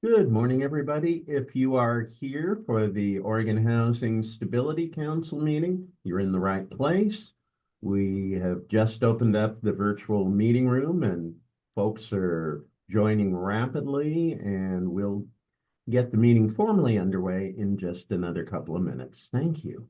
Good morning, everybody. If you are here for the Oregon Housing Stability Council meeting, you're in the right place. We have just opened up the virtual meeting room and folks are joining rapidly, and we'll get the meeting formally underway in just another couple of minutes. Thank you.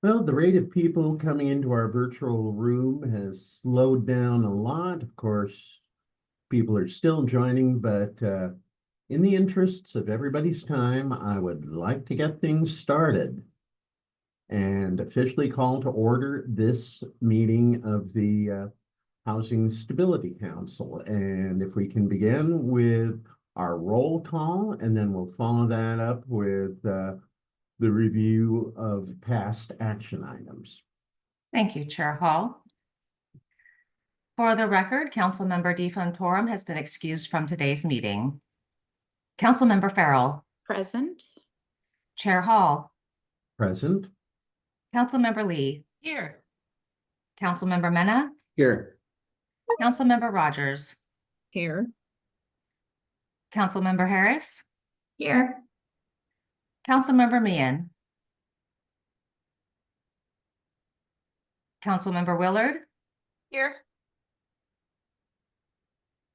Well, the rate of people coming into our virtual room has slowed down a lot. Of course, people are still joining, but in the interests of everybody's time, I would like to get things started and officially call to order this meeting of the Housing Stability Council. And if we can begin with our roll call, and then we'll follow that up with the review of past action items. Thank you, Chair Hall. For the record, Councilmember DeFontorum has been excused from today's meeting. Councilmember Farrell. Present. Chair Hall. Present. Councilmember Lee. Here. Councilmember Mena. Here. Councilmember Rogers. Here. Councilmember Harris. Here. Councilmember Meehan. Councilmember Willard. Here.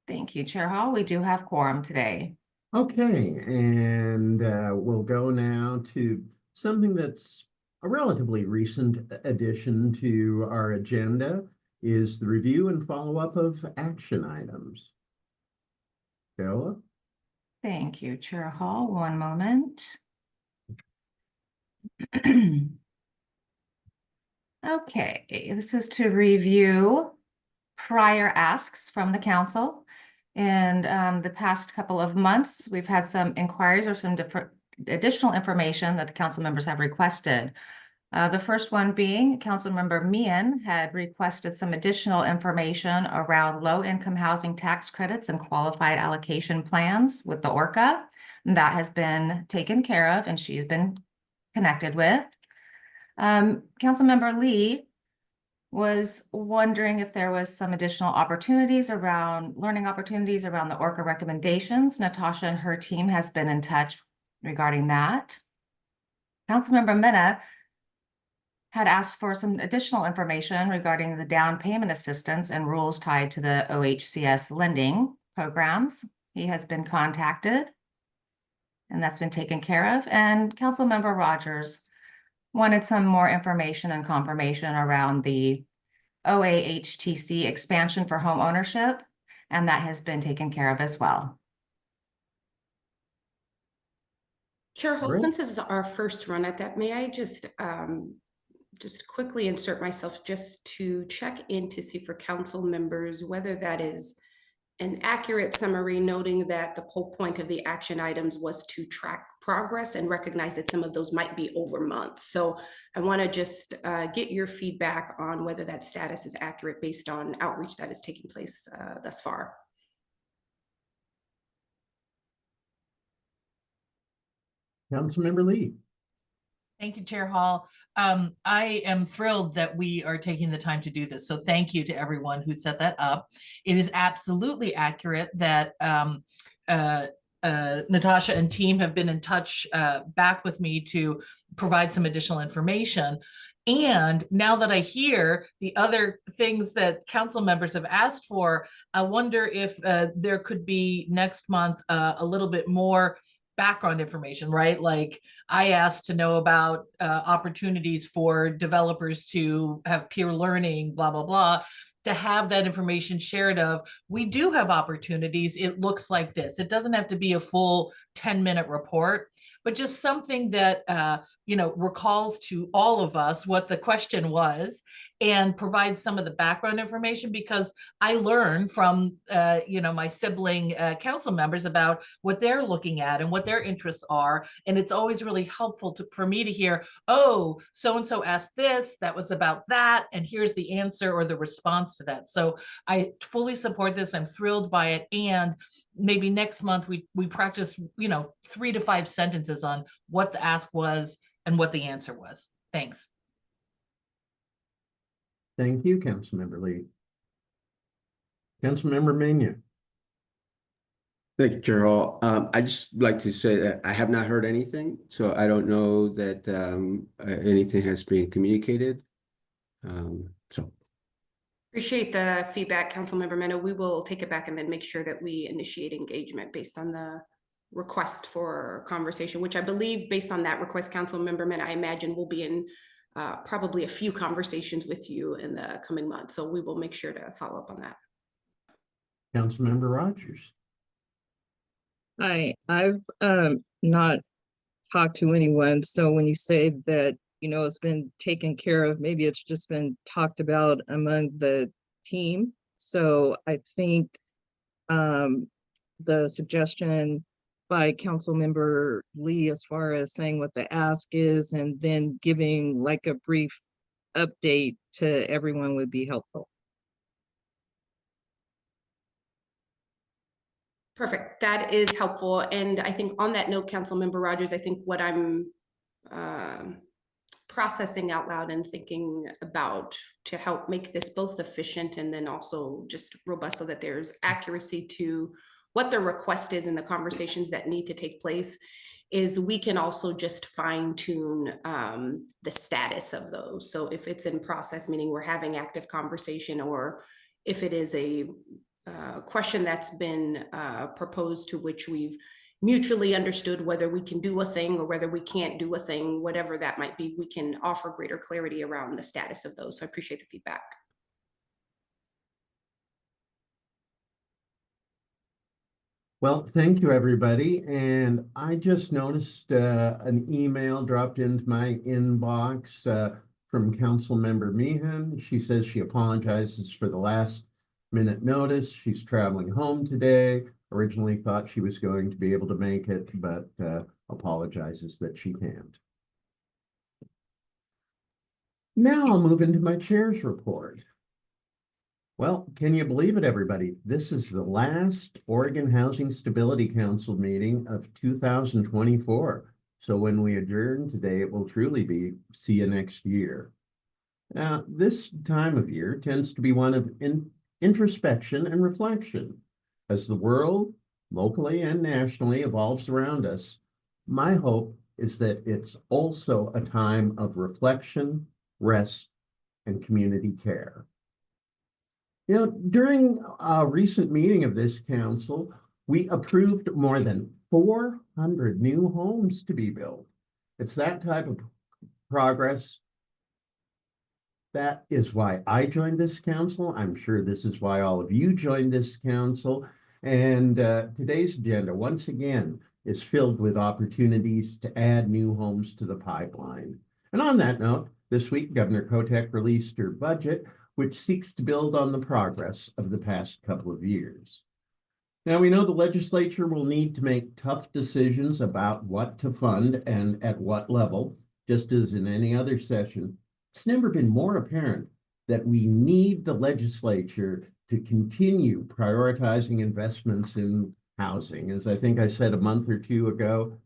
Thank you, Chair Hall. We do have quorum today. Okay, and we'll go now to something that's a relatively recent addition to our agenda is the review and follow-up of action items. Carla? Thank you, Chair Hall. One moment. Okay, this is to review prior asks from the council. And the past couple of months, we've had some inquiries or some different additional information that the council members have requested. The first one being Councilmember Meehan had requested some additional information around low-income housing tax credits and qualified allocation plans with the ORCA. And that has been taken care of and she's been connected with. Councilmember Lee was wondering if there was some additional opportunities around learning opportunities around the ORCA recommendations. Natasha and her team has been in touch regarding that. Councilmember Mena had asked for some additional information regarding the down payment assistance and rules tied to the OHCS lending programs. He has been contacted and that's been taken care of. And Councilmember Rogers wanted some more information and confirmation around the OAHTC expansion for home ownership, and that has been taken care of as well. Chair Hull, Great. since this is our first run at that, may I just quickly insert myself just to check in to see for council members whether that is an accurate summary, noting that the whole point of the action items was to track progress and recognize that some of those might be over months. So I want to just get your feedback on whether that status is accurate based on outreach that is taking place thus far. Councilmember Lee. Thank you, Chair Hall. I am thrilled that we are taking the time to do this. So thank you to everyone who set that up. It is absolutely accurate that Natasha and team have been in touch back with me to provide some additional information. And now that I hear the other things that council members have asked for, I wonder if there could be next month a little bit more background information, right? Like I asked to know about opportunities for developers to have peer learning, blah, blah, blah, to have that information shared of, we do have opportunities. It looks like this. It doesn't have to be a full 10-minute report, but just something that, recalls to all of us what the question was and provides some of the background information, because I learn from, my sibling council members about what they're looking at and what their interests are. And it's always really helpful for me to hear, oh, so-and-so asked this, that was about that, and here's the answer or the response to that. So I fully support this. I'm thrilled by it. And maybe next month we practice, 3 to 5 sentences on what the ask was and what the answer was. Thanks. Thank you, Councilmember Lee. Councilmember Mena. Thank you, Chair Hall. I just like to say that I have not heard anything, so I don't know that anything has been communicated. So Appreciate the feedback, Councilmember Mena. We will take it back and then make sure that we initiate engagement based on the request for conversation, which I believe based on that request, Councilmember Mena, I imagine will be in probably a few conversations with you in the coming months. So we will make sure to follow up on that. Councilmember Rogers. Hi, I've not talked to anyone. So when you say that, it's been taken care of, maybe it's just been talked about among the team. So I think the suggestion by Councilmember Lee, as far as saying what the ask is and then giving like a brief update to everyone would be helpful. Perfect. That is helpful. And I think on that note, Councilmember Rogers, I think what I'm processing out loud and thinking about to help make this both efficient and then also just robust so that there's accuracy to what the request is in the conversations that need to take place is we can also just fine tune the status of those. So if it's in process, meaning we're having active conversation, or if it is a question that's been proposed to which we've mutually understood whether we can do a thing or whether we can't do a thing, whatever that might be, we can offer greater clarity around the status of those. So I appreciate the feedback. Well, thank you, everybody. And I just noticed an email dropped into my inbox from Councilmember Meehan. She says she apologizes for the last minute notice. She's traveling home today. Originally thought she was going to be able to make it, but apologizes that she can't. Now I'll move into my chair's report. Well, can you believe it, everybody? This is the last Oregon Housing Stability Council meeting of 2024. So when we adjourn today, it will truly be see you next year. Now, this time of year tends to be one of introspection and reflection. As the world, locally and nationally, evolves around us, my hope is that it's also a time of reflection, rest, and community care. During a recent meeting of this council, we approved more than 400 new homes to be built. It's that type of progress. That is why I joined this council. I'm sure this is why all of you joined this council. And today's agenda, once again, is filled with opportunities to add new homes to the pipeline. And on that note, this week, Governor Kotek released her budget, which seeks to build on the progress of the past couple of years. Now, we know the legislature will need to make tough decisions about what to fund and at what level, just as in any other session. It's never been more apparent that we need the legislature to continue prioritizing investments in housing. As I think I said a month or two ago,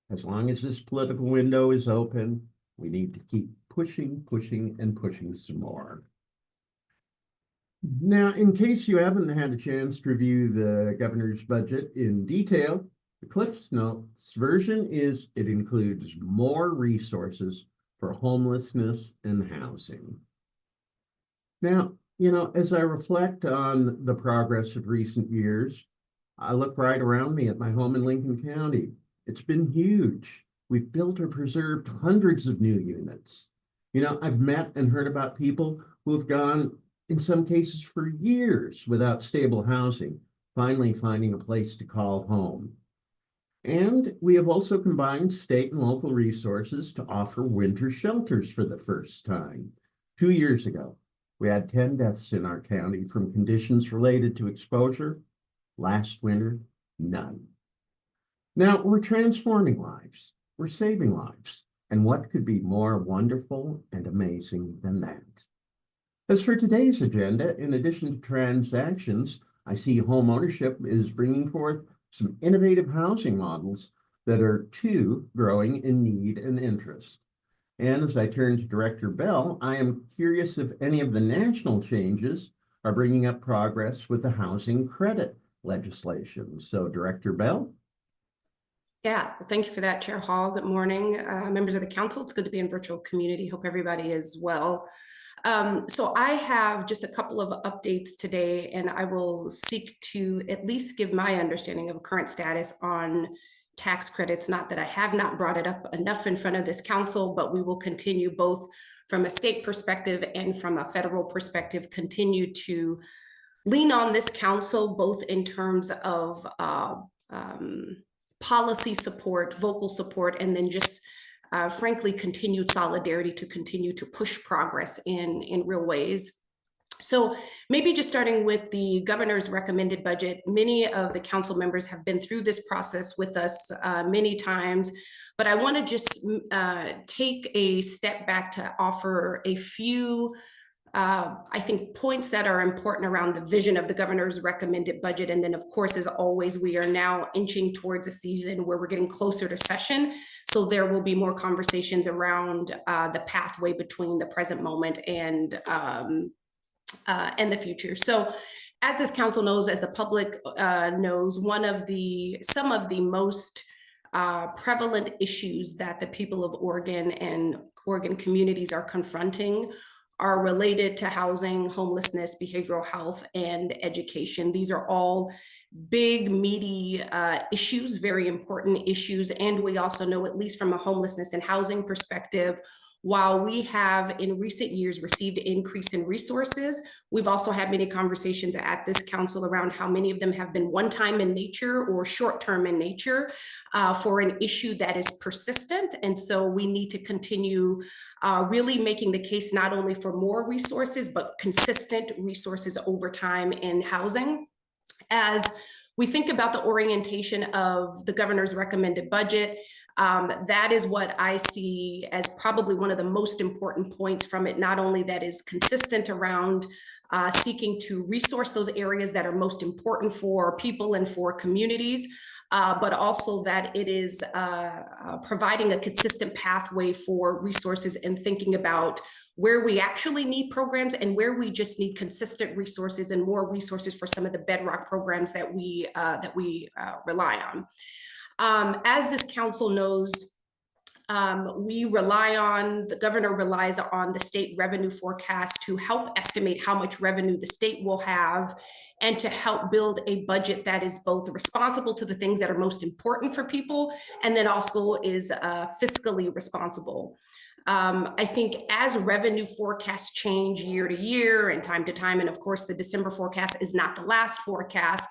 as long as this political window is open, we need to keep pushing, and pushing some more. Now, in case you haven't had a chance to review the governor's budget in detail, the Cliff's Notes version is it includes more resources for homelessness and housing. Now, as I reflect on the progress of recent years, I look right around me at my home in Lincoln County. It's been huge. We've built or preserved hundreds of new units. I've met and heard about people who have gone, in some cases, for years without stable housing, finally finding a place to call home. And we have also combined state and local resources to offer winter shelters for the first time. 2 years ago, we had 10 deaths in our county from conditions related to exposure. Last winter, none. Now, we're transforming lives. We're saving lives. And what could be more wonderful and amazing than that? As for today's agenda, in addition to transactions, I see home ownership is bringing forth some innovative housing models that are too growing in need and interest. And as I turn to Director Bell, I am curious if any of the national changes are bringing up progress with the housing credit legislation. So, Director Bell? Yeah, well, thank you for that, Chair Hall. Good morning, members of the council. It's good to be in virtual community. Hope everybody is well. So I have just a couple of updates today, and I will seek to at least give my understanding of current status on tax credits. Not that I have not brought it up enough in front of this council, but we will continue both from a state perspective and from a federal perspective, continue to lean on this council, both in terms of policy support, vocal support, and then just frankly, continued solidarity to continue to push progress in real ways. So maybe just starting with the governor's recommended budget, many of the council members have been through this process with us many times, but I want to just take a step back to offer a few I think points that are important around the vision of the governor's recommended budget. And then, of course, as always, we are now inching towards a season where we're getting closer to session. So there will be more conversations around the pathway between the present moment and the future. So as this council knows, as the public knows, some of the most prevalent issues that the people of Oregon and Oregon communities are confronting are related to housing, homelessness, behavioral health, and education. These are all big, meaty issues, very important issues. And we also know, at least from a homelessness and housing perspective, while we have in recent years received an increase in resources, we've also had many conversations at this council around how many of them have been one-time in nature or short-term in nature for an issue that is persistent. And so we need to continue really making the case not only for more resources, but consistent resources over time in housing. As we think about the orientation of the governor's recommended budget, that is what I see as probably one of the most important points from it, not only that is consistent around seeking to resource those areas that are most important for people and for communities, but also that it is providing a consistent pathway for resources and thinking about where we actually need programs and where we just need consistent resources and more resources for some of the bedrock programs that we rely on. As this council knows, the governor relies on the state revenue forecast to help estimate how much revenue the state will have and to help build a budget that is both responsible to the things that are most important for people and then also is fiscally responsible. I think as revenue forecasts change year to year and time to time, and of course the December forecast is not the last forecast,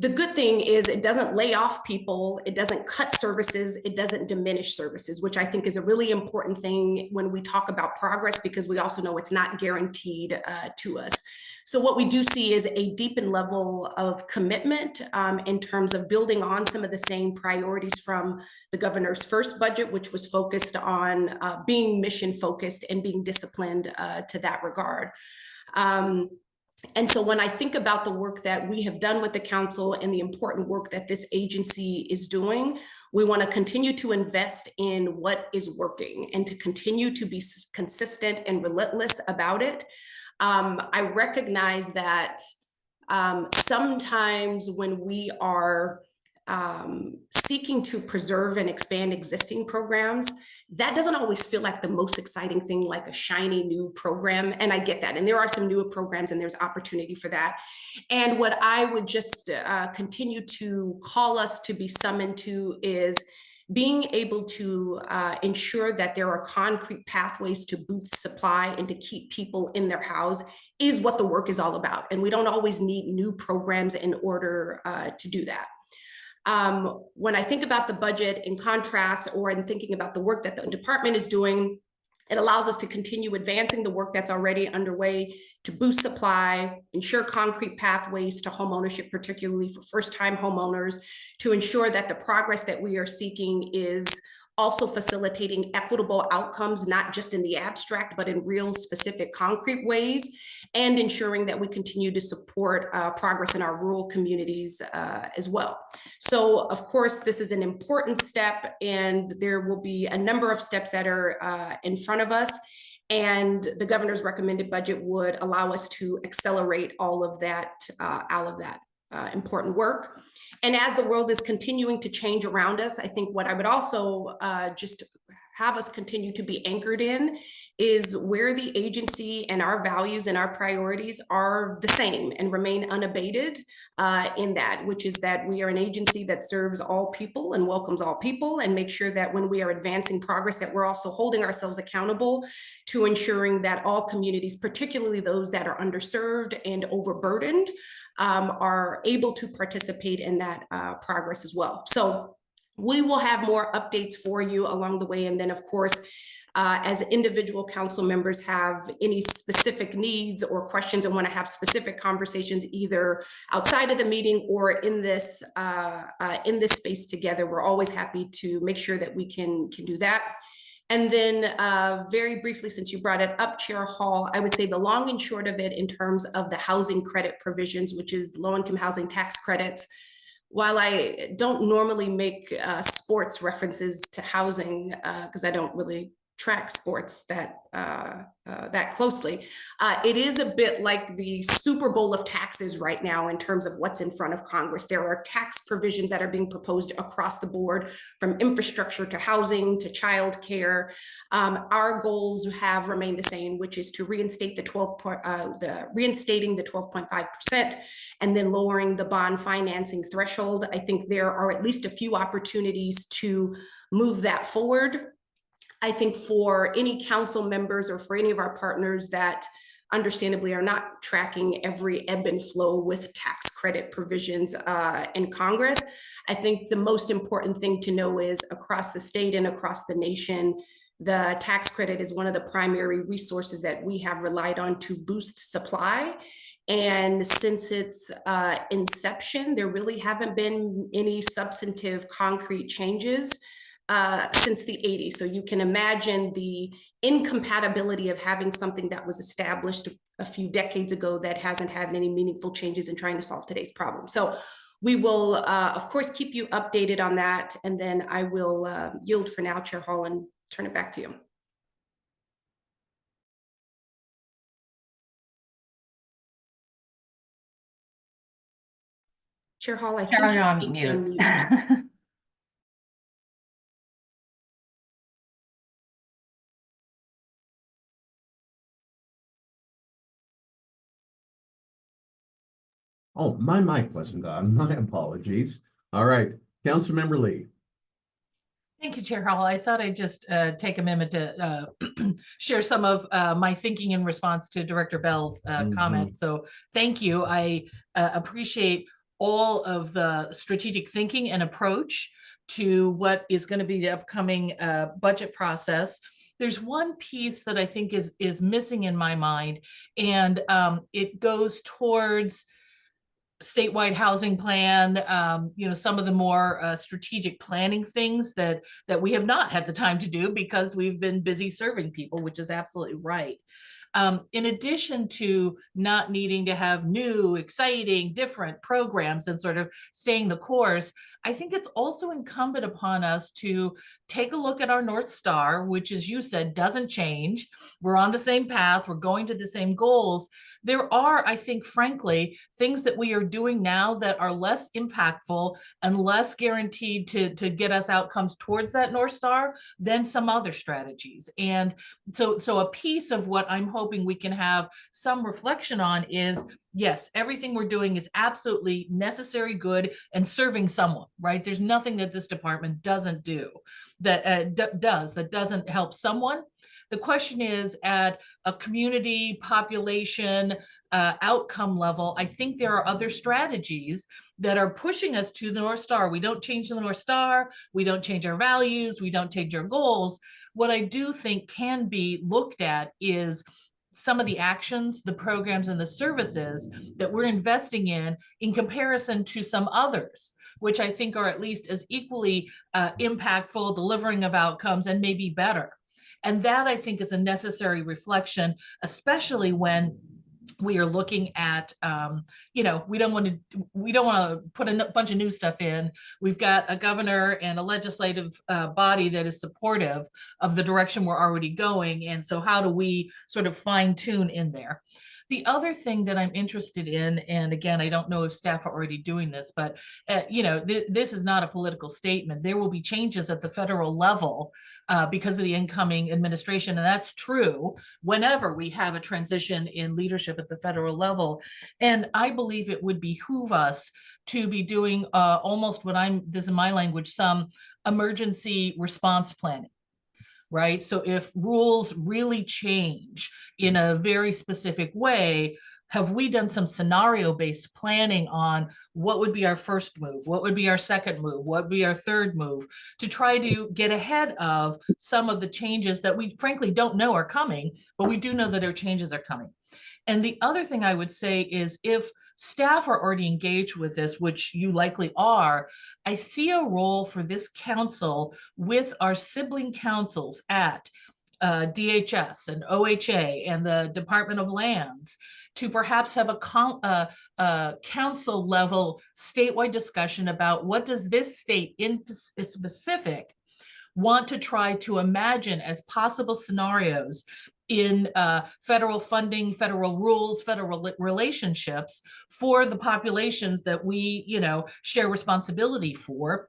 the good thing is it doesn't lay off people, it doesn't cut services, it doesn't diminish services, which I think is a really important thing when we talk about progress, because we also know it's not guaranteed to us. So what we do see is a deepened level of commitment in terms of building on some of the same priorities from the governor's first budget, which was focused on being mission focused and being disciplined to that regard. And so when I think about the work that we have done with the council and the important work that this agency is doing, we want to continue to invest in what is working and to continue to be consistent and relentless about it. I recognize that sometimes when we are seeking to preserve and expand existing programs, that doesn't always feel like the most exciting thing, like a shiny new program. And I get that. And there are some newer programs and there's opportunity for that. And what I would just continue to call us to be summoned to is being able to ensure that there are concrete pathways to boost supply and to keep people in their house is what the work is all about. And we don't always need new programs in order to do that. When I think about the budget in contrast, or in thinking about the work that the department is doing, it allows us to continue advancing the work that's already underway to boost supply, ensure concrete pathways to homeownership, particularly for first-time homeowners, to ensure that the progress that we are seeking is also facilitating equitable outcomes, not just in the abstract, but in real specific concrete ways, and ensuring that we continue to support progress in our rural communities as well. So of course, this is an important step, and there will be a number of steps that are in front of us. And the governor's recommended budget would allow us to accelerate all of that important work. And as the world is continuing to change around us, I think what I would also just have us continue to be anchored in is where the agency and our values and our priorities are the same and remain unabated in that, which is that we are an agency that serves all people and welcomes all people, and make sure that when we are advancing progress, that we're also holding ourselves accountable to ensuring that all communities, particularly those that are underserved and overburdened, are able to participate in that progress as well. So we will have more updates for you along the way. And then of course, as individual council members have any specific needs or questions and want to have specific conversations either outside of the meeting or in this space together, we're always happy to make sure that we can do that. And then very briefly, since you brought it up, Chair Hall, I would say the long and short of it in terms of the housing credit provisions, which is low-income housing tax credits. While I don't normally make sports references to housing, because I don't really track sports that closely, it is a bit like the Super Bowl of taxes right now in terms of what's in front of Congress. There are tax provisions that are being proposed across the board, from infrastructure to housing to childcare. Our goals have remained the same, which is to reinstate reinstating the 12.5% and then lowering the bond financing threshold. I think there are at least a few opportunities to move that forward. I think for any council members or for any of our partners that understandably are not tracking every ebb and flow with tax credit provisions in Congress, I think the most important thing to know is across the state and across the nation, the tax credit is one of the primary resources that we have relied on to boost supply. And since its inception, there really haven't been any substantive concrete changes since the 80s. So you can imagine the incompatibility of having something that was established a few decades ago that hasn't had any meaningful changes in trying to solve today's problem. So we will, of course, keep you updated on that. And then I will yield for now, Chair Hall, and turn it back to you. Chair Hall, I think You're on you're mute. Oh, my mic wasn't on. My apologies. All right, Councilmember Lee. Thank you, Chair Hall. I thought I'd just take a minute to share some of my thinking in response to Director Bell's comments. So thank you. I appreciate all of the strategic thinking and approach to what is going to be the upcoming budget process. There's one piece that I think is missing in my mind, and it goes towards statewide housing plan, some of the more strategic planning things that we have not had the time to do because we've been busy serving people, which is absolutely right. In addition to not needing to have new, exciting, different programs and sort of staying the course, I think it's also incumbent upon us to take a look at our North Star, which, as you said, doesn't change. We're on the same path. We're going to the same goals. There are, I think, frankly, things that we are doing now that are less impactful and less guaranteed to get us outcomes towards that North Star than some other strategies. And so a piece of what I'm hoping we can have some reflection on is, yes, everything we're doing is absolutely necessary, good, and serving someone, right? There's nothing that this department doesn't do that doesn't help someone. The question is, at a community population outcome level, I think there are other strategies that are pushing us to the North Star. We don't change the North Star. We don't change our values. We don't change our goals. What I do think can be looked at is some of the actions, the programs, and the services that we're investing in comparison to some others, which I think are at least as equally impactful, delivering of outcomes, and maybe better. And that, I think, is a necessary reflection, especially when we are looking at, we don't want to put a bunch of new stuff in. We've got a governor and a legislative body that is supportive of the direction we're already going. And so how do we sort of fine tune in there? The other thing that I'm interested in, and again, I don't know if staff are already doing this, but this is not a political statement. There will be changes at the federal level because of the incoming administration, and that's true whenever we have a transition in leadership at the federal level. And I believe it would behoove us to be doing almost this is my language, some emergency response planning. Right? So if rules really change in a very specific way, have we done some scenario-based planning on what would be our first move? What would be our second move? What would be our third move to try to get ahead of some of the changes that we frankly don't know are coming, but we do know that our changes are coming. And the other thing I would say is, if staff are already engaged with this, which you likely are, I see a role for this council with our sibling councils at DHS and OHA and the Department of Lands to perhaps have a council level statewide discussion about what does this state in specific want to try to imagine as possible scenarios in federal funding, federal rules, federal relationships for the populations that we, share responsibility for,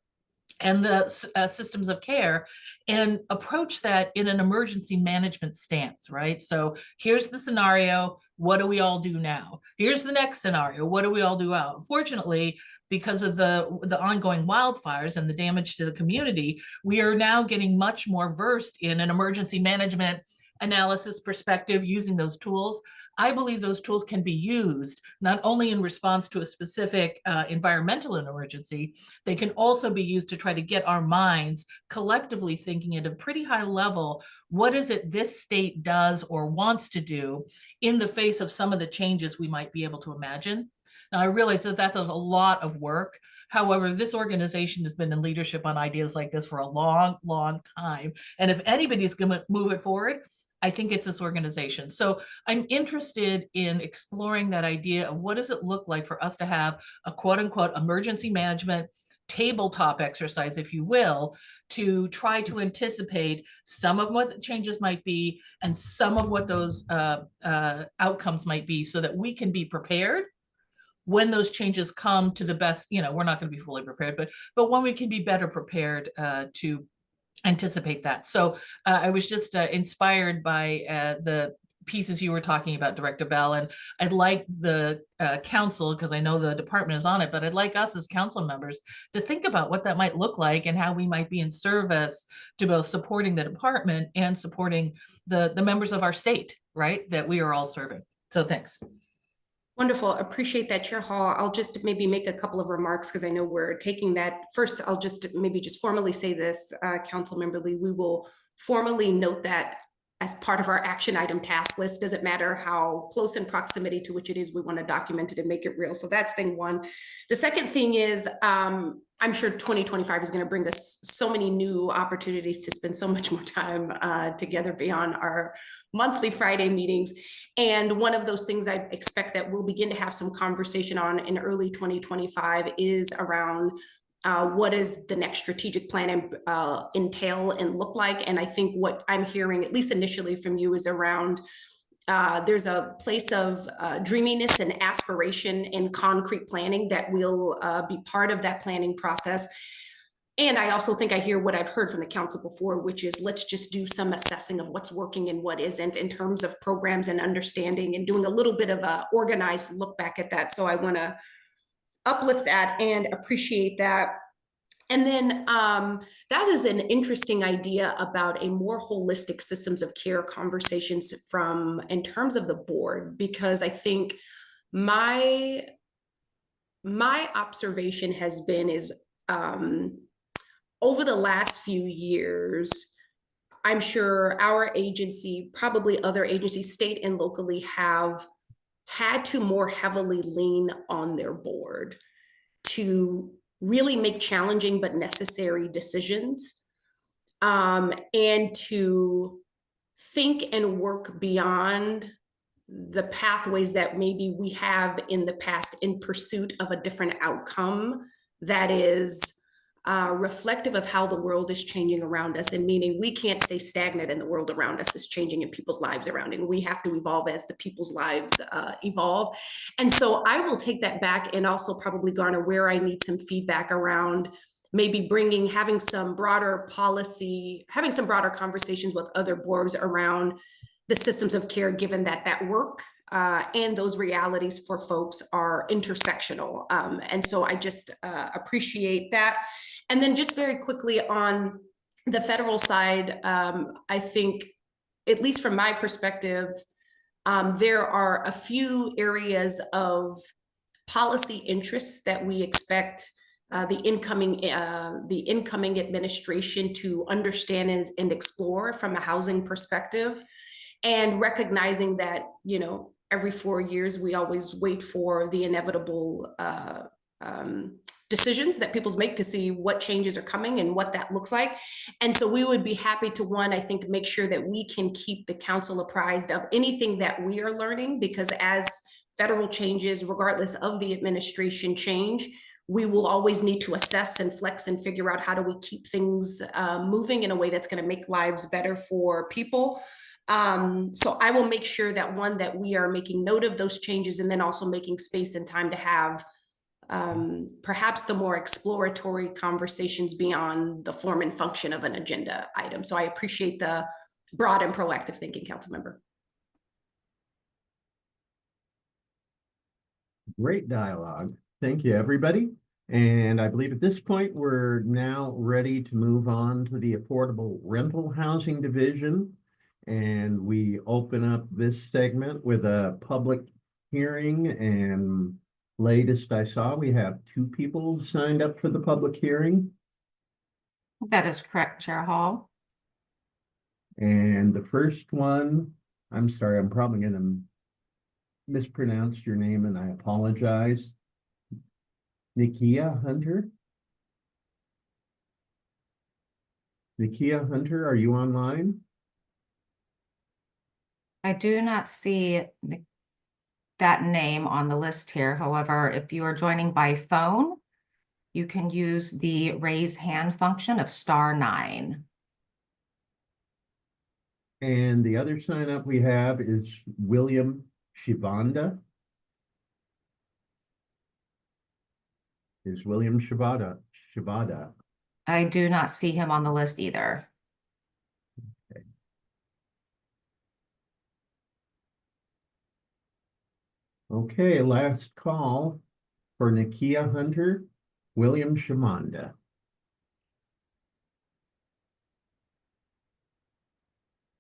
and the systems of care, and approach that in an emergency management stance, right? So here's the scenario. What do we all do now? Here's the next scenario. What do we all do out? Unfortunately, because of the ongoing wildfires and the damage to the community, we are now getting much more versed in an emergency management analysis perspective using those tools. I believe those tools can be used not only in response to a specific environmental emergency, they can also be used to try to get our minds collectively thinking at a pretty high level, what is it this state does or wants to do in the face of some of the changes we might be able to imagine. Now, I realize that that's a lot of work. However, this organization has been in leadership on ideas like this for a long, long time. And if anybody's going to move it forward, I think it's this organization. So I'm interested in exploring that idea of what does it look like for us to have a quote unquote emergency management tabletop exercise, if you will, to try to anticipate some of what the changes might be and some of what those outcomes might be so that we can be prepared when those changes come to the best. We're not going to be fully prepared, but when we can be better prepared to anticipate that. So I was just inspired by the pieces you were talking about, Director Bell, and I'd like the council, because I know the department is on it, but I'd like us as council members to think about what that might look like and how we might be in service to both supporting the department and supporting the members of our state, right, that we are all serving. So thanks. Wonderful. Appreciate that, Chair Hall. I'll just maybe make a couple of remarks because I know we're taking that. First, I'll just maybe just formally say this, Councilmember Lee, we will formally note that as part of our action item task list. Doesn't matter how close in proximity to which it is, we want to document it and make it real. So that's thing one. The second thing is, I'm sure 2025 is going to bring us so many new opportunities to spend so much more time together beyond our monthly Friday meetings. And one of those things I expect that we'll begin to have some conversation on in early 2025 is around what does the next strategic plan entail and look like? And I think what I'm hearing, at least initially from you, is around there's a place of dreaminess and aspiration in concrete planning that will be part of that planning process. And I also think I hear what I've heard from the council before, which is let's just do some assessing of what's working and what isn't in terms of programs and understanding and doing a little bit of a organized look back at that. So I want to uplift that and appreciate that. And then that is an interesting idea about a more holistic systems of care conversations from in terms of the board, because I think my observation has been is over the last few years, I'm sure our agency, probably other agencies, state and locally, have had to more heavily lean on their board to really make challenging but necessary decisions, and to think and work beyond the pathways that maybe we have in the past in pursuit of a different outcome that is reflective of how the world is changing around us, and meaning we can't stay stagnant in the world around us is changing and people's lives around it. We have to evolve as the people's lives evolve. And so I will take that back and also probably garner where I need some feedback around maybe having some broader conversations with other boards around the systems of care, given that work and those realities for folks are intersectional. And so I just appreciate that. And then just very quickly on the federal side, I think, at least from my perspective, there are a few areas of policy interests that we expect the incoming administration to understand and explore from a housing perspective, and recognizing that, every 4 years we always wait for the inevitable decisions that people make to see what changes are coming and what that looks like. And so we would be happy to, I think, make sure that we can keep the council apprised of anything that we are learning, because as federal changes, regardless of the administration change, we will always need to assess and flex and figure out how do we keep things moving in a way that's going to make lives better for people. So I will make sure that we are making note of those changes, and then also making space and time to have perhaps the more exploratory conversations beyond the form and function of an agenda item. So I appreciate the broad and proactive thinking, Councilmember. Great dialogue. Thank you, everybody. And I believe at this point, we're now ready to move on to the Affordable Rental Housing Division. And we open up this segment with a public hearing, and latest I saw, we have 2 people signed up for the public hearing. That is correct, Chair Hall. And the first one, I'm sorry, I'm probably going to mispronounce your name and I apologize. Nikia Hunter? Nikia Hunter, are you online? I do not see that name on the list here. However, if you are joining by phone, you can use the raise hand function of *9. And the other sign up we have is William Shivanda. Is William Shivada? I do not see him on the list either. Okay, last call for Nikia Hunter, William Shivanda.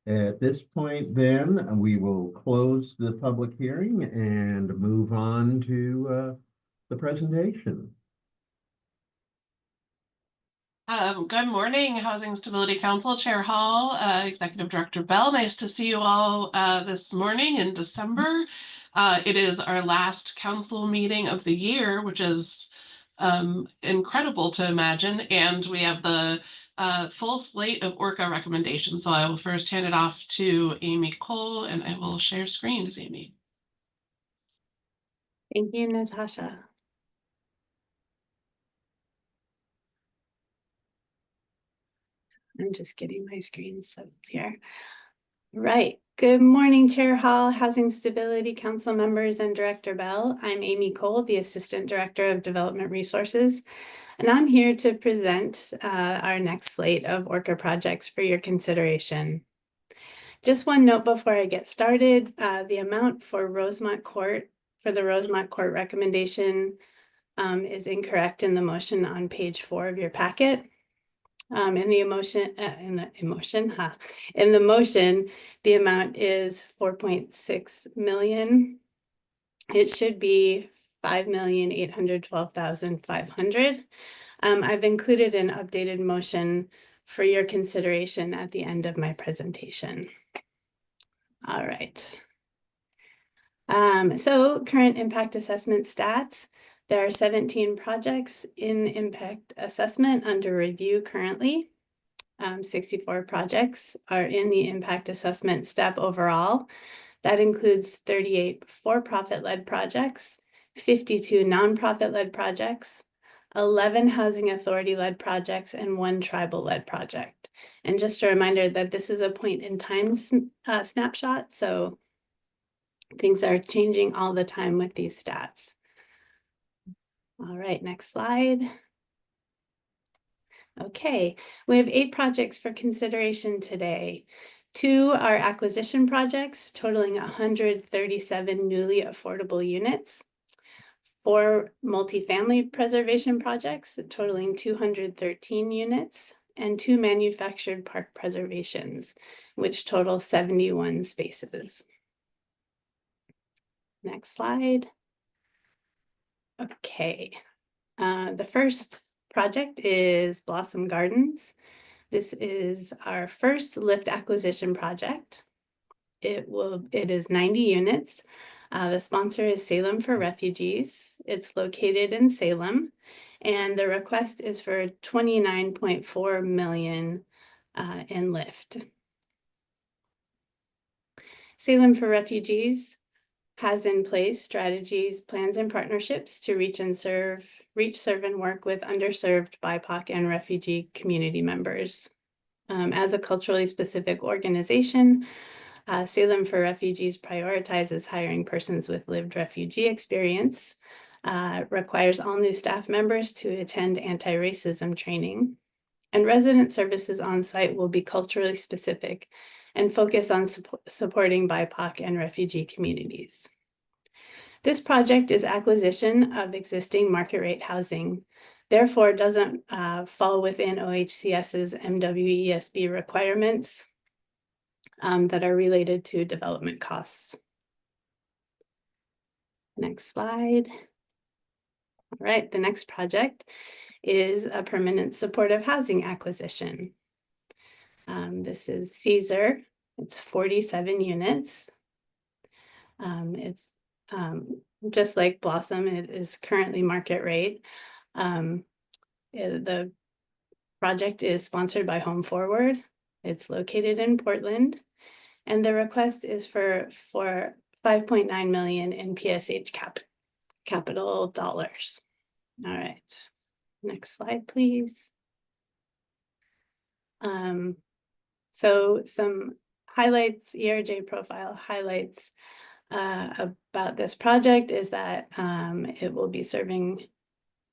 At this point, then, we will close the public hearing and move on to the presentation. Good morning, Housing Stability Council Chair Hall, Executive Director Bell. Nice to see you all this morning in December. It is our last council meeting of the year, which is incredible to imagine. And we have the full slate of ORCA recommendations. So I will first hand it off to Amy Cole, and I will share screens, Amy. Thank you, Natasha. I'm just getting my screen set up here. Right. Good morning, Chair Hall, Housing Stability Council members, and Director Bell. I'm Amy Cole, the Assistant Director of Development Resources, and I'm here to present our next slate of ORCA projects for your consideration. Just one note before I get started, the amount for Rosemont Court, for the Rosemont Court recommendation is incorrect in the motion on page 4 of your packet. In the motion, the amount is 4.6 million. It should be 5,812,500. I've included an updated motion for your consideration at the end of my presentation. All right. So current impact assessment stats. There are 17 projects in impact assessment under review currently. 64 projects are in the impact assessment step overall. That includes 38 for-profit led projects, 52 nonprofit led projects, 11 housing authority led projects, and 1 tribal led project. And just a reminder that this is a point in time snapshot, so things are changing all the time with these stats. All right, next slide. Okay, we have 8 projects for consideration today. 2 are acquisition projects totaling 137 newly affordable units. 4 multifamily preservation projects totaling 213 units, and 2 manufactured park preservations, which total 71 spaces. Next slide. Okay, the first project is Blossom Gardens. This is our first lift acquisition project. It is 90 units. The sponsor is Salem for Refugees. It's located in Salem, and the request is for 29.4 million in lift. Salem for Refugees has in place strategies, plans, and partnerships to reach, serve, and work with underserved BIPOC and refugee community members. As a culturally specific organization, Salem for Refugees prioritizes hiring persons with lived refugee experience, requires all new staff members to attend anti-racism training, and resident services on site will be culturally specific and focus on supporting BIPOC and refugee communities. This project is acquisition of existing market rate housing, therefore doesn't fall within OHCS's MWESB requirements that are related to development costs. Next slide. All right, the next project is a permanent supportive housing acquisition. This is Caesar. It's 47 units. It's just like Blossom, it is currently market rate. The project is sponsored by Home Forward. It's located in Portland, and the request is for 5.9 million in PSH capital dollars. All right, next slide, please. So some highlights, ERJ profile highlights about this project is that it will be serving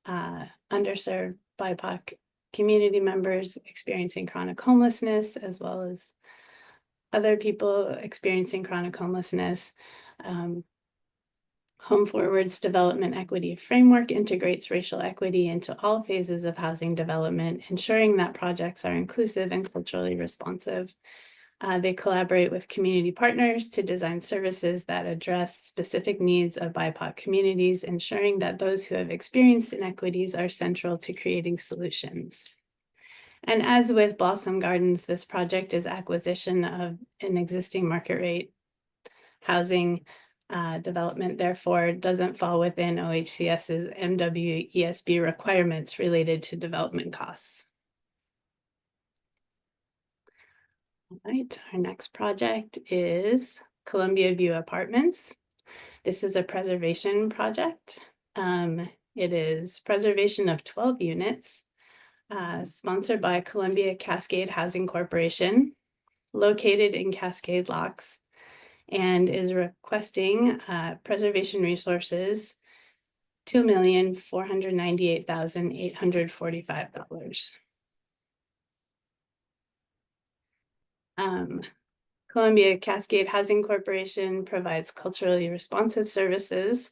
underserved BIPOC community members experiencing chronic homelessness, as well as other people experiencing chronic homelessness. Home Forward's development equity framework integrates racial equity into all phases of housing development, ensuring that projects are inclusive and culturally responsive. They collaborate with community partners to design services that address specific needs of BIPOC communities, ensuring that those who have experienced inequities are central to creating solutions. And as with Blossom Gardens, this project is acquisition of an existing market rate housing development, therefore doesn't fall within OHCS's MWESB requirements related to development costs. All right, our next project is Columbia View Apartments. This is a preservation project. It is preservation of 12 units, sponsored by Columbia Cascade Housing Corporation, located in Cascade Locks, and is requesting preservation resources $2,498,845. Columbia Cascade Housing Corporation provides culturally responsive services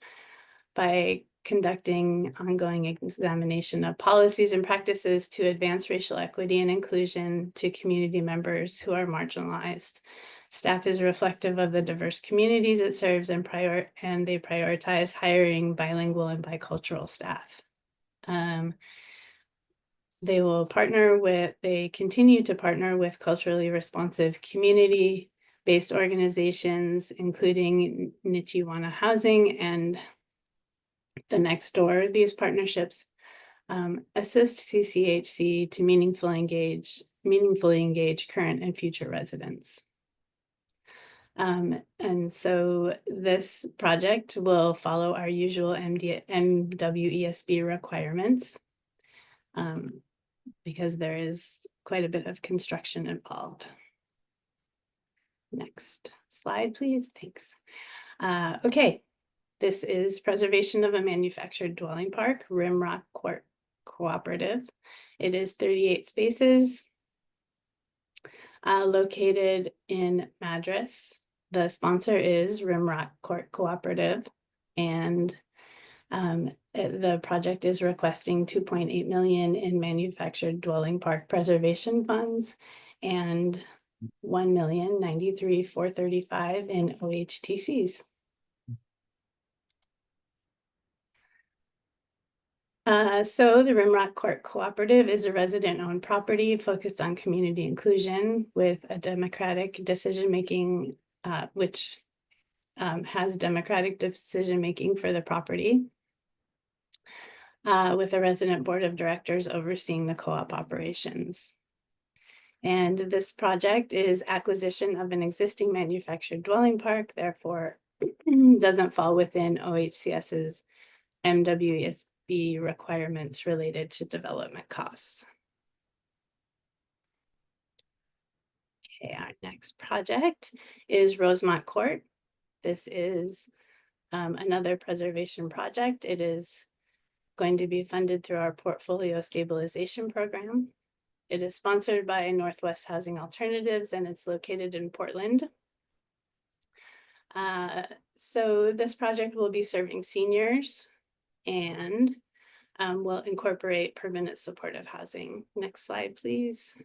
by conducting ongoing examination of policies and practices to advance racial equity and inclusion to community members who are marginalized. Staff is reflective of the diverse communities it serves and they prioritize hiring bilingual and bicultural staff. They continue to partner with culturally responsive community-based organizations, including Nichiwana Housing and The Next Door. These partnerships assist CCHC to meaningfully engage current and future residents. And so this project will follow our usual MWESB requirements. Because there is quite a bit of construction involved. Next slide, please. Thanks. Okay, this is preservation of a manufactured dwelling park, Rimrock Court Cooperative. It is 38 spaces located in Madras. The sponsor is Rimrock Court Cooperative, and the project is requesting 2.8 million in manufactured dwelling park preservation funds and 1,093,435 in OHTCs. So the Rimrock Court Cooperative is a resident-owned property focused on community inclusion with a democratic decision-making, which has democratic decision-making for the property. With a resident board of directors overseeing the co-op operations. And this project is acquisition of an existing manufactured dwelling park, therefore doesn't fall within OHCS's MWESB requirements related to development costs. Okay, our next project is Rosemont Court. This is another preservation project. It is going to be funded through our portfolio stabilization program. It is sponsored by Northwest Housing Alternatives and it's located in Portland. So this project will be serving seniors and will incorporate permanent supportive housing. Next slide, please.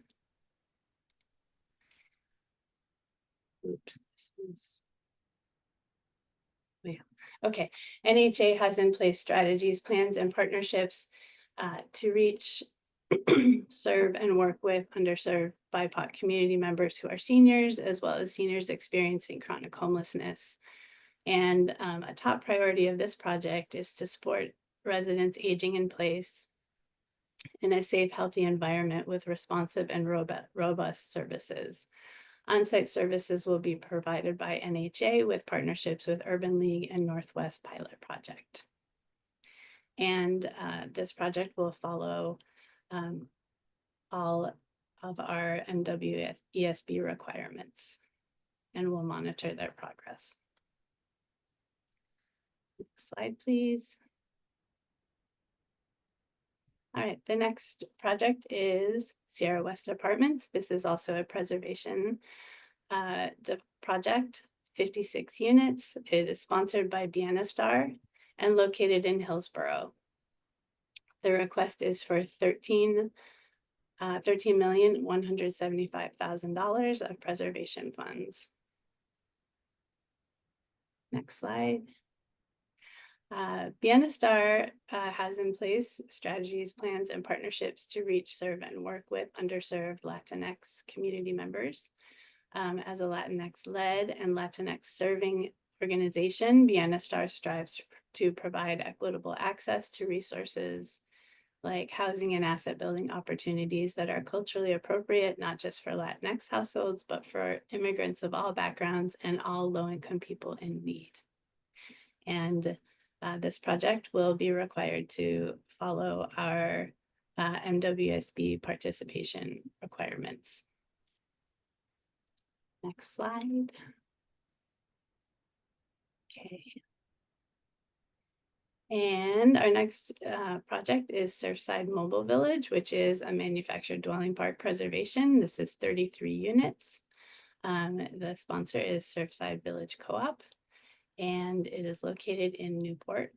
Oops, this is. Yeah. Okay, NHA has in place strategies, plans, and partnerships to reach, serve, and work with underserved BIPOC community members who are seniors, as well as seniors experiencing chronic homelessness. And a top priority of this project is to support residents aging in place in a safe, healthy environment with responsive and robust services. On-site services will be provided by NHA with partnerships with Urban League and Northwest Pilot Project. And this project will follow all of our MWESB requirements and will monitor their progress. Next slide, please. All right, the next project is Sierra West Apartments. This is also a preservation project, 56 units. It is sponsored by Biennestar and located in Hillsborough. The request is for 13 $13,175,000 of preservation funds. Next slide. Bienestar has in place strategies, plans, and partnerships to reach, serve, and work with underserved Latinx community members. As a Latinx-led and Latinx serving organization, Bienestar strives to provide equitable access to resources like housing and asset building opportunities that are culturally appropriate, not just for Latinx households, but for immigrants of all backgrounds and all low-income people in need. And this project will be required to follow our MWSB participation requirements. Next slide. Okay. And our next project is Surfside Mobile Village, which is a manufactured dwelling park preservation. This is 33 units. The sponsor is Surfside Village Co-op, and it is located in Newport.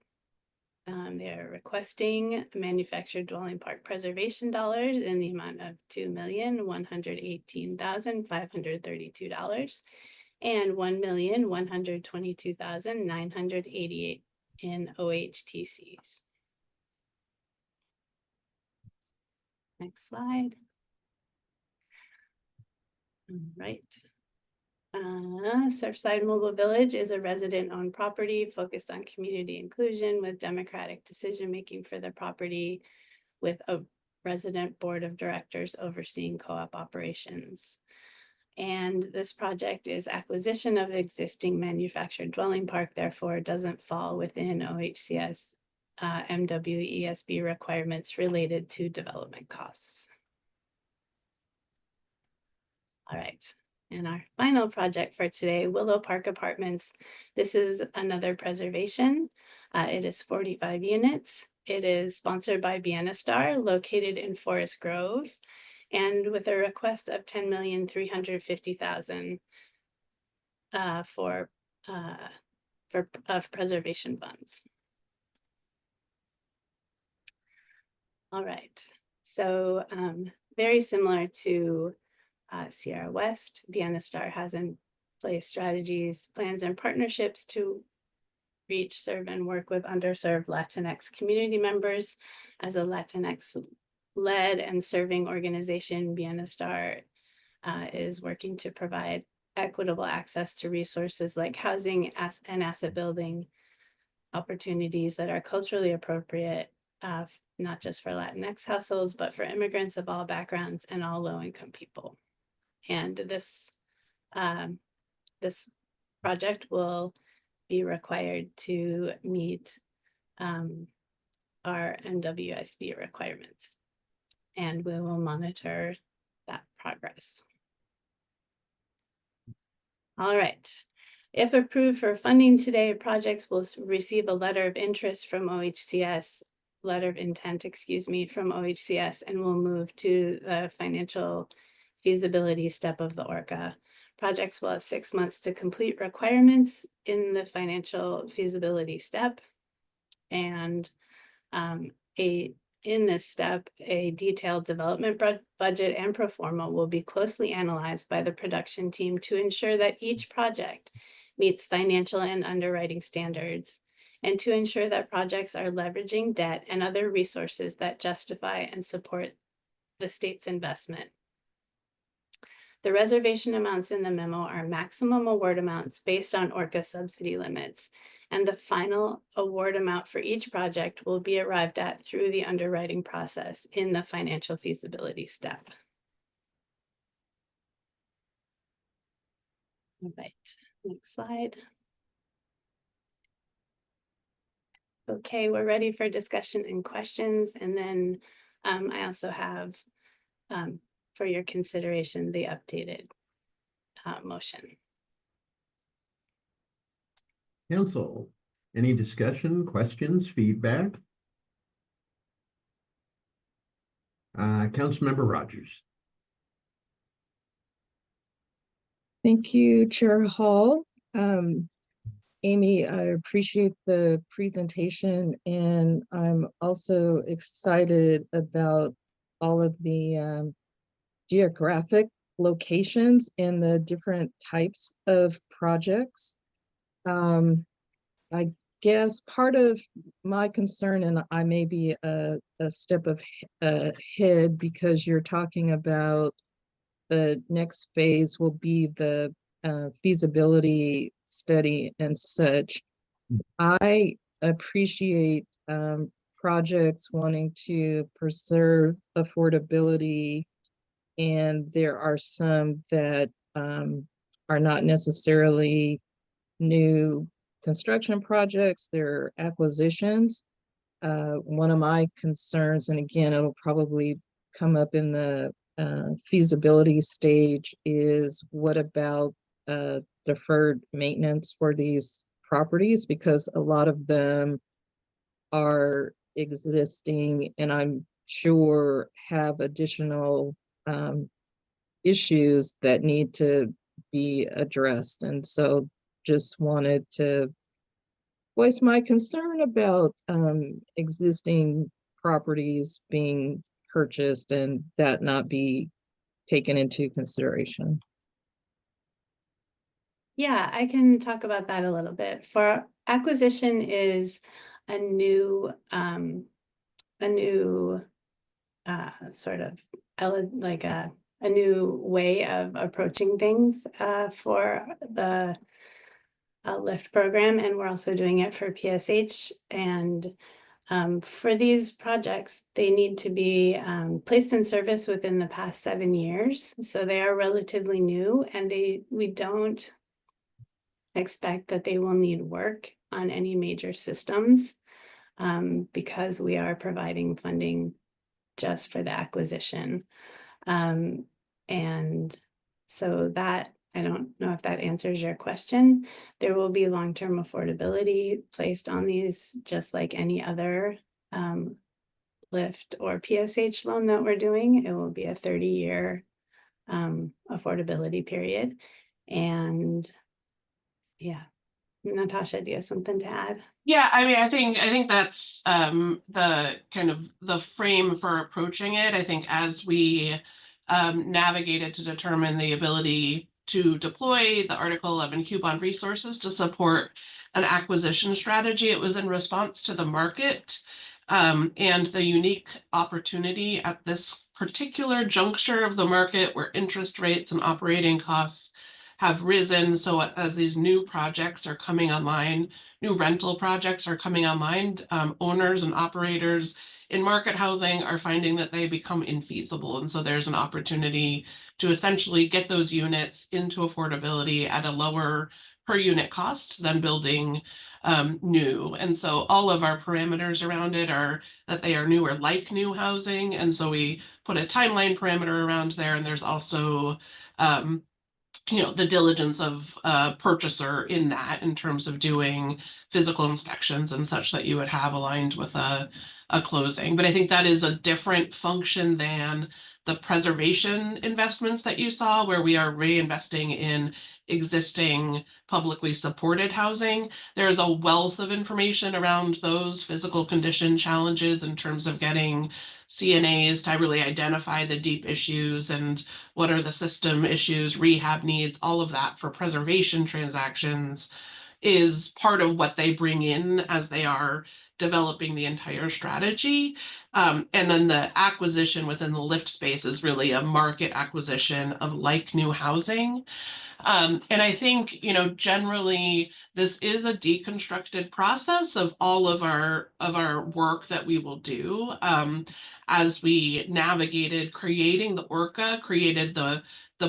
They are requesting manufactured dwelling park preservation dollars in the amount of $2,118,532 and $1,122,988 in OHTCs. Next slide. All right. Surfside Mobile Village is a resident-owned property focused on community inclusion with democratic decision-making for the property, with a resident board of directors overseeing co-op operations. And this project is acquisition of existing manufactured dwelling park, therefore doesn't fall within OHCS MWESB requirements related to development costs. All right. And our final project for today, Willow Park Apartments. This is another preservation. It is 45 units. It is sponsored by Bienestar, located in Forest Grove, and with a request of $10,350,000 of preservation funds. All right. So very similar to Sierra West, Bienestar has in place strategies, plans, and partnerships to reach, serve, and work with underserved Latinx community members. As a Latinx-led and serving organization, Bienestar is working to provide equitable access to resources like housing and asset building opportunities that are culturally appropriate, not just for Latinx households, but for immigrants of all backgrounds and all low-income people. And this project will be required to meet our MWSB requirements, and we will monitor that progress. All right. If approved for funding today, projects will receive a letter of interest from OHCS, letter of intent, excuse me, from OHCS, and will move to the financial feasibility step of the ORCA. Projects will have 6 months to complete requirements in the financial feasibility step. And in this step, a detailed development budget and pro forma will be closely analyzed by the production team to ensure that each project meets financial and underwriting standards, and to ensure that projects are leveraging debt and other resources that justify and support the state's investment. The reservation amounts in the memo are maximum award amounts based on ORCA subsidy limits, and the final award amount for each project will be arrived at through the underwriting process in the financial feasibility step. All right, next slide. Okay, we're ready for discussion and questions, and then I also have for your consideration the updated motion. Council, any discussion, questions, feedback? Councilmember Rogers. Thank you, Chair Hall. Amy, I appreciate the presentation, and I'm also excited about all of the geographic locations and the different types of projects. I guess part of my concern, and I may be a step ahead because you're talking about the next phase will be the feasibility study and such. I appreciate projects wanting to preserve affordability, and there are some that are not necessarily new construction projects, they're acquisitions. One of my concerns, and again, it'll probably come up in the feasibility stage, is what about deferred maintenance for these properties? Because a lot of them are existing and I'm sure have additional issues that need to be addressed. And so just wanted to voice my concern about existing properties being purchased and that not be taken into consideration. Yeah, I can talk about that a little bit. For acquisition is a new sort of like a new way of approaching things for the LIFT program, and we're also doing it for PSH. And for these projects, they need to be placed in service within the past 7 years. So they are relatively new, and we don't expect that they will need work on any major systems because we are providing funding just for the acquisition. And so that, I don't know if that answers your question. There will be long-term affordability placed on these, just like any other LIFT or PSH loan that we're doing. It will be a 30-year affordability period. And yeah, Natasha, do you have something to add? Yeah, I mean, I think that's the kind of the frame for approaching it. I think as we navigated to determine the ability to deploy the Article 11 coupon resources to support an acquisition strategy, it was in response to the market and the unique opportunity at this particular juncture of the market where interest rates and operating costs have risen. So as these new projects are coming online, new rental projects are coming online, owners and operators in market housing are finding that they become infeasible. And so there's an opportunity to essentially get those units into affordability at a lower per unit cost than building new. And so all of our parameters around it are that they are new or like new housing. And so we put a timeline parameter around there. And there's also the diligence of a purchaser in that, in terms of doing physical inspections and such that you would have aligned with a closing. But I think that is a different function than the preservation investments that you saw, where we are reinvesting in existing publicly supported housing. There's a wealth of information around those physical condition challenges in terms of getting CNAs to really identify the deep issues and what are the system issues, rehab needs, all of that for preservation transactions is part of what they bring in as they are developing the entire strategy. And then the acquisition within the LIFT space is really a market acquisition of like new housing. And I think, generally this is a deconstructed process of all of our work that we will do as we navigated creating the ORCA, created the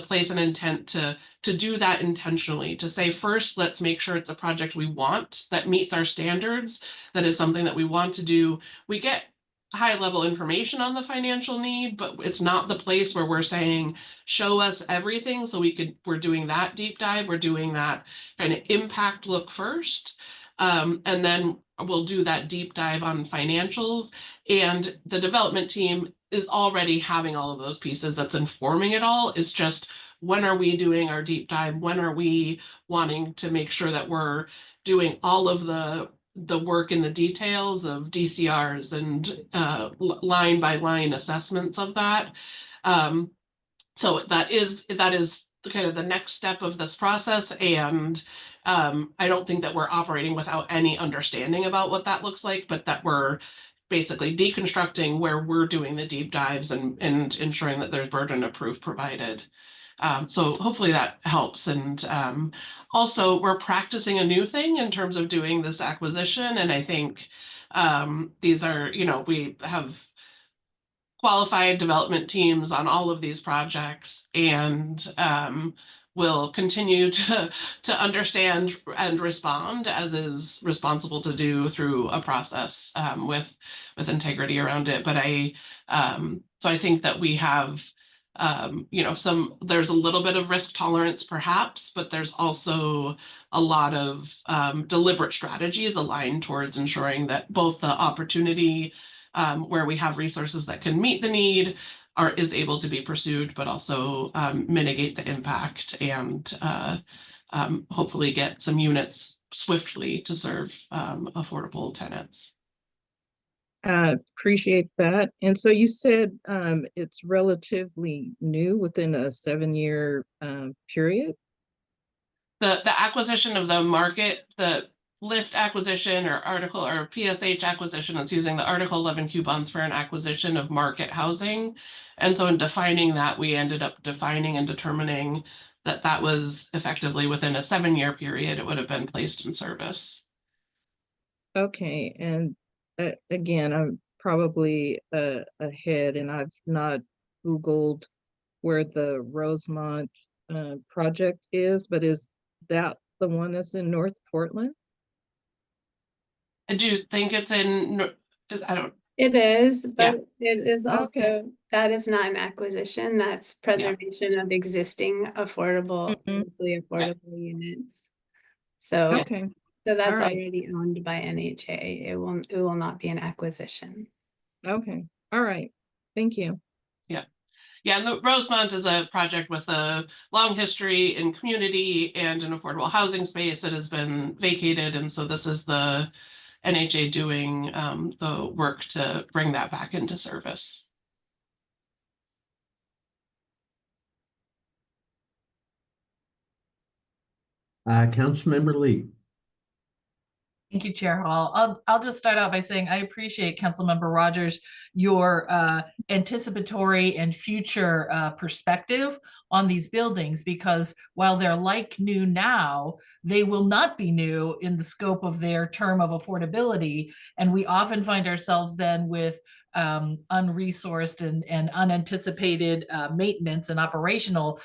place and intent to do that intentionally, to say, first, let's make sure it's a project we want, that meets our standards, that is something that we want to do. We get high level information on the financial need, but it's not the place where we're saying, show us everything. So we're doing that deep dive. We're doing that kind of impact look first. And then we'll do that deep dive on financials. And the development team is already having all of those pieces that's informing it all. It's just, when are we doing our deep dive? When are we wanting to make sure that we're doing all of the the work in the details of DCRs and line by line assessments of that. So that is kind of the next step of this process. And I don't think that we're operating without any understanding about what that looks like, but that we're basically deconstructing where we're doing the deep dives and ensuring that there's burden of proof provided. So hopefully that helps. And also we're practicing a new thing in terms of doing this acquisition. And I think these are, we have qualified development teams on all of these projects, and will continue to understand and respond as is responsible to do through a process with integrity around it. But so I think that we have there's a little bit of risk tolerance perhaps, but there's also a lot of deliberate strategies aligned towards ensuring that both the opportunity where we have resources that can meet the need is able to be pursued, but also mitigate the impact and hopefully get some units swiftly to serve affordable tenants. Appreciate that. And so you said it's relatively new within a 7-year period? The acquisition of the market, the LIFT acquisition or article or PSH acquisition is using the Article 11Q bonds for an acquisition of market housing. And so in defining that, we ended up defining and determining that that was effectively within a 7-year period, it would have been placed in service. Okay, and again, I'm probably ahead and I've not Googled where the Rosemont project is, but is that the one that's in North Portland? I do think it's in, I don't. It is, Yeah. but it is also, Okay. that is not an acquisition, that's preservation of existing affordable, locally affordable units. So, Okay, so that's All right. already owned by NHA. It will not be an acquisition. okay, all right, thank you. Yeah, and the Rosemont is a project with a long history in community and an affordable housing space that has been vacated. And so this is the NHA doing the work to bring that back into service. Councilmember Lee. Thank you, Chair Hall. I'll just start out by saying I appreciate Councilmember Rogers, your anticipatory and future perspective on these buildings, because while they're like new now, they will not be new in the scope of their term of affordability. And we often find ourselves then with unresourced and unanticipated maintenance and operational,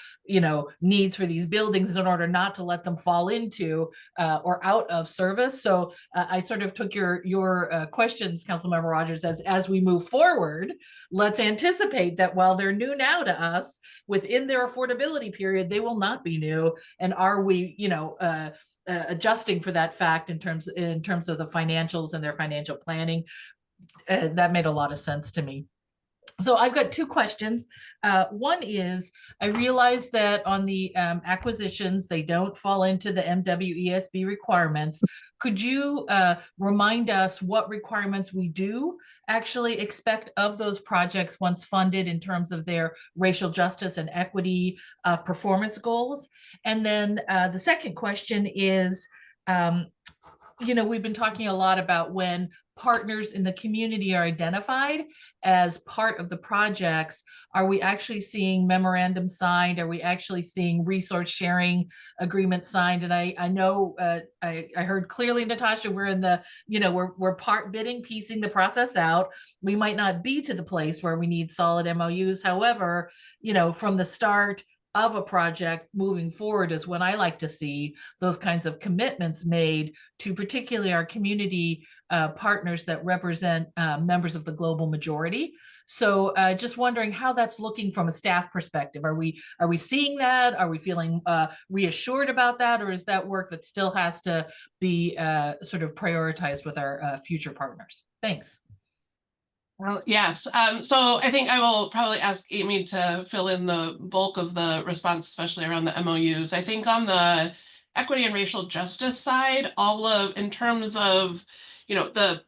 needs for these buildings in order not to let them fall into or out of service. So I sort of took your questions, Councilmember Rogers, as we move forward, let's anticipate that while they're new now to us, within their affordability period, they will not be new. And are we, adjusting for that fact in terms of the financials and their financial planning? That made a lot of sense to me. So I've got two questions. One is, I realize that on the acquisitions, they don't fall into the MWESB requirements. Could you remind us what requirements we do actually expect of those projects once funded in terms of their racial justice and equity performance goals? And then the second question is, we've been talking a lot about when partners in the community are identified as part of the projects, are we actually seeing memorandums signed? Are we actually seeing resource sharing agreements signed? And I know I heard clearly, Natasha, we're in the, we're part bidding, piecing the process out. We might not be to the place where we need solid MOUs. However, from the start of a project moving forward is when I like to see those kinds of commitments made to particularly our community partners that represent members of the global majority. So just wondering how that's looking from a staff perspective. Are we seeing that? Are we feeling reassured about that? Or is that work that still has to be sort of prioritized with our future partners? Thanks. Well, yes. So I think I will probably ask Amy to fill in the bulk of the response, especially around the MOUs. I think on the equity and racial justice side, in terms of, the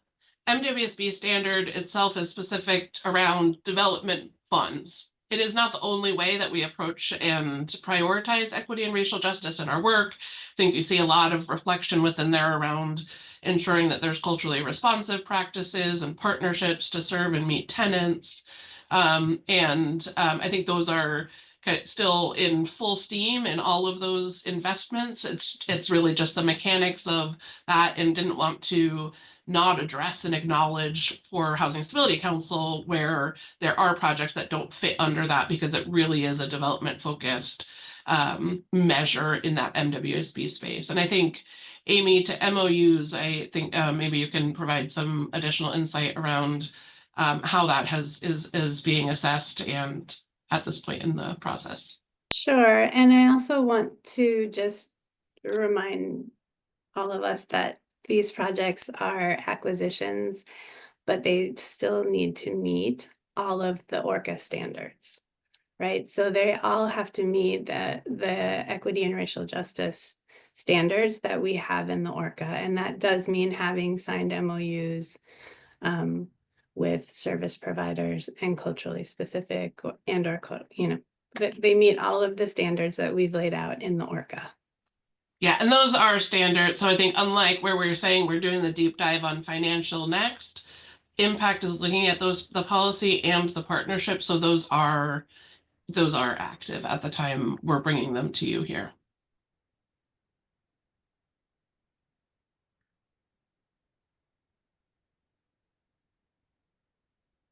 MWSB standard itself is specific around development funds. It is not the only way that we approach and prioritize equity and racial justice in our work. I think you see a lot of reflection within there around ensuring that there's culturally responsive practices and partnerships to serve and meet tenants. I think those are kind of still in full steam in all of those investments. It's really just the mechanics of that, and didn't want to not address and acknowledge for Housing Stability Council where there are projects that don't fit under that, because it really is a development focused measure in that MWSB space. And I think, Amy, to MOUs, I think maybe you can provide some additional insight around how that is being assessed and at this point in the process. Sure, and I also want to just remind all of us that these projects are acquisitions, but they still need to meet all of the ORCA standards, right? So they all have to meet the equity and racial justice standards that we have in the ORCA, and that does mean having signed MOUs with service providers and culturally specific that they meet all of the standards that we've laid out in the ORCA. Yeah, and those are standards. So I think, unlike where we're saying we're doing the deep dive on financial next, Impact is looking at the policy and the partnership. So those are active at the time we're bringing them to you here.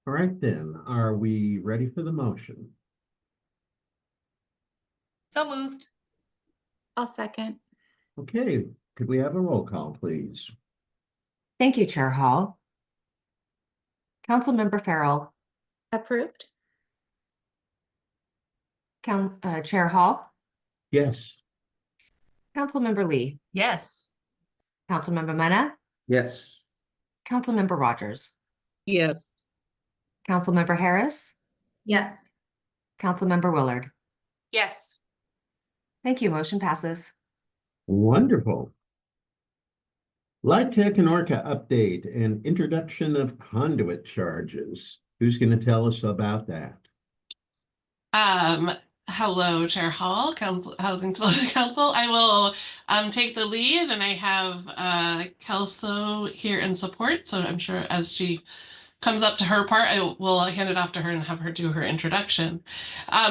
All right, then, are we ready for the motion? So moved. I'll second. Okay, could we have a roll call, please? Thank you, Chair Hall. Councilmember Farrell, Approved. Chair Hall, Yes. Councilmember Lee, Yes. Councilmember Mena, Yes. Councilmember Rogers, Yes. Councilmember Harris, Yes. Councilmember Willard. Yes. Thank you. Motion passes. Wonderful. LIHTC and ORCA update and introduction of conduit charges. Who's going to tell us about that? Hello, Chair Hall, Housing Stability Council. I will take the lead, and I have Kelso here in support. So I'm sure as she comes up to her part, I will hand it off to her and have her do her introduction.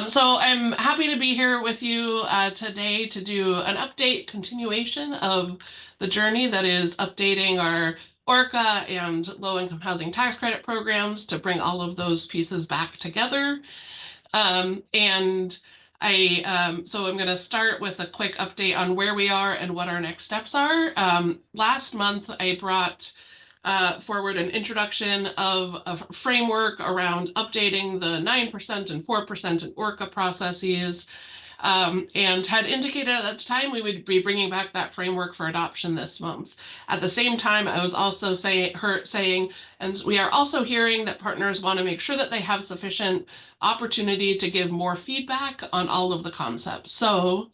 So I'm happy to be here with you today to do an update continuation of the journey that is updating our ORCA and low-income housing tax credit programs to bring all of those pieces back together. So I'm going to start with a quick update on where we are and what our next steps are. Last month, I brought forward an introduction of a framework around updating the 9% and 4% in ORCA processes, and had indicated at the time we would be bringing back that framework for adoption this month. At the same time, I was also saying, and we are also hearing that partners want to make sure that they have sufficient opportunity to give more feedback on all of the concepts. So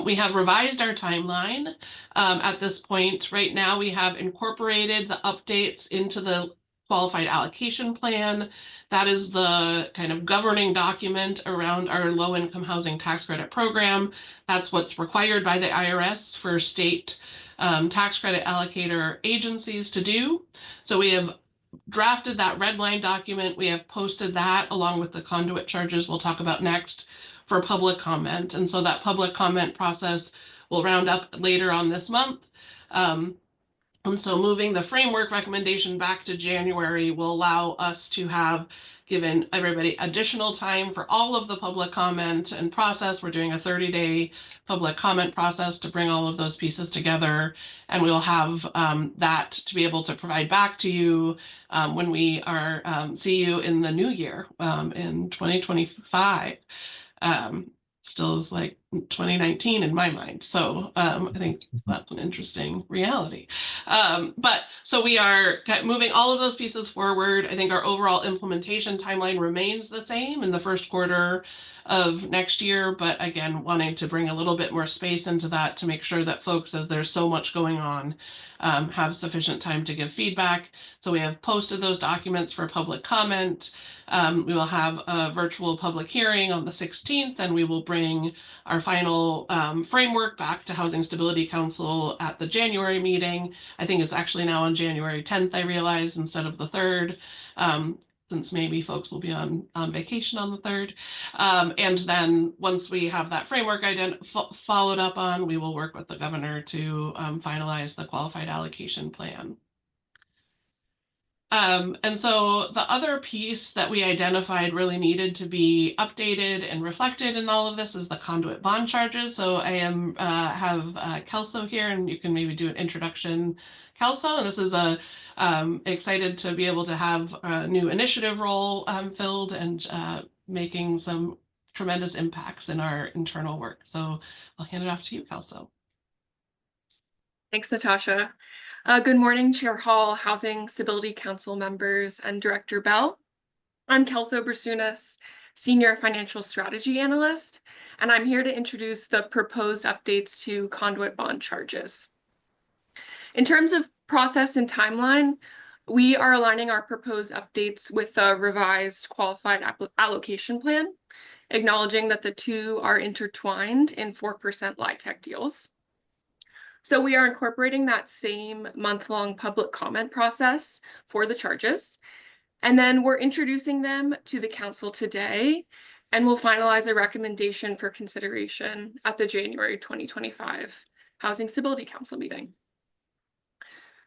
we have revised our timeline. At this point, right now, we have incorporated the updates into the qualified allocation plan. That is the kind of governing document around our low-income housing tax credit program. That's what's required by the IRS for state tax credit allocator agencies to do. So we have drafted that red line document. We have posted that along with the conduit charges we'll talk about next for public comment. And so that public comment process will round up later on this month. And so moving the framework recommendation back to January will allow us to have given everybody additional time for all of the public comment and process. We're doing a 30-day public comment process to bring all of those pieces together. And we'll have that to be able to provide back to you when we see you in the new year in 2025. Still is like 2019 in my mind. So I think that's an interesting reality. But so we are moving all of those pieces forward. I think our overall implementation timeline remains the same in the first quarter of next year, but again, wanting to bring a little bit more space into that to make sure that folks, as there's so much going on, have sufficient time to give feedback. So we have posted those documents for public comment. We will have a virtual public hearing on the 16th, and we will bring our final framework back to Housing Stability Council at the January meeting. I think it's actually now on January 10th, I realize, instead of the 3rd. Since maybe folks will be on vacation on the 3rd. And then once we have that framework followed up on, we will work with the governor to finalize the qualified allocation plan. And so the other piece that we identified really needed to be updated and reflected in all of this is the conduit bond charges. So I have Kelso here, and you can maybe do an introduction, Kelso. And this is excited to be able to have a new initiative role filled and making some tremendous impacts in our internal work. So I'll hand it off to you, Kelso. Thanks, Natasha. Good morning, Chair Hall, Housing Stability Council members, and Director Bell. I'm Kelso Bersunas, Senior Financial Strategy Analyst, and I'm here to introduce the proposed updates to conduit bond charges. In terms of process and timeline, we are aligning our proposed updates with the revised qualified allocation plan, acknowledging that the two are intertwined in 4% LIHTC deals. So we are incorporating that same month-long public comment process for the charges. And then we're introducing them to the council today, and we'll finalize a recommendation for consideration at the January 2025 Housing Stability Council meeting.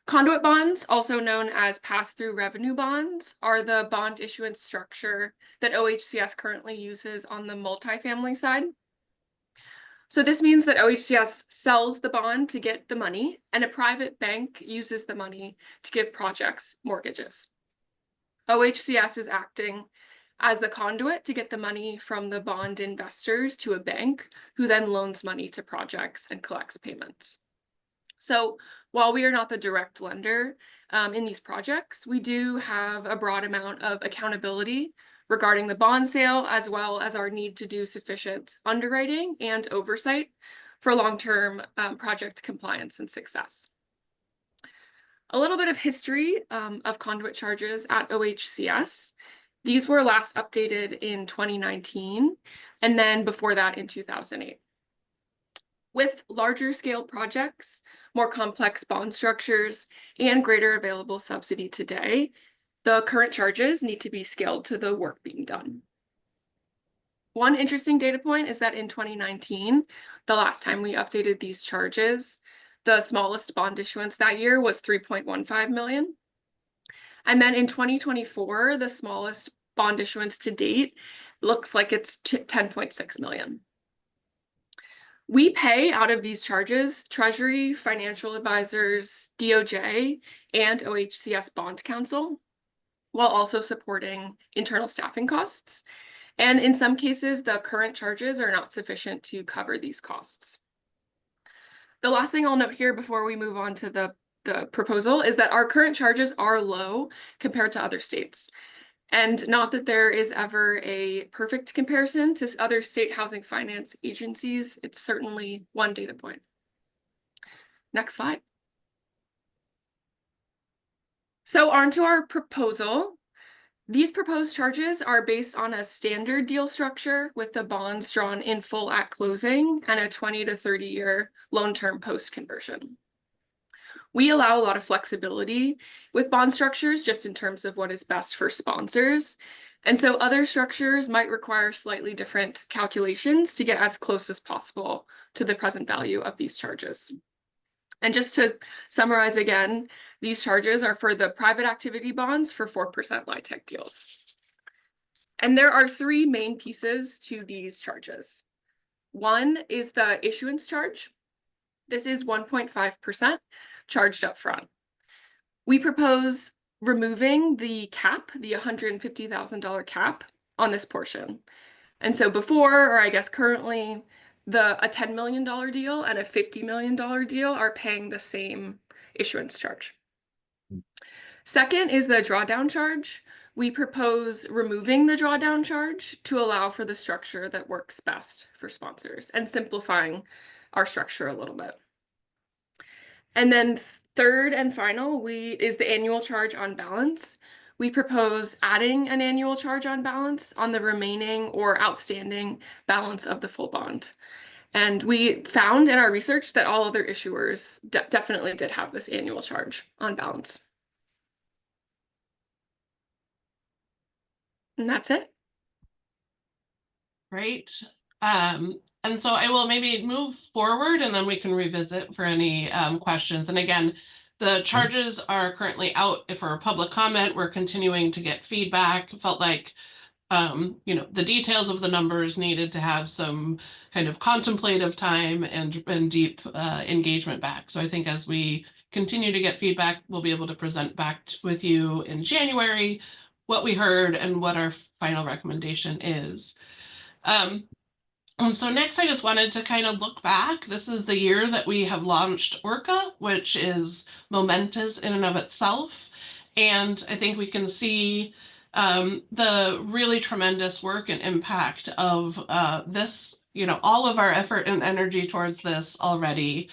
Conduit bonds, also known as pass-through revenue bonds, are the bond issuance structure that OHCS currently uses on the multifamily side. So this means that OHCS sells the bond to get the money, and a private bank uses the money to give projects mortgages. OHCS is acting as the conduit to get the money from the bond investors to a bank, who then loans money to projects and collects payments. So while we are not the direct lender in these projects, we do have a broad amount of accountability regarding the bond sale, as well as our need to do sufficient underwriting and oversight for long-term project compliance and success. A little bit of history of conduit charges at OHCS. These were last updated in 2019, and then before that in 2008. With larger scale projects, more complex bond structures, and greater available subsidy today, the current charges need to be scaled to the work being done. One interesting data point is that in 2019, the last time we updated these charges, the smallest bond issuance that year was 3.15 million. And then in 2024, the smallest bond issuance to date looks like it's 10.6 million. We pay out of these charges Treasury, financial advisors, DOJ, and OHCS Bond Council, while also supporting internal staffing costs. And in some cases, the current charges are not sufficient to cover these costs. The last thing I'll note here before we move on to the proposal is that our current charges are low compared to other states. And not that there is ever a perfect comparison to other state housing finance agencies. It's certainly one data point. Next slide. So on to our proposal. These proposed charges are based on a standard deal structure with the bonds drawn in full at closing and a 20 to 30 year loan term post conversion. We allow a lot of flexibility with bond structures just in terms of what is best for sponsors. And so other structures might require slightly different calculations to get as close as possible to the present value of these charges. And just to summarize again, these charges are for the private activity bonds for 4% LIHTC deals. And there are three main pieces to these charges. One is the issuance charge. This is 1.5% charged up front. We propose removing the cap, the $150,000 cap on this portion. And so before, or I guess currently, a $10 million deal and a $50 million deal are paying the same issuance charge. Second is the drawdown charge. We propose removing the drawdown charge to allow for the structure that works best for sponsors and simplifying our structure a little bit. And then third and final is the annual charge on balance. We propose adding an annual charge on balance on the remaining or outstanding balance of the full bond. And we found in our research that all other issuers definitely did have this annual charge on balance. And that's it. Great. And so I will maybe move forward and then we can revisit for any questions. And again, the charges are currently out for public comment. We're continuing to get feedback. Felt like the details of the numbers needed to have some kind of contemplative time and deep engagement back. So I think as we continue to get feedback, we'll be able to present back with you in January what we heard and what our final recommendation is. So next, I just wanted to kind of look back. This is the year that we have launched ORCA, which is momentous in and of itself. And I think we can see the really tremendous work and impact of this, all of our effort and energy towards this already.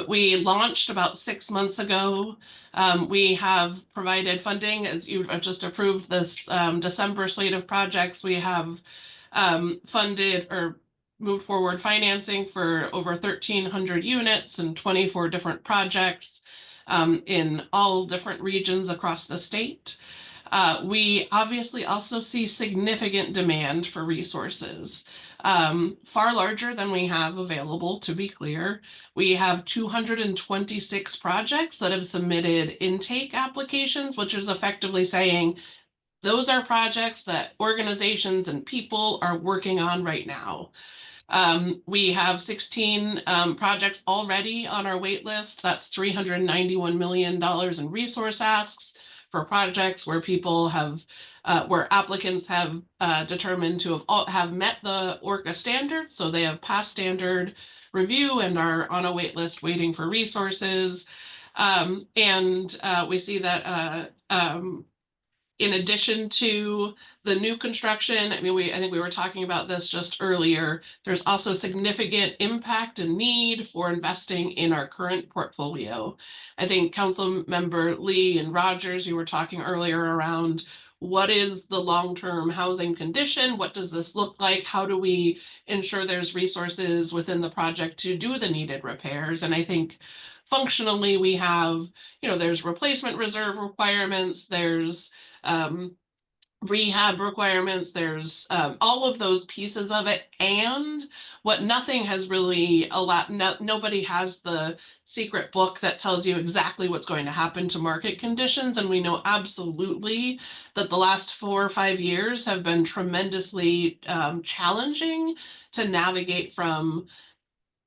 We launched about 6 months ago. We have provided funding, as you've just approved this December slate of projects. We have funded or moved forward financing for over 1,300 units and 24 different projects in all different regions across the state. We obviously also see significant demand for resources, far larger than we have available, to be clear. We have 226 projects that have submitted intake applications, which is effectively saying those are projects that organizations and people are working on right now. We have 16 projects already on our wait list. That's $391 million in resource asks for projects where people have, where applicants have determined to have met the ORCA standard. So they have passed standard review and are on a wait list waiting for resources. We see that in addition to the new construction, I think we were talking about this just earlier, there's also significant impact and need for investing in our current portfolio. I think Council Member Lee and Rogers, you were talking earlier around what is the long-term housing condition? What does this look like? How do we ensure there's resources within the project to do the needed repairs? And I think functionally we have, there's replacement reserve requirements, there's rehab requirements, there's all of those pieces of it. And what nothing has really nobody has the secret book that tells you exactly what's going to happen to market conditions. And we know absolutely that the last 4 or 5 years have been tremendously challenging to navigate from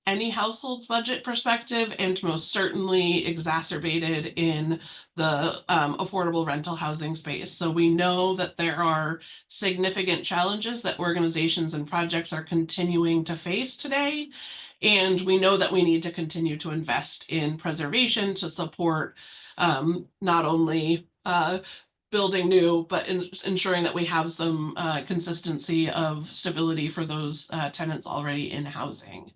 any household's budget perspective, and most certainly exacerbated in the affordable rental housing space. So we know that there are significant challenges that organizations and projects are continuing to face today. And we know that we need to continue to invest in preservation to support not only building new, but ensuring that we have some consistency of stability for those tenants already in housing.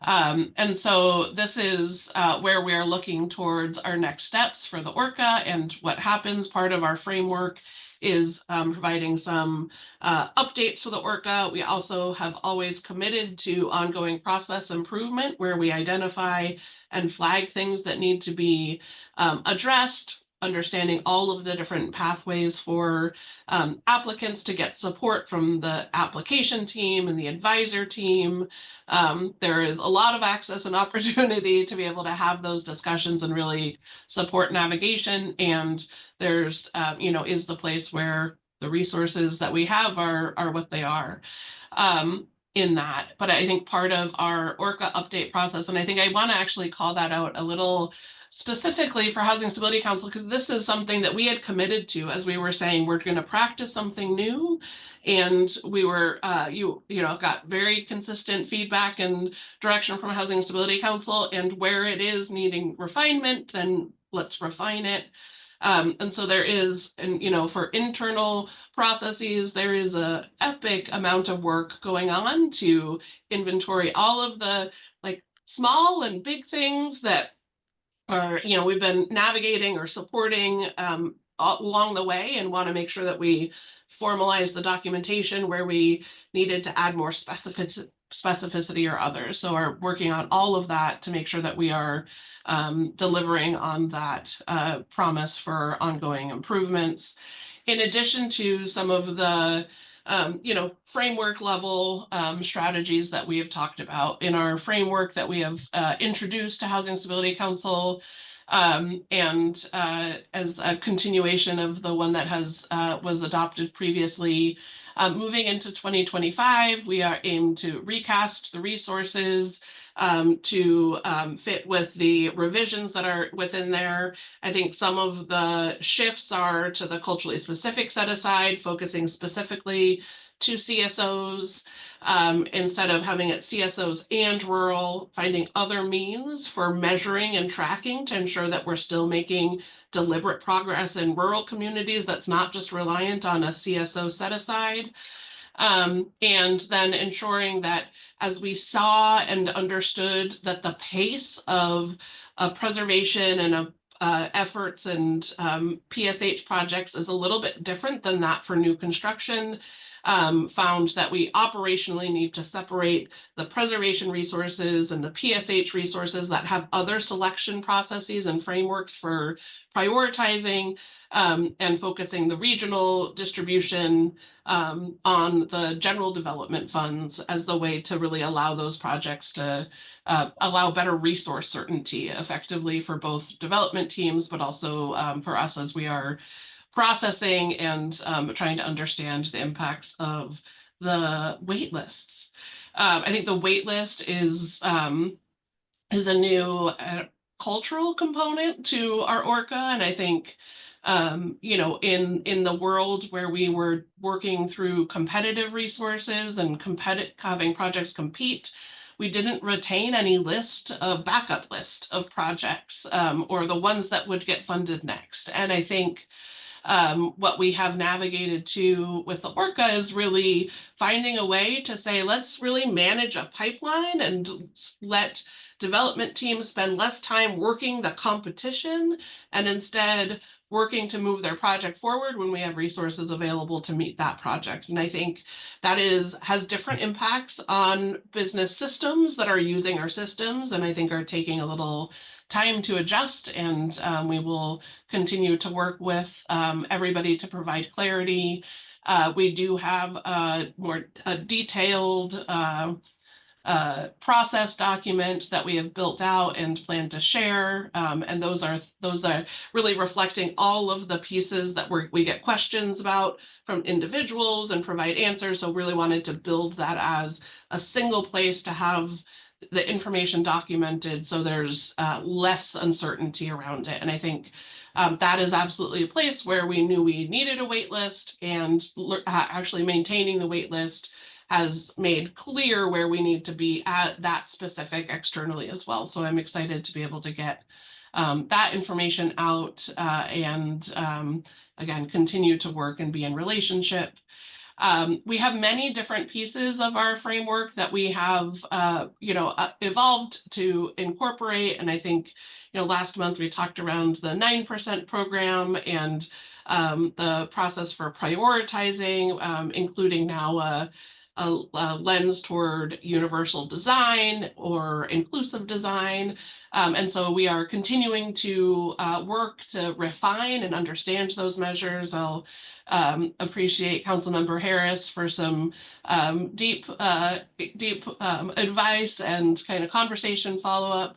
And so this is where we're looking towards our next steps for the ORCA and what happens. Part of our framework is providing some updates to the ORCA. We also have always committed to ongoing process improvement where we identify and flag things that need to be addressed, understanding all of the different pathways for applicants to get support from the application team and the advisor team. There is a lot of access and opportunity to be able to have those discussions and really support navigation. And there's, is the place where the resources that we have are what they are in that. But I think part of our ORCA update process, and I think I want to actually call that out a little specifically for Housing Stability Council, because this is something that we had committed to as we were saying, we're going to practice something new. And we were, you know, got very consistent feedback and direction from Housing Stability Council, and where it is needing refinement, then let's refine it. And so there is, and you know, for internal processes, there is a epic amount of work going on to inventory all of the like small and big things that are, you know, we've been navigating or supporting along the way, and want to make sure that we formalize the documentation where we needed to add more specificity or others. So are working on all of that to make sure that we are delivering on that promise for ongoing improvements. In addition to some of the you know, framework level strategies that we have talked about in our framework that we have introduced to Housing Stability Council, and as a continuation of the one that has was adopted previously. Moving into 2025, we are aimed to recast the resources to fit with the revisions that are within there. I think some of the shifts are to the culturally specific set aside, focusing specifically to CSOs, instead of having it CSOs and rural, finding other means for measuring and tracking to ensure that we're still making deliberate progress in rural communities that's not just reliant on a CSO set aside. And then ensuring that as we saw and understood that the pace of preservation and of efforts and PSH projects is a little bit different than that for new construction, found that we operationally need to separate the preservation resources and the PSH resources that have other selection processes and frameworks for prioritizing and focusing the regional distribution on the general development funds as the way to really allow those projects to allow better resource certainty effectively for both development teams, but also for us as we are processing and trying to understand the impacts of the wait lists. I think the wait list is a new cultural component to our ORCA, and I think you know, in the world where we were working through competitive resources and having projects compete, we didn't retain any backup list of projects or the ones that would get funded next. And I think what we have navigated to with the ORCA is really finding a way to say, let's really manage a pipeline and let development teams spend less time working the competition and instead working to move their project forward when we have resources available to meet that project. And I think that has different impacts on business systems that are using our systems, and I think are taking a little time to adjust, and we will continue to work with everybody to provide clarity. We do have a more detailed process document that we have built out and plan to share, and those are really reflecting all of the pieces that we get questions about from individuals and provide answers. So really wanted to build that as a single place to have the information documented so there's less uncertainty around it. And I think that is absolutely a place where we knew we needed a wait list, and actually maintaining the wait list has made clear where we need to be at that specific externally as well. So I'm excited to be able to get that information out and again, continue to work and be in relationship. We have many different pieces of our framework that we have, evolved to incorporate. And I think, last month we talked around the 9% program and the process for prioritizing, including now a lens toward universal design or inclusive design. And so we are continuing to work to refine and understand those measures. I'll appreciate Councilmember Harris for some deep advice and kind of conversation follow-up,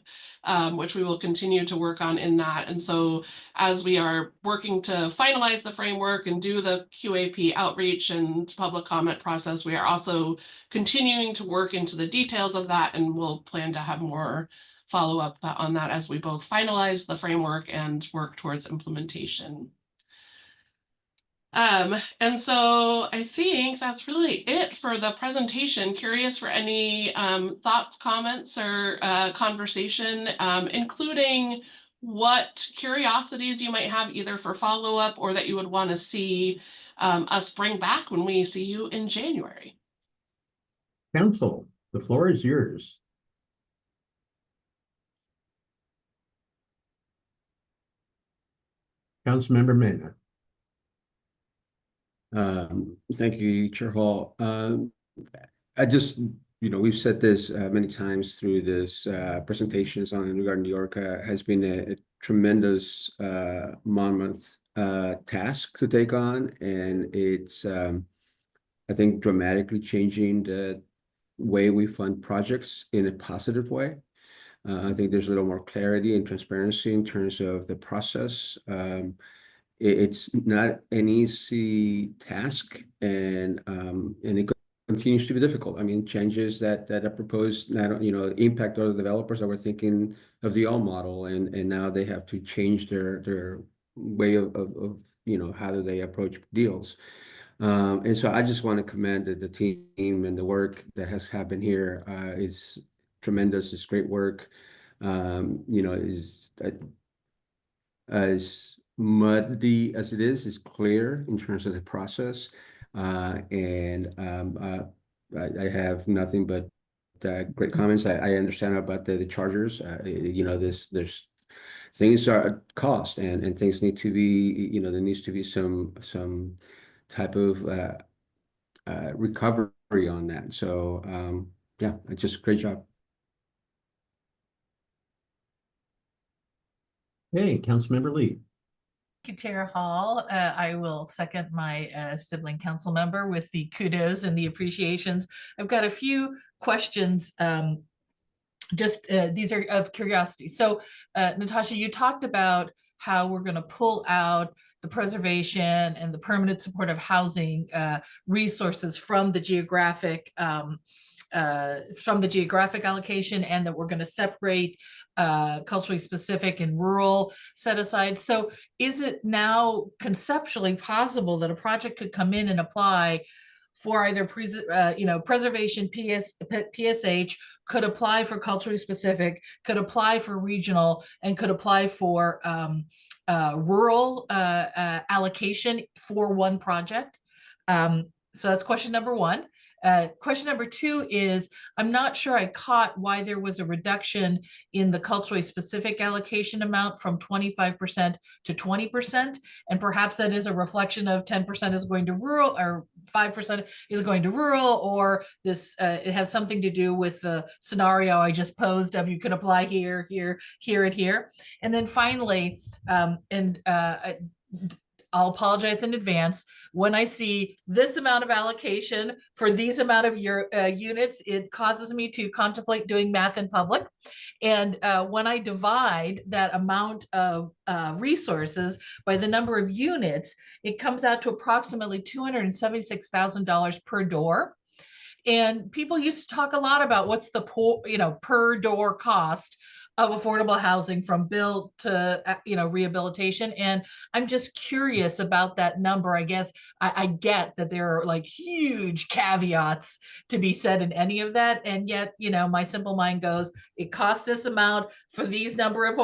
which we will continue to work on in that. And so as we are working to finalize the framework and do the QAP outreach and public comment process, we are also continuing to work into the details of that, and we'll plan to have more follow up on that as we both finalize the framework and work towards implementation. And so I think that's really it for the presentation. Curious for any thoughts, comments, or conversation, including what curiosities you might have either for follow-up or that you would want to see us bring back when we see you in January. Council, the floor is yours. Councilmember Mena. Thank you, Chair Hall. I just, we've said this many times through this presentations on regarding the ORCA has been a tremendous monmouth task to take on, and it's I think dramatically changing the way we fund projects in a positive way. I think there's a little more clarity and transparency in terms of the process. It's not an easy task, and it continues to be difficult. I mean, changes that are proposed not impact other developers that were thinking of the old model, and now they have to change their way of how do they approach deals. And so I just want to commend the team and the work that has happened here. It's tremendous. It's great work. Is as muddy as it is clear in terms of the process. And I have nothing but great comments. I understand about the chargers. There's things are cost, and things need to be, there needs to be some type of recovery on that. So yeah, it's just a great job. Hey, Councilmember Lee. Thank you, Chair Hall. I will second my sibling council member with the kudos and the appreciations. I've got a few questions. These are of curiosity. So, Natasha, you talked about how we're going to pull out the preservation and the permanent supportive housing resources from the geographic allocation, and that we're going to separate culturally specific and rural set aside. So is it now conceptually possible that a project could come in and apply for either preservation, PSH, could apply for culturally specific, could apply for regional, and could apply for rural allocation for one project? So that's question number one. Question number two is, I'm not sure I caught why there was a reduction in the culturally specific allocation amount from 25% to 20%. And perhaps that is a reflection of 10% is going to rural, or 5% is going to rural, or this it has something to do with the scenario I just posed of you could apply here, here, here, and here. And then finally, I'll apologize in advance. When I see this amount of allocation for these amount of your units, it causes me to contemplate doing math in public. And when I divide that amount of resources by the number of units, it comes out to approximately $276,000 per door. And people used to talk a lot about what's the per door cost of affordable housing from build to rehabilitation. And I'm just curious about that number. I guess I get that there are like huge caveats to be said in any of that. And yet, my simple mind goes, it costs this amount for these number of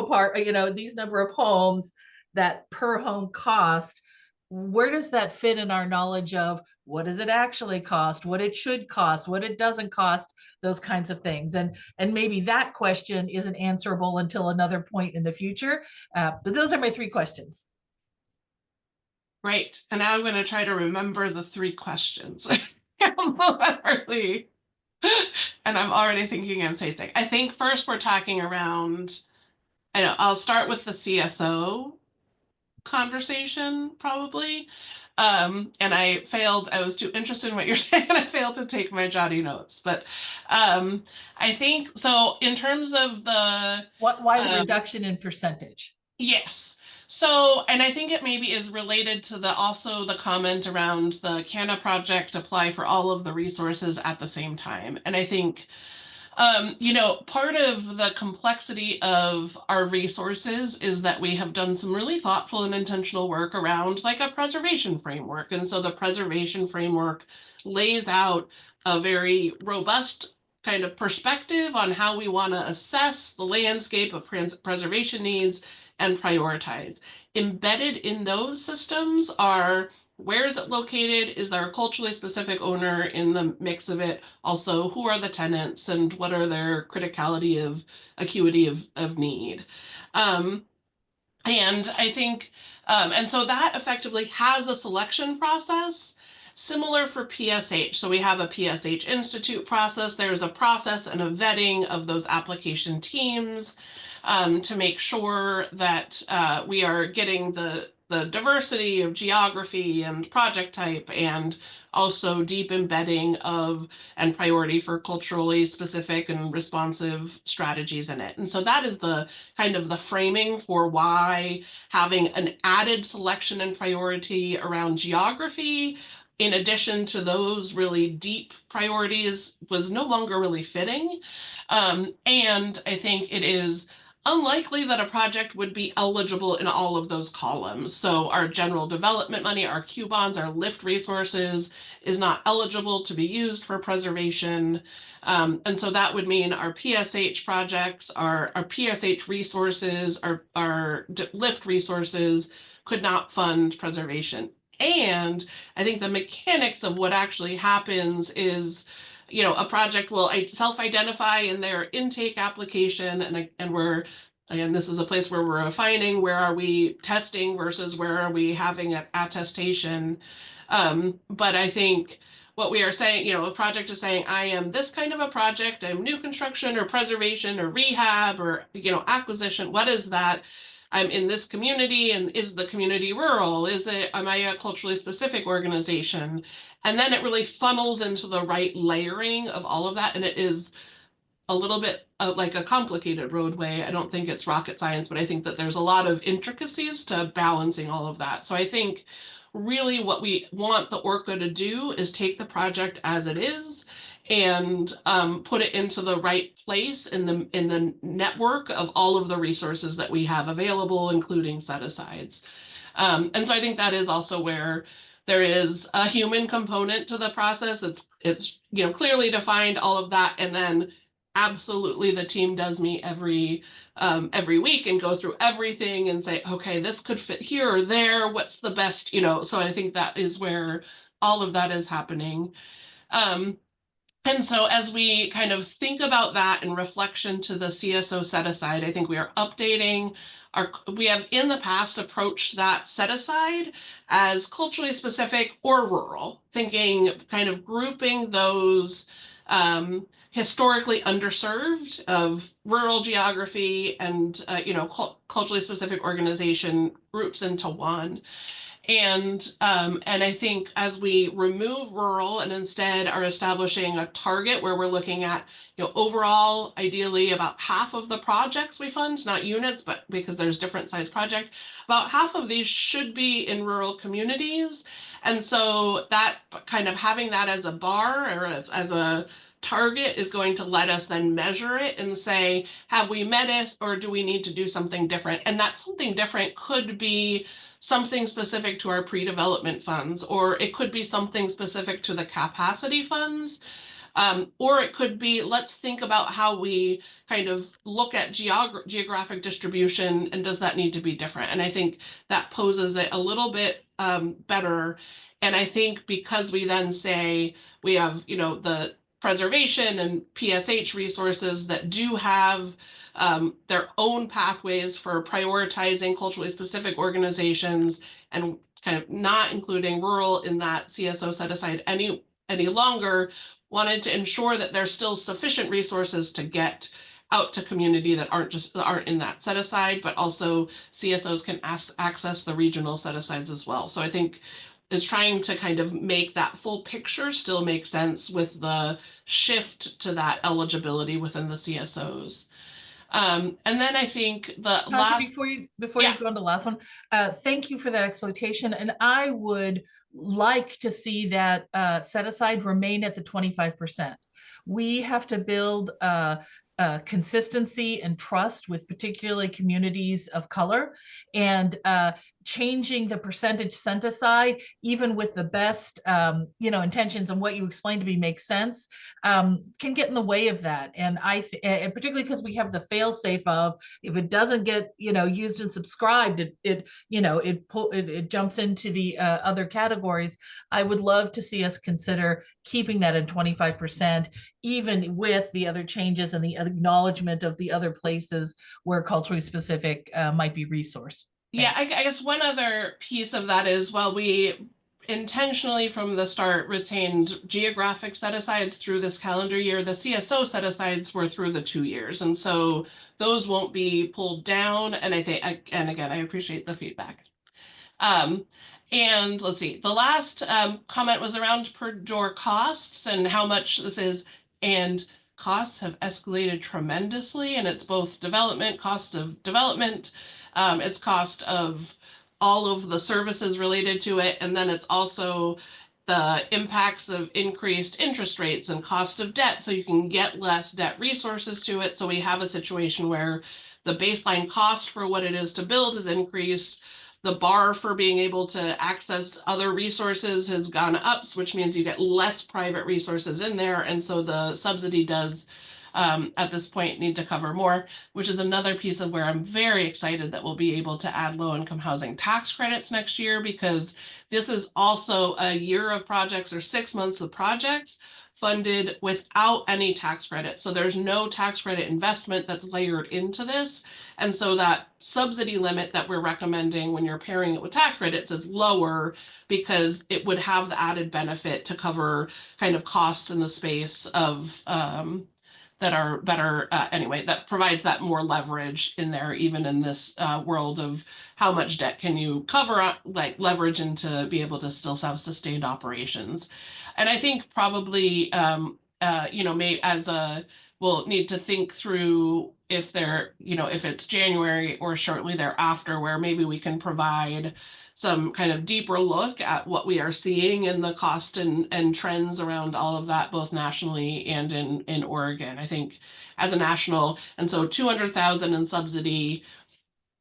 these number of homes, that per home cost. Where does that fit in our knowledge of what does it actually cost, what it should cost, what it doesn't cost, those kinds of things? And maybe that question isn't answerable until another point in the future. But those are my three questions. Great. And now I'm going to try to remember the three questions. And I'm already thinking of spacing. I think first we're talking around, I'll start with the CSO conversation probably. And I was too interested in what you're saying, and I failed to take my jotty notes. But I think, so in terms of the... Why the reduction in percentage? Yes. So, and I think it maybe is related to also the comment around the CANA project apply for all of the resources at the same time. And I think You know, part of the complexity of our resources is that we have done some really thoughtful and intentional work around like a preservation framework. And so the preservation framework lays out a very robust kind of perspective on how we want to assess the landscape of preservation needs and prioritize. Embedded in those systems are where is it located? Is there a culturally specific owner in the mix of it? Also, who are the tenants and what are their criticality of acuity of need? And I think, and so that effectively has a selection process similar for PSH. So we have a PSH Institute process. There's a process and a vetting of those application teams to make sure that we are getting the diversity of geography and project type, and also deep embedding of and priority for culturally specific and responsive strategies in it. And so that is the kind of the framing for why having an added selection and priority around geography, in addition to those really deep priorities, was no longer really fitting. And I think it is unlikely that a project would be eligible in all of those columns. So our general development money, our Q bonds, our LIFT resources is not eligible to be used for preservation. And so that would mean our PSH projects, our PSH resources, our LIFT resources could not fund preservation. And I think the mechanics of what actually happens is, you know, a project will self-identify in their intake application, and we're, again, this is a place where we're refining where are we testing versus where are we having an attestation. But I think what we are saying, you know, a project is saying, I am this kind of a project, I'm new construction or preservation or rehab or, you know, acquisition. What is that? I'm in this community, and is the community rural? Am I a culturally specific organization? And then it really funnels into the right layering of all of that. And it is a little bit like a complicated roadway. I don't think it's rocket science, but I think that there's a lot of intricacies to balancing all of that. So I think really what we want the ORCA to do is take the project as it is and put it into the right place in the network of all of the resources that we have available, including set-asides. And so I think that is also where there is a human component to the process. It's you know, clearly defined, all of that, and then absolutely the team does meet every week and go through everything and say, okay, this could fit here or there. What's the best, you know? So I think that is where all of that is happening. And so as we kind of think about that in reflection to the CSO set aside, I think we are updating we have in the past approached that set aside as culturally specific or rural, thinking kind of grouping those historically underserved of rural geography and you know, culturally specific organization groups into one. And I think as we remove rural and instead are establishing a target where we're looking at, you know, overall, ideally about half of the projects we fund, not units, but because there's different size project, about half of these should be in rural communities. And so that kind of having that as a bar or as a target is going to let us then measure it and say, have we met it or do we need to do something different? And that something different could be something specific to our pre-development funds, or it could be something specific to the capacity funds, or it could be, let's think about how we kind of look at geographic distribution, and does that need to be different? And I think that poses it a little bit better. And I think because we then say we have, you know, the preservation and PSH resources that do have their own pathways for prioritizing culturally specific organizations, and kind of not including rural in that CSO set aside any longer, wanted to ensure that there's still sufficient resources to get out to community that aren't in that set aside, but also CSOs can access the regional set asides as well. So I think it's trying to kind of make that full picture still make sense with the shift to that eligibility within the CSOs. And then I think the Tasha, last, before you Yeah. go on to the last one, thank you for that exploitation. And I would like to see that set aside remain at the 25%. We have to build consistency and trust with particularly communities of color, and changing the percentage set aside, even with the best intentions and what you explained to me makes sense, can get in the way of that. And and particularly because we have the fail safe of, if it doesn't get used and subscribed, it jumps into the other categories. I would love to see us consider keeping that at 25%, even with the other changes and the acknowledgement of the other places where culturally specific might be resourced. Yeah, I guess one other piece of that is, while we intentionally from the start retained geographic set-asides through this calendar year, the CSO set-asides were through the 2 years. And so those won't be pulled down. And I think, and again, I appreciate the feedback. And let's see, the last comment was around per door costs and how much this is. And costs have escalated tremendously, and it's both development, cost of development, it's cost of all of the services related to it, and then it's also the impacts of increased interest rates and cost of debt, so you can get less debt resources to it. So we have a situation where the baseline cost for what it is to build has increased. The bar for being able to access other resources has gone up, which means you get less private resources in there. And so the subsidy does, at this point, need to cover more, which is another piece of where I'm very excited that we'll be able to add low-income housing tax credits next year, because this is also a year of projects, or 6 months of projects, funded without any tax credit. So there's no tax credit investment that's layered into this. And so that subsidy limit that we're recommending when you're pairing it with tax credits is lower, because it would have the added benefit to cover kind of costs in the space of that are better, anyway, that provides that more leverage in there, even in this world of how much debt can you cover, like leverage into be able to still have sustained operations. And I think probably, we'll need to think through if if it's January or shortly thereafter, where maybe we can provide some kind of deeper look at what we are seeing in the cost and trends around all of that, both nationally and in Oregon. I think as a national, and so 200,000 in subsidy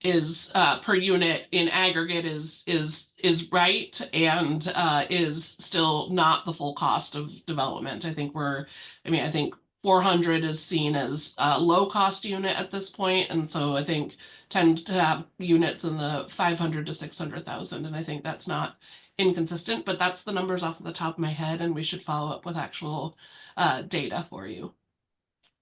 is per unit in aggregate is right, and is still not the full cost of development. I think I think 400 is seen as a low cost unit at this point, and so I think tend to have units in the 500 to 600,000, and I think that's not inconsistent, but that's the numbers off the top of my head, and we should follow up with actual data for you.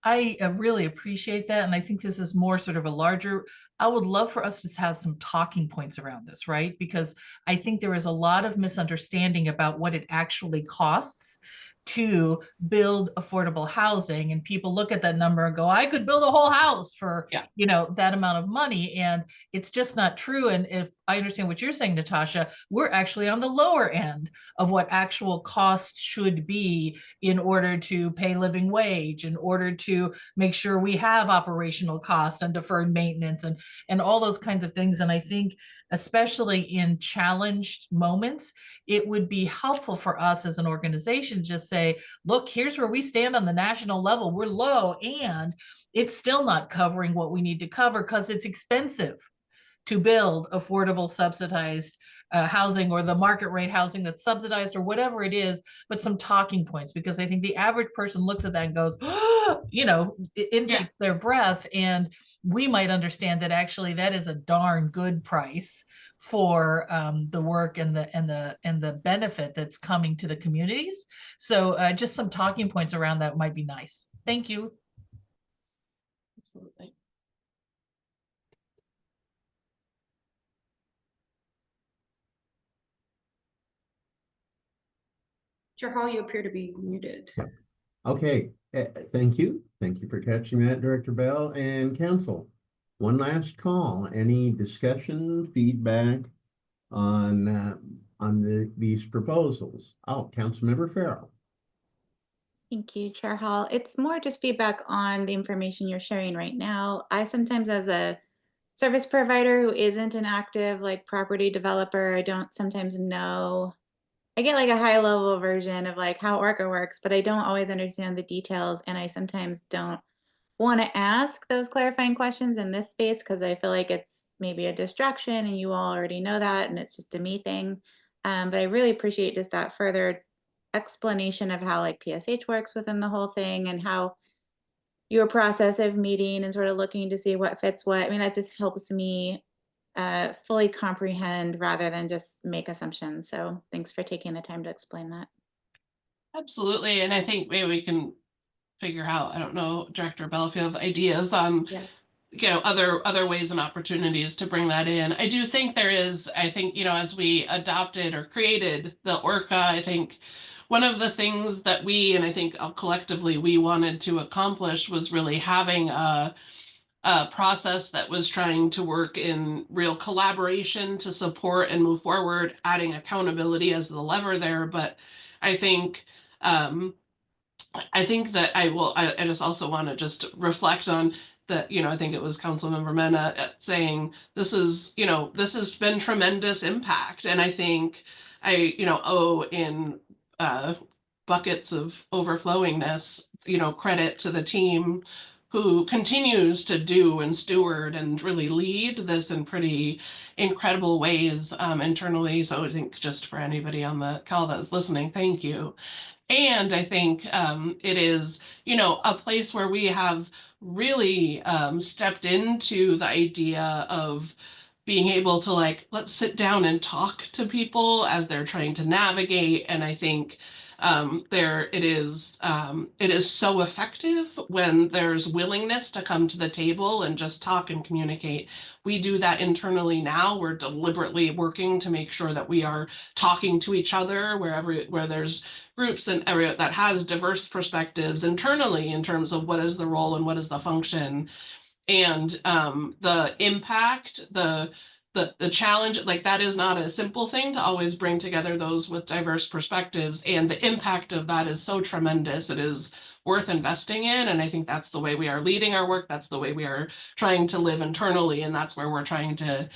I really appreciate that. And I think this is more sort of a larger, I would love for us to have some talking points around this, right? Because I think there is a lot of misunderstanding about what it actually costs to build affordable housing, and people look at that number and go, I could build a whole house for that amount of money, and it's just not true. And if I understand what you're saying, Natasha, we're actually on the lower end of what actual costs should be in order to pay living wage, in order to make sure we have operational costs and deferred maintenance and all those kinds of things. And I think especially in challenged moments, it would be helpful for us as an organization to just say, look, here's where we stand on the national level. We're low, and it's still not covering what we need to cover because it's expensive to build affordable subsidized housing, or the market rate housing that's subsidized, or whatever it is, but some talking points, because I think the average person looks at that and goes, it intakes their breath. And we might understand that actually that is a darn good price for the work and the benefit that's coming to the communities. So just some talking points around that might be nice. Thank you. Absolutely. Chair Hall, you appear to be muted. Okay, thank you. Thank you for catching that, Director Bell and Council. One last call. Any discussion, feedback on these proposals? Oh, Councilmember Farrell. Thank you, Chair Hall. It's more just feedback on the information you're sharing right now. I sometimes, as a service provider who isn't an active like property developer, I don't sometimes know. I get like a high level version of like how Orca works, but I don't always understand the details, and I sometimes don't want to ask those clarifying questions in this space because I feel like it's maybe a distraction and you all already know that and it's just a me thing. But I really appreciate just that further explanation of how like PSH works within the whole thing and how your process of meeting and sort of looking to see what fits what. I mean, that just helps me fully comprehend rather than just make assumptions. So thanks for taking the time to explain that. Absolutely. And I think maybe we can figure out, I don't know, Director Bell, if you have ideas on, Yeah. Other ways and opportunities to bring that in. I do think there is, I think, as we adopted or created the Orca, I think one of the things that we, and I think collectively we wanted to accomplish was really having a process that was trying to work in real collaboration to support and move forward, adding accountability as the lever there. But I think that I just also want to just reflect on that, I think it was Councilmember Mena saying this has been tremendous impact. And I think owe in buckets of overflowingness, credit to the team who continues to do and steward and really lead this in pretty incredible ways internally. So I think just for anybody on the call that's listening, thank you. And I think it is, a place where we have really stepped into the idea of being able to let's sit down and talk to people as they're trying to navigate. And I think it is so effective when there's willingness to come to the table and just talk and communicate. We do that internally now. We're deliberately working to make sure that we are talking to each other where there's groups and area that has diverse perspectives internally in terms of what is the role and what is the function, and the impact, the challenge. That is not a simple thing to always bring together those with diverse perspectives, and the impact of that is so tremendous. It is worth investing in, and I think that's the way we are leading our work. That's the way we are trying to live internally, and that's where we're trying to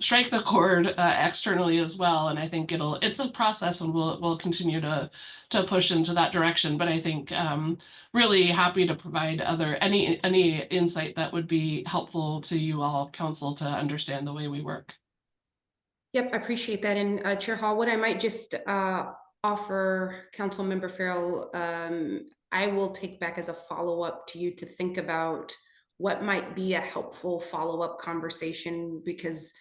strike the chord externally as well. And I think it's a process, and we'll continue to push into that direction. But I think really happy to provide any insight that would be helpful to you all, council, to understand the way we work. Yep, I appreciate that. And Chair Hall, what I might just offer Councilmember Farrell, I will take back as a follow-up to you to think about what might be a helpful follow-up conversation, because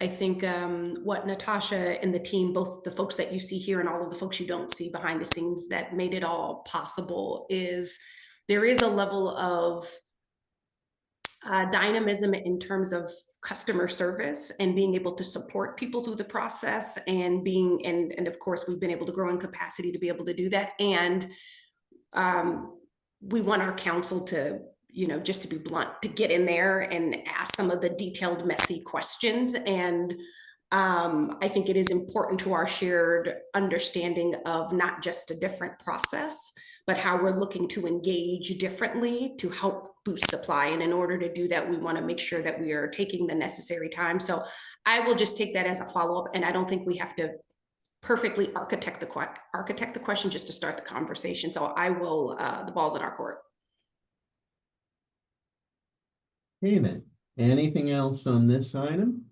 I think what Natasha and the team, both the folks that you see here and all of the folks you don't see behind the scenes that made it all possible, is there is a level of dynamism in terms of customer service and being able to support people through the process, and and of course we've been able to grow in capacity to be able to do that. And we want our council to, just to be blunt, to get in there and ask some of the detailed, messy questions. And I think it is important to our shared understanding of not just a different process, but how we're looking to engage differently to help boost supply. And in order to do that, we want to make sure that we are taking the necessary time. So I will just take that as a follow-up, and I don't think we have to perfectly architect the question just to start the conversation. So I will, the ball's in our court. Okay then, anything else on this item?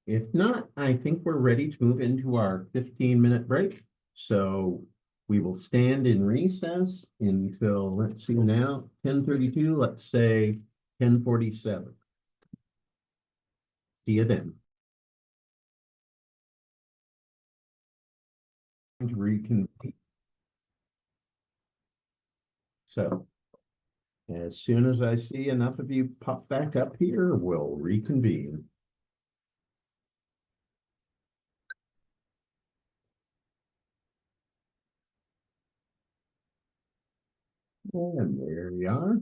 If not, I think we're ready to move into our 15-minute break. So we will stand in recess until, let's see now, 10:32, let's say 10:47. See you then. To reconvene. So as soon as I see enough of you pop back up here, we'll reconvene. And there we are.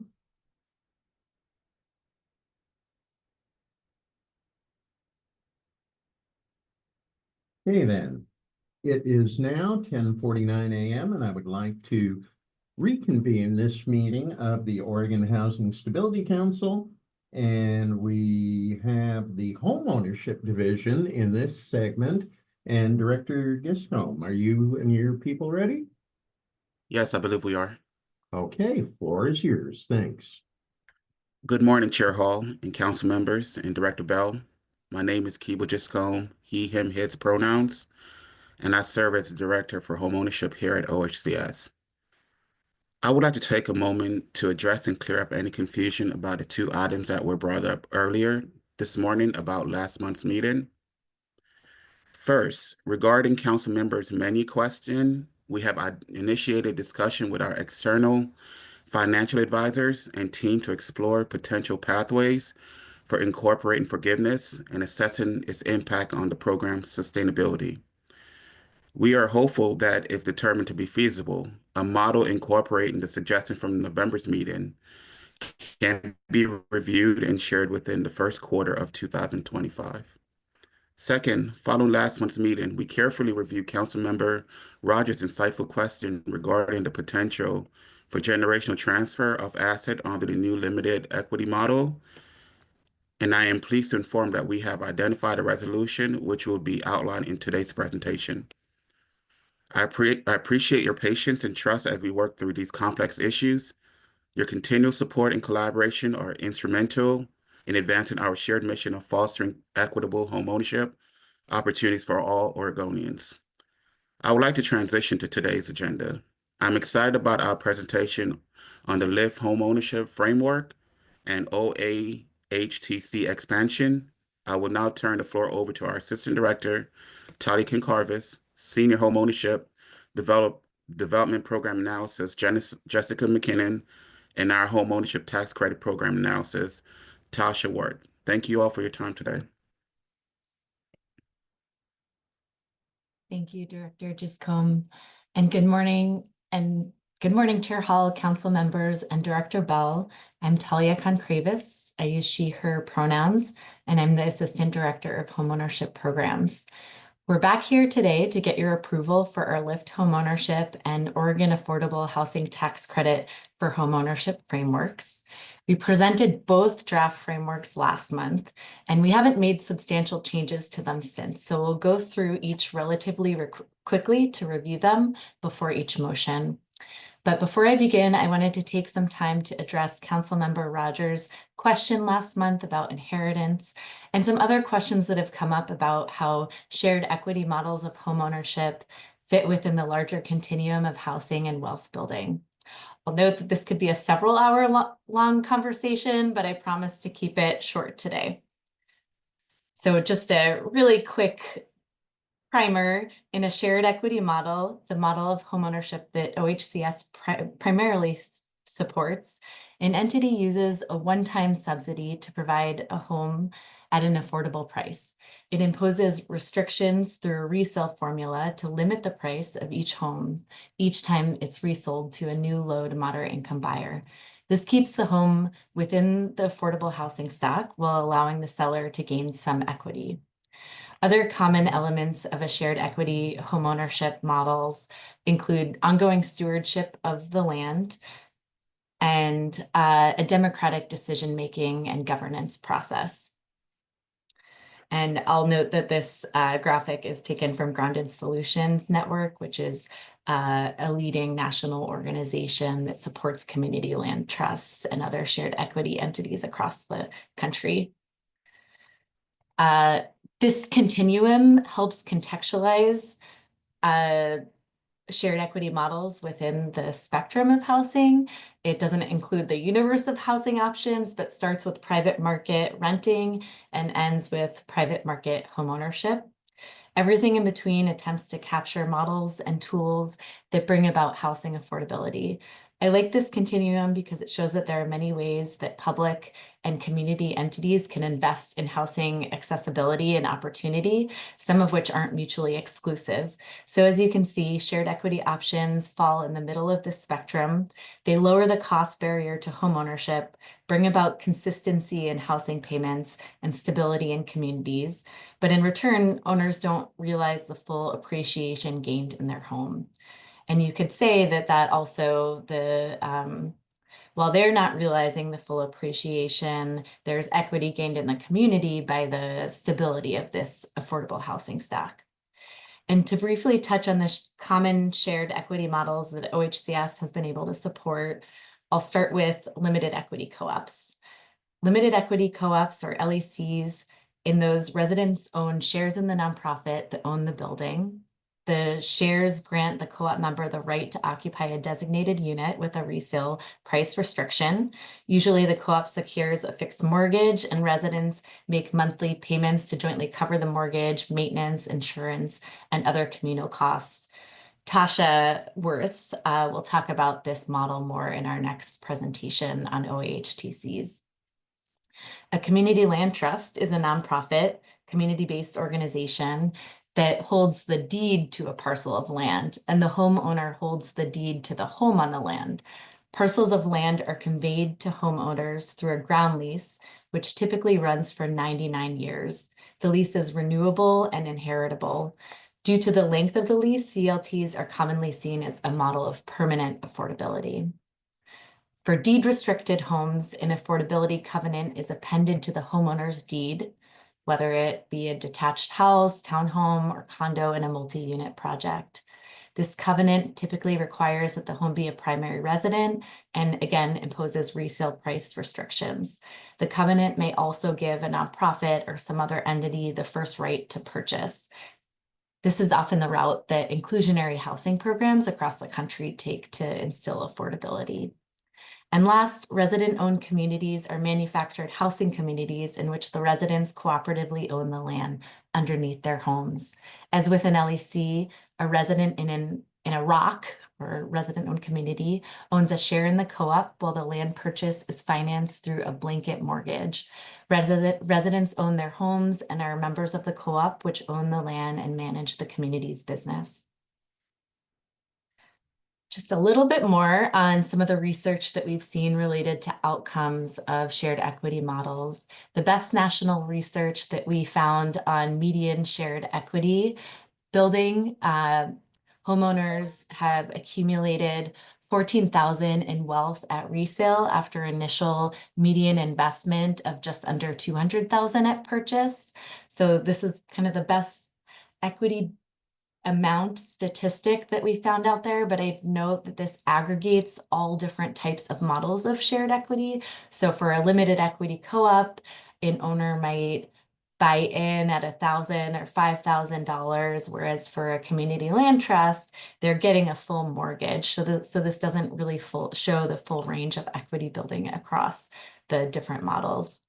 Okay then, It is now 10:49 a.m. and I would like to reconvene this meeting of the Oregon Housing Stability Council. And we have the homeownership division in this segment. And Director Giscombe, are you and your people ready? Yes, I believe we are. Okay, floor is yours. Thanks. Good morning, Chair Hall and council members and Director Bell. My name is Kiba Giscombe, he, him, his pronouns, and I serve as the Director for Homeownership here at OHCS. I would like to take a moment to address and clear up any confusion about the two items that were brought up earlier this morning about last month's meeting. First, regarding council members' menu question, we have initiated discussion with our external financial advisors and team to explore potential pathways for incorporating forgiveness and assessing its impact on the program's sustainability. We are hopeful that if determined to be feasible, a model incorporating the suggestion from November's meeting can be reviewed and shared within the first quarter of 2025. Second, following last month's meeting, we carefully reviewed Councilmember Rogers' insightful question regarding the potential for generational transfer of asset under the new limited equity model. And I am pleased to inform that we have identified a resolution which will be outlined in today's presentation. I appreciate your patience and trust as we work through these complex issues. Your continual support and collaboration are instrumental in advancing our shared mission of fostering equitable homeownership opportunities for all Oregonians. I would like to transition to today's agenda. I'm excited about our presentation on the LIFT Homeownership Framework and OAHTC expansion. I will now turn the floor over to our Assistant Director, Talia Kincarvis, Senior Homeownership Development Program Analysis, Jessica McKinnon, and our Homeownership Tax Credit Program Analysis, Tasha Ward. Thank you all for your time today. Thank you, Director Giscombe, and good morning, Chair Hall, council members, and Director Bell. I'm Talia Concravis. I use she, her pronouns, and I'm the Assistant Director of Homeownership Programs. We're back here today to get your approval for our LIFT Homeownership and Oregon Affordable Housing Tax Credit for Homeownership frameworks. We presented both draft frameworks last month, and we haven't made substantial changes to them since. So we'll go through each relatively quickly to review them before each motion. But before I begin, I wanted to take some time to address Councilmember Rogers' question last month about inheritance and some other questions that have come up about how shared equity models of homeownership fit within the larger continuum of housing and wealth building. I'll note that this could be a several-hour-long conversation, but I promise to keep it short today. So just a really quick primer. In a shared equity model, the model of homeownership that OHCS primarily supports, an entity uses a one-time subsidy to provide a home at an affordable price. It imposes restrictions through a resale formula to limit the price of each home each time it's resold to a new low to moderate income buyer. This keeps the home within the affordable housing stock while allowing the seller to gain some equity. Other common elements of a shared equity homeownership models include ongoing stewardship of the land and a democratic decision-making and governance process. And I'll note that this graphic is taken from Grounded Solutions Network, which is a leading national organization that supports community land trusts and other shared equity entities across the country. This continuum helps contextualize shared equity models within the spectrum of housing. It doesn't include the universe of housing options, but starts with private market renting and ends with private market homeownership. Everything in between attempts to capture models and tools that bring about housing affordability. I like this continuum because it shows that there are many ways that public and community entities can invest in housing accessibility and opportunity, some of which aren't mutually exclusive. So as you can see, shared equity options fall in the middle of the spectrum. They lower the cost barrier to homeownership, bring about consistency in housing payments and stability in communities. But in return, owners don't realize the full appreciation gained in their home. And you could say that also while they're not realizing the full appreciation, there's equity gained in the community by the stability of this affordable housing stock. And to briefly touch on the common shared equity models that OHCS has been able to support, I'll start with limited equity co-ops. Limited equity co-ops, or LECs, in those residents own shares in the nonprofit that own the building. The shares grant the co-op member the right to occupy a designated unit with a resale price restriction. Usually the co-op secures a fixed mortgage and residents make monthly payments to jointly cover the mortgage, maintenance, insurance, and other communal costs. Tasha Worth will talk about this model more in our next presentation on OHTCs. A community land trust is a nonprofit, community-based organization that holds the deed to a parcel of land, and the homeowner holds the deed to the home on the land. Parcels of land are conveyed to homeowners through a ground lease, which typically runs for 99 years. The lease is renewable and inheritable. Due to the length of the lease, CLTs are commonly seen as a model of permanent affordability. For deed-restricted homes, an affordability covenant is appended to the homeowner's deed, whether it be a detached house, townhome, or condo in a multi-unit project. This covenant typically requires that the home be a primary resident and again imposes resale price restrictions. The covenant may also give a nonprofit or some other entity the first right to purchase. This is often the route that inclusionary housing programs across the country take to instill affordability. And last, resident-owned communities are manufactured housing communities in which the residents cooperatively own the land underneath their homes. As with an LEC, a resident in a ROC, or resident-owned community, owns a share in the co-op while the land purchase is financed through a blanket mortgage. Residents own their homes and are members of the co-op, which own the land and manage the community's business. Just a little bit more on some of the research that we've seen related to outcomes of shared equity models. The best national research that we found on median shared equity building, homeowners have accumulated $14,000 in wealth at resale after initial median investment of just under $200,000 at purchase. So this is kind of the best equity amount statistic that we found out there, but I note that this aggregates all different types of models of shared equity. So for a limited equity co-op, an owner might buy in at $1,000 or $5,000, whereas for a community land trust, they're getting a full mortgage. So this doesn't really show the full range of equity building across the different models.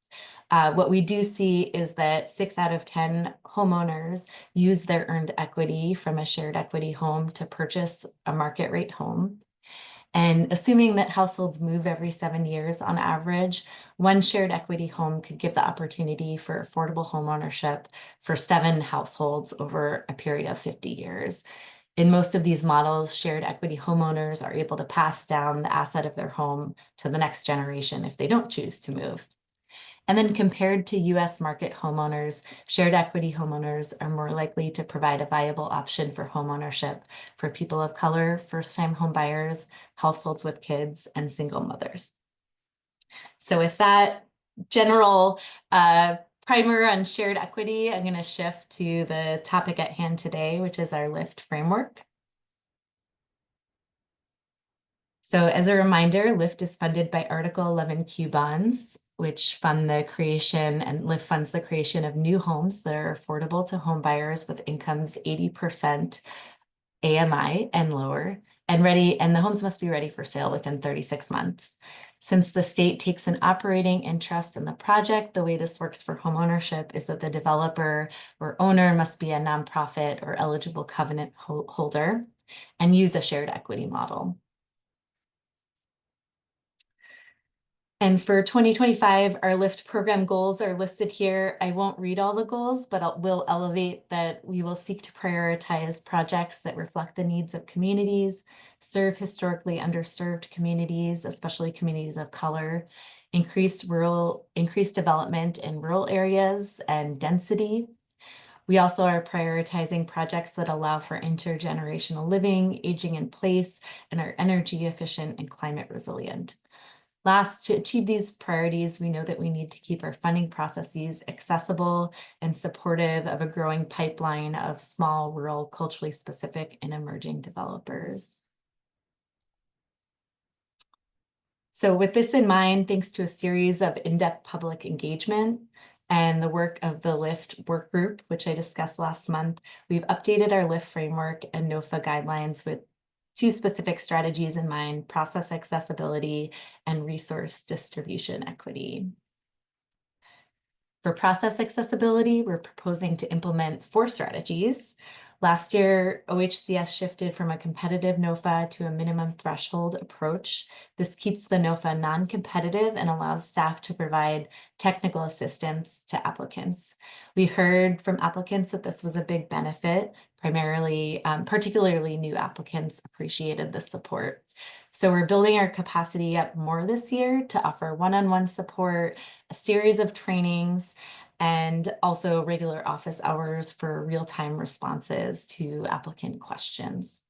What we do see is that 6 out of 10 homeowners use their earned equity from a shared equity home to purchase a market rate home. And assuming that households move every 7 years on average, one shared equity home could give the opportunity for affordable homeownership for 7 households over a period of 50 years. In most of these models, shared equity homeowners are able to pass down the asset of their home to the next generation if they don't choose to move. And then compared to US market homeowners, shared equity homeowners are more likely to provide a viable option for homeownership for people of color, first-time homebuyers, households with kids, and single mothers. So with that general primer on shared equity, I'm going to shift to the topic at hand today, which is our LIFT framework. So as a reminder, LIFT is funded by Article 11Q bonds, which fund the creation, and LIFT funds the creation of new homes that are affordable to home buyers with incomes 80% AMI and lower, and the homes must be ready for sale within 36 months. Since the state takes an operating interest in the project, the way this works for homeownership is that the developer or owner must be a nonprofit or eligible covenant holder and use a shared equity model. And for 2025, our LIFT program goals are listed here. I won't read all the goals, but will elevate that we will seek to prioritize projects that reflect the needs of communities, serve historically underserved communities, especially communities of color, increase development in rural areas and density. We also are prioritizing projects that allow for intergenerational living, aging in place, and are energy efficient and climate resilient. Last, to achieve these priorities, we know that we need to keep our funding processes accessible and supportive of a growing pipeline of small, rural, culturally specific, and emerging developers. So with this in mind, thanks to a series of in-depth public engagement and the work of the LIFT work group, which I discussed last month, we've updated our LIFT framework and NOFA guidelines with 2 specific strategies in mind: process accessibility and resource distribution equity. For process accessibility, we're proposing to implement 4 strategies. Last year, OHCS shifted from a competitive NOFA to a minimum threshold approach. This keeps the NOFA non-competitive and allows staff to provide technical assistance to applicants. We heard from applicants that this was a big benefit, particularly new applicants appreciated the support. So we're building our capacity up more this year to offer one-on-one support, a series of trainings, and also regular office hours for real-time responses to applicant questions.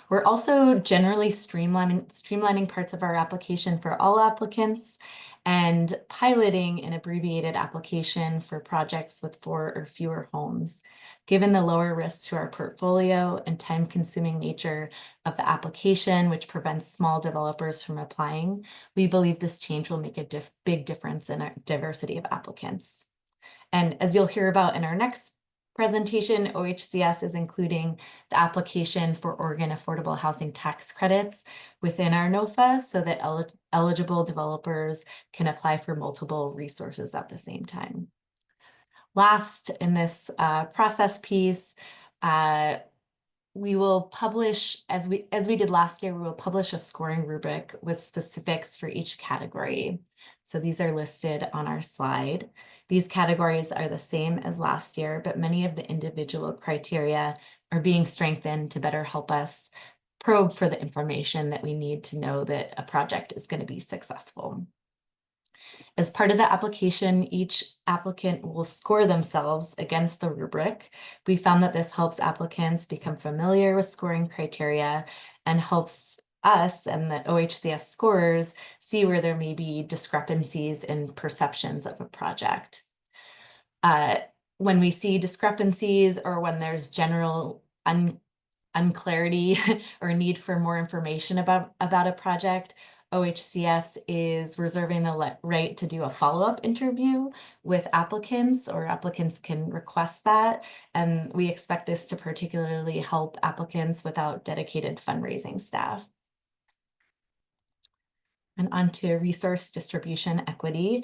We're also generally streamlining parts of our application for all applicants and piloting an abbreviated application for projects with 4 or fewer homes. Given the lower risks to our portfolio and time-consuming nature of the application, which prevents small developers from applying, we believe this change will make a big difference in our diversity of applicants. And as you'll hear about in our next presentation, OHCS is including the application for Oregon Affordable Housing Tax Credits within our NOFA so that eligible developers can apply for multiple resources at the same time. Last, in this process piece, we will publish, as we did last year, we will publish a scoring rubric with specifics for each category. So these are listed on our slide. These categories are the same as last year, but many of the individual criteria are being strengthened to better help us probe for the information that we need to know that a project is going to be successful. As part of the application, each applicant will score themselves against the rubric. We found that this helps applicants become familiar with scoring criteria and helps us and the OHCS scorers see where there may be discrepancies in perceptions of a project. When we see discrepancies or when there's general unclarity or need for more information about a project, OHCS is reserving the right to do a follow-up interview with applicants, or applicants can request that. And we expect this to particularly help applicants without dedicated fundraising staff. And onto resource distribution equity.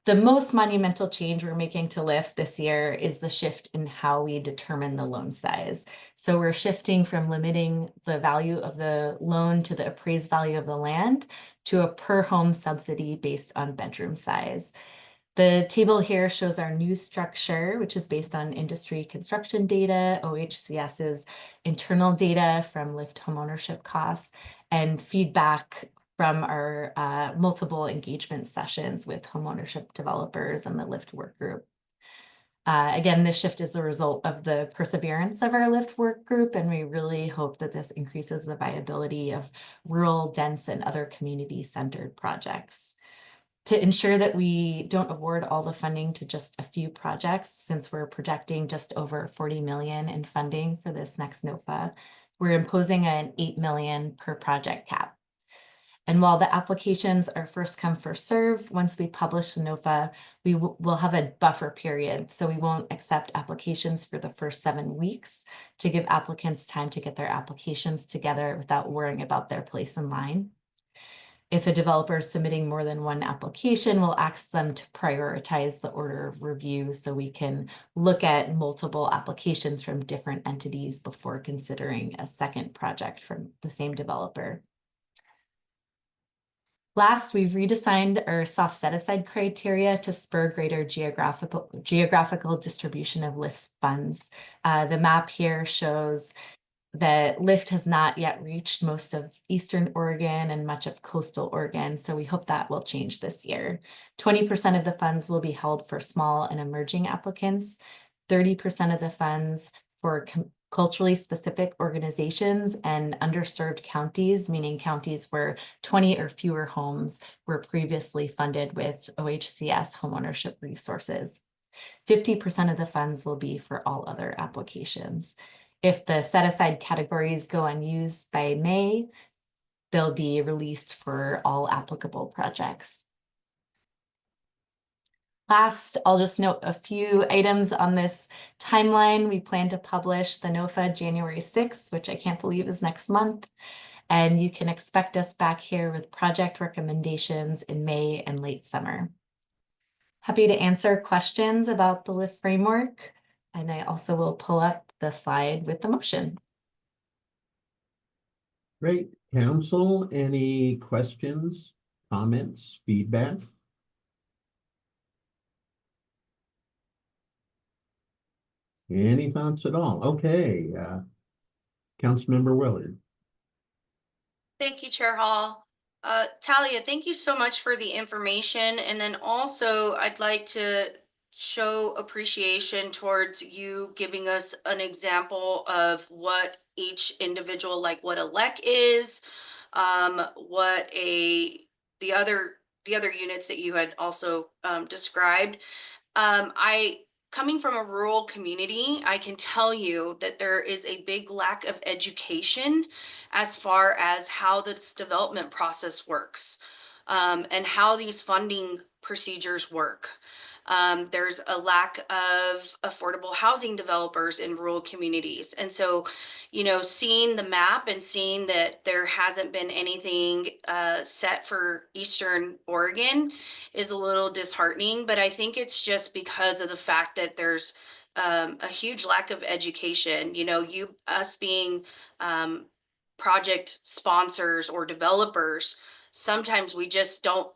The most monumental change we're making to LIFT this year is the shift in how we determine the loan size. So we're shifting from limiting the value of the loan to the appraised value of the land to a per home subsidy based on bedroom size. The table here shows our new structure, which is based on industry construction data, OHCS's internal data from LIFT homeownership costs, and feedback from our multiple engagement sessions with homeownership developers and the LIFT work group. Again, this shift is a result of the perseverance of our LIFT work group, and we really hope that this increases the viability of rural, dense, and other community-centered projects. To ensure that we don't award all the funding to just a few projects, since we're projecting just over 40 million in funding for this next NOFA, we're imposing an 8 million per project cap. And while the applications are first come, first serve, once we publish the NOFA, we will have a buffer period. So we won't accept applications for the first 7 weeks to give applicants time to get their applications together without worrying about their place in line. If a developer is submitting more than one application, we'll ask them to prioritize the order of review so we can look at multiple applications from different entities before considering a second project from the same developer. Last, we've redesigned our soft set-aside criteria to spur greater geographical distribution of LIFT funds. The map here shows that LIFT has not yet reached most of Eastern Oregon and much of coastal Oregon, so we hope that will change this year. 20% of the funds will be held for small and emerging applicants, 30% of the funds for culturally specific organizations and underserved counties, meaning counties where 20 or fewer homes were previously funded with OHCS homeownership resources. 50% of the funds will be for all other applications. If the set-aside categories go unused by May, they'll be released for all applicable projects. Last, I'll just note a few items on this timeline. We plan to publish the NOFA January 6th, which I can't believe is next month. And you can expect us back here with project recommendations in May and late summer. Happy to answer questions about the LIFT framework. And I also will pull up the slide with the motion. Great. Council, any questions, comments, feedback? Any thoughts at all? Okay, Councilmember Willard. Thank you, Chair Hall. Talia, thank you so much for the information. And then also I'd like to show appreciation towards you giving us an example of what each individual, like what a LEC is, what the other units that you had also described. Coming from a rural community, I can tell you that there is a big lack of education as far as how this development process works, and how these funding procedures work. There's a lack of affordable housing developers in rural communities. And so, you know, seeing the map and seeing that there hasn't been anything set for Eastern Oregon is a little disheartening, but I think it's just because of the fact that there's a huge lack of education. You know, us being project sponsors or developers, sometimes we just don't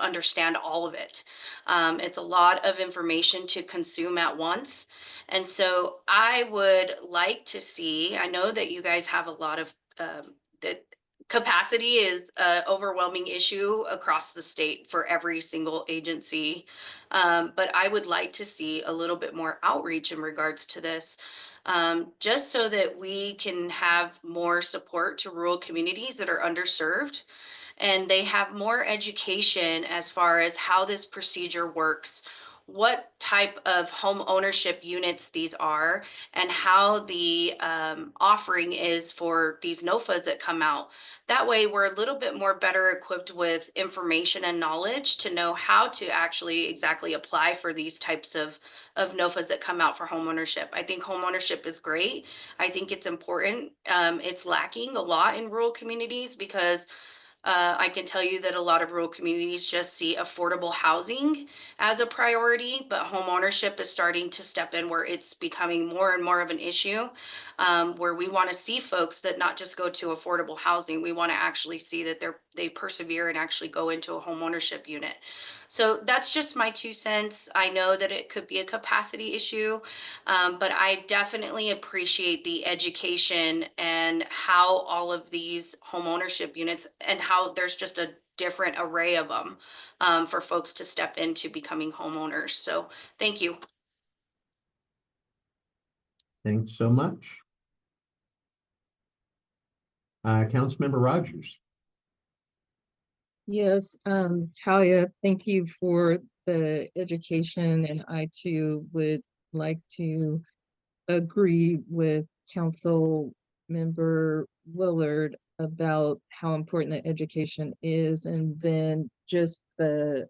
understand all of it. It's a lot of information to consume at once. And so I would like to see, I know that you guys have a lot of, that capacity is an overwhelming issue across the state for every single agency. But I would like to see a little bit more outreach in regards to this. Just so that we can have more support to rural communities that are underserved, and they have more education as far as how this procedure works, what type of home ownership units these are, and how the offering is for these NOFAs that come out. That way we're a little bit more better equipped with information and knowledge to know how to actually exactly apply for these types of NOFAs that come out for home ownership. I think home ownership is great. I think it's important. It's lacking a lot in rural communities because I can tell you that a lot of rural communities just see affordable housing as a priority, but home ownership is starting to step in where it's becoming more and more of an issue, where we want to see folks that not just go to affordable housing. We want to actually see that they persevere and actually go into a home ownership unit. So that's just my 2 cents. I know that it could be a capacity issue, but I definitely appreciate the education and how all of these home ownership units and how there's just a different array of them for folks to step into becoming homeowners. So thank you. Thanks so much. Councilmember Rogers. Yes, Talia, thank you for the education, and I too would like to agree with Council Member Willard about how important the education is, and then just the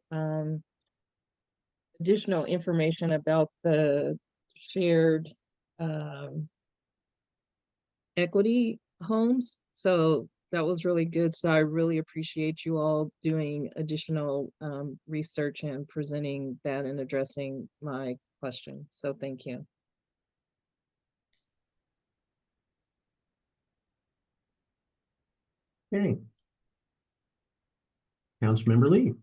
additional information about the shared equity homes. So that was really good. So I really appreciate you all doing additional research and presenting that and addressing my question. So thank you. Okay. Councilmember Lee.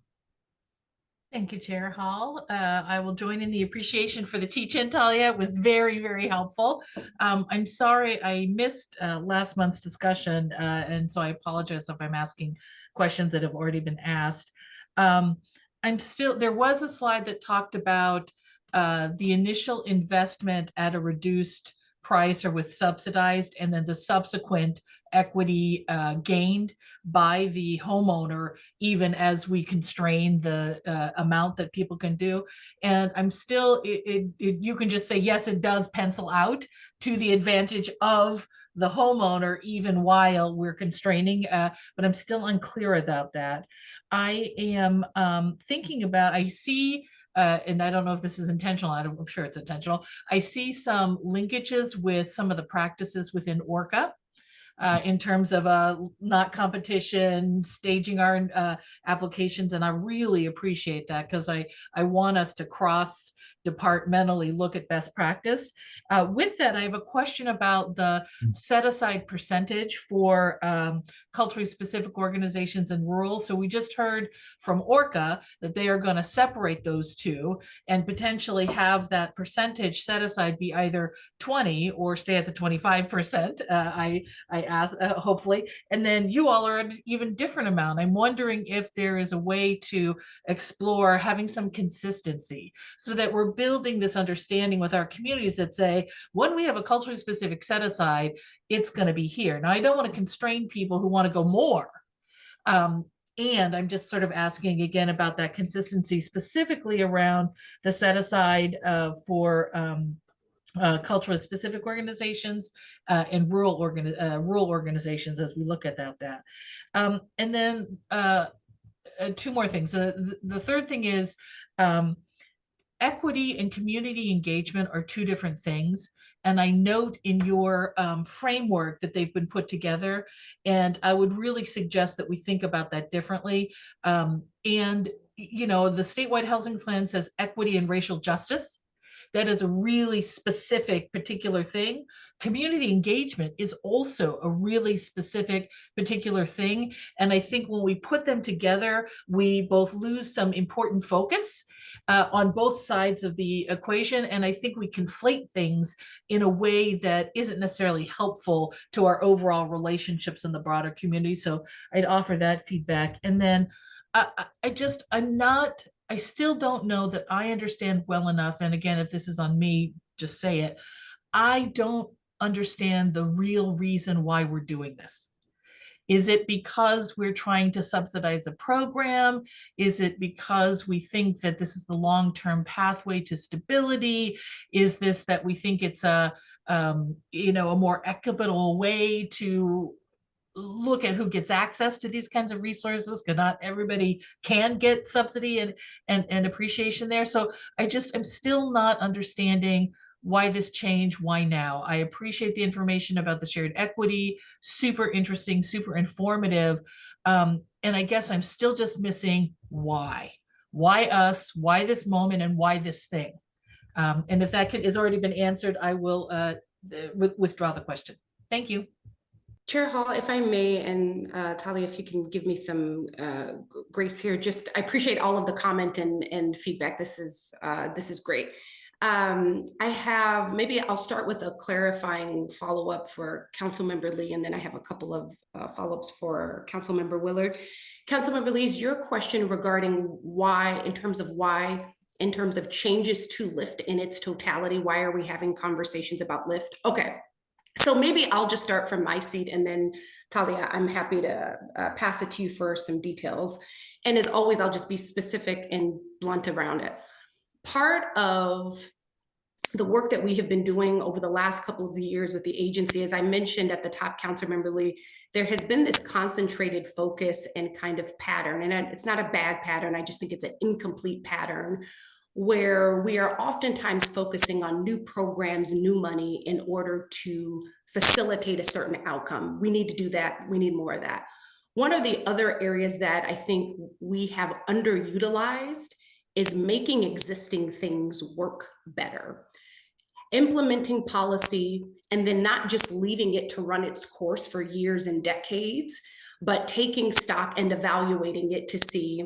Thank you, Chair Hall. I will join in the appreciation for the teach-in, Talia. It was very, very helpful. I'm sorry I missed last month's discussion, and so I apologize if I'm asking questions that have already been asked. There was a slide that talked about the initial investment at a reduced price or with subsidized, and then the subsequent equity gained by the homeowner, even as we constrain the amount that people can do. And I'm still, you can just say, yes, it does pencil out to the advantage of the homeowner, even while we're constraining, but I'm still unclear about that. I am thinking about, I see, and I don't know if this is intentional, I'm sure it's intentional. I see some linkages with some of the practices within ORCA. In terms of not competition, staging our applications. And I really appreciate that, because I want us to cross departmentally look at best practice. With that, I have a question about the set aside percentage for culturally specific organizations and rural. So we just heard from ORCA that they are going to separate those two and potentially have that percentage set aside be either 20 or stay at the 25%. I ask, hopefully, and then you all are at an even different amount. I'm wondering if there is a way to explore having some consistency so that we're building this understanding with our communities that say, when we have a culturally specific set aside, it's going to be here. Now, I don't want to constrain people who want to go more. And I'm just sort of asking again about that consistency, specifically around the set aside for culturally specific organizations and rural organizations as we look at that. And then two more things. The third thing is equity and community engagement are two different things. And I note in your framework that they've been put together, and I would really suggest that we think about that differently. And, you know, the statewide housing plan says equity and racial justice. That is a really specific particular thing. Community engagement is also a really specific particular thing. And I think when we put them together, we both lose some important focus on both sides of the equation. And I think we conflate things in a way that isn't necessarily helpful to our overall relationships in the broader community. So I'd offer that feedback. And then I still don't know that I understand well enough. And again, if this is on me, just say it. I don't understand the real reason why we're doing this. Is it because we're trying to subsidize a program? Is it because we think that this is the long-term pathway to stability? Is this that we think it's a more equitable way to look at who gets access to these kinds of resources, because not everybody can get subsidy and appreciation there. So I'm still not understanding why this change, why now? I appreciate the information about the shared equity, super interesting, super informative. And I guess I'm still just missing why. Why us, why this moment, and why this thing? And if that has already been answered, I will withdraw the question. Thank you. Chair Hall, if I may, and Talia, if you can give me some grace here, I appreciate all of the comment and feedback. This is great. Maybe I'll start with a clarifying follow-up for Councilmember Lee, and then I have a couple of follow-ups for Councilmember Willard. Councilmember Lee, is your question regarding why, in terms of changes to LIFT in its totality, why are we having conversations about LIFT? Okay. So maybe I'll just start from my seat, and then Talia, I'm happy to pass it to you for some details. And as always, I'll just be specific and blunt around it. Part of the work that we have been doing over the last couple of years with the agency, as I mentioned at the top, Councilmember Lee, there has been this concentrated focus and kind of pattern, and it's not a bad pattern, I just think it's an incomplete pattern, where we are oftentimes focusing on new programs, new money in order to facilitate a certain outcome. We need to do that. We need more of that. One of the other areas that I think we have underutilized is making existing things work better. implementing policy, and then not just leaving it to run its course for years and decades, but taking stock and evaluating it to see,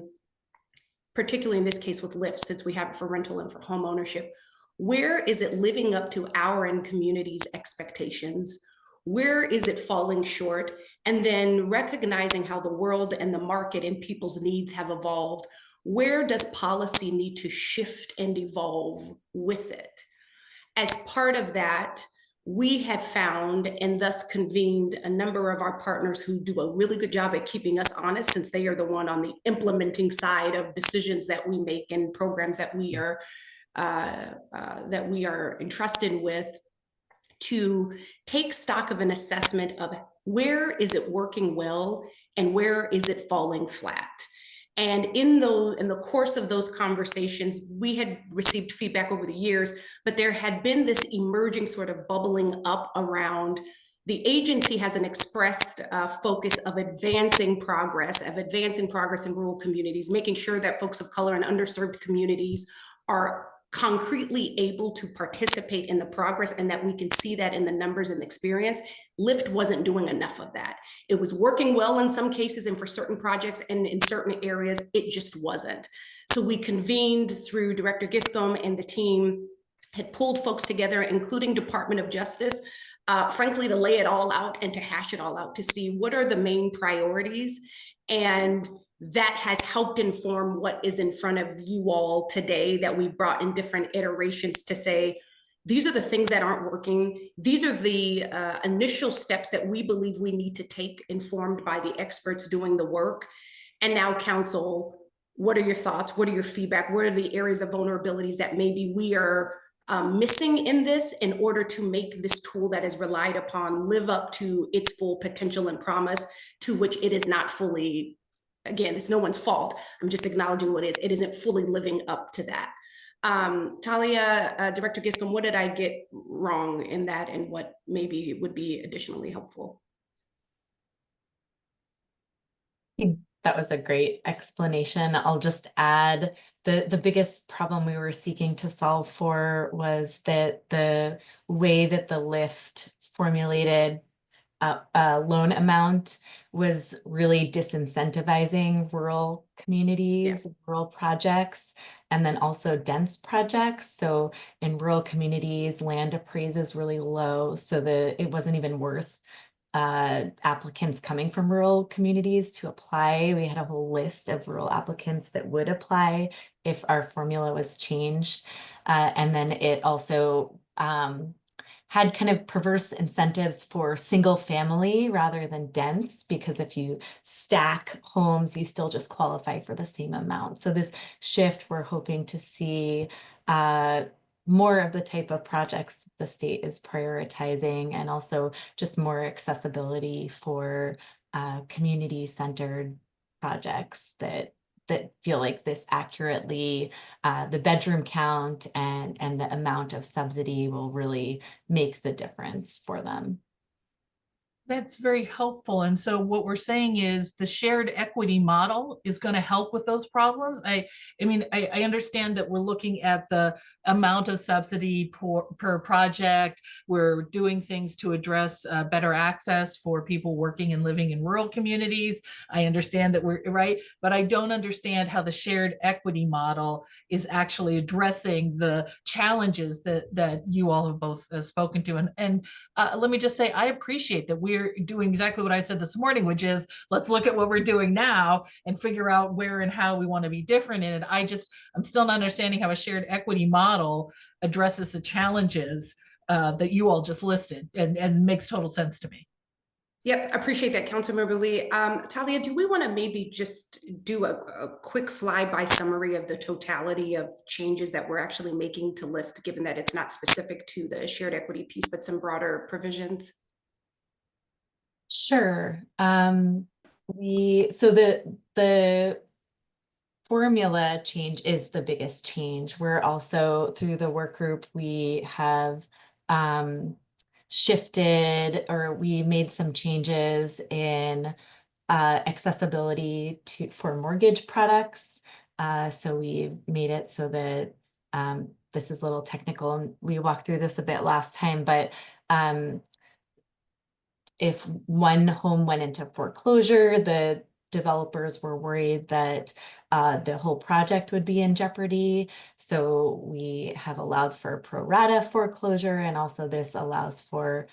particularly in this case with Lyft, since we have it for rental and for home ownership, where is it living up to our and community's expectations? Where is it falling short? And then recognizing how the world and the market and people's needs have evolved. Where does policy need to shift and evolve with it? As part of that, we have found and thus convened a number of our partners who do a really good job at keeping us honest, since they are the one on the implementing side of decisions that we make and programs that we are entrusted with, to take stock of an assessment of where is it working well and where is it falling flat. And in the course of those conversations, we had received feedback over the years, but there had been this emerging sort of bubbling up around the agency has an expressed focus of advancing progress in rural communities, making sure that folks of color and underserved communities are concretely able to participate in the progress, and that we can see that in the numbers and experience. Lyft wasn't doing enough of that. It was working well in some cases and for certain projects, and in certain areas, it just wasn't. So we convened through Director Giscombe, and the team had pulled folks together, including Department of Justice, frankly, to lay it all out and to hash it all out, to see what are the main priorities. And that has helped inform what is in front of you all today, that we've brought in different iterations to say, these are the things that aren't working. These are the initial steps that we believe we need to take, informed by the experts doing the work. And now, council, what are your thoughts? What are your feedback? What are the areas of vulnerabilities that maybe we are missing in this, in order to make this tool that is relied upon live up to its full potential and promise, to which it is not fully. Again, it's no one's fault. I'm just acknowledging what it is. It isn't fully living up to that. Talia, Director Giscombe, what did I get wrong in that, and what maybe would be additionally helpful? That was a great explanation. I'll just add the biggest problem we were seeking to solve for was that the way that the Lyft formulated loan amount was really disincentivizing rural communities, rural projects, and then also dense projects. So in rural communities, land appraise is really low, so it wasn't even worth applicants coming from rural communities to apply. We had a whole list of rural applicants that would apply if our formula was changed. And then it also had kind of perverse incentives for single family rather than dense, because if you stack homes, you still just qualify for the same amount. So this shift, we're hoping to see more of the type of projects the state is prioritizing, and also just more accessibility for community-centered projects that feel like this accurately, the bedroom count and the amount of subsidy will really make the difference for them. That's very helpful. And so what we're saying is the shared equity model is going to help with those problems. I mean, I understand that we're looking at the amount of subsidy per project. We're doing things to address better access for people working and living in rural communities. I understand that we're right, but I don't understand how the shared equity model is actually addressing the challenges that you all have both spoken to. And let me just say, I appreciate that we're doing exactly what I said this morning, which is let's look at what we're doing now and figure out where and how we want to be different in it. I'm still not understanding how a shared equity model addresses the challenges that you all just listed, and makes total sense to me. Yep, I appreciate that, Councilmember Lee. Talia, do we want to maybe just do a quick flyby summary of the totality of changes that we're actually making to Lyft, given that it's not specific to the shared equity piece, but some broader provisions? Sure. So the formula change is the biggest change. We're also, through the work group, we have shifted, or we made some changes in accessibility for mortgage products. So we made it so that this is a little technical and we walked through this a bit last time, but if one home went into foreclosure, the developers were worried that the whole project would be in jeopardy. So we have allowed for pro rata foreclosure, and also this allows for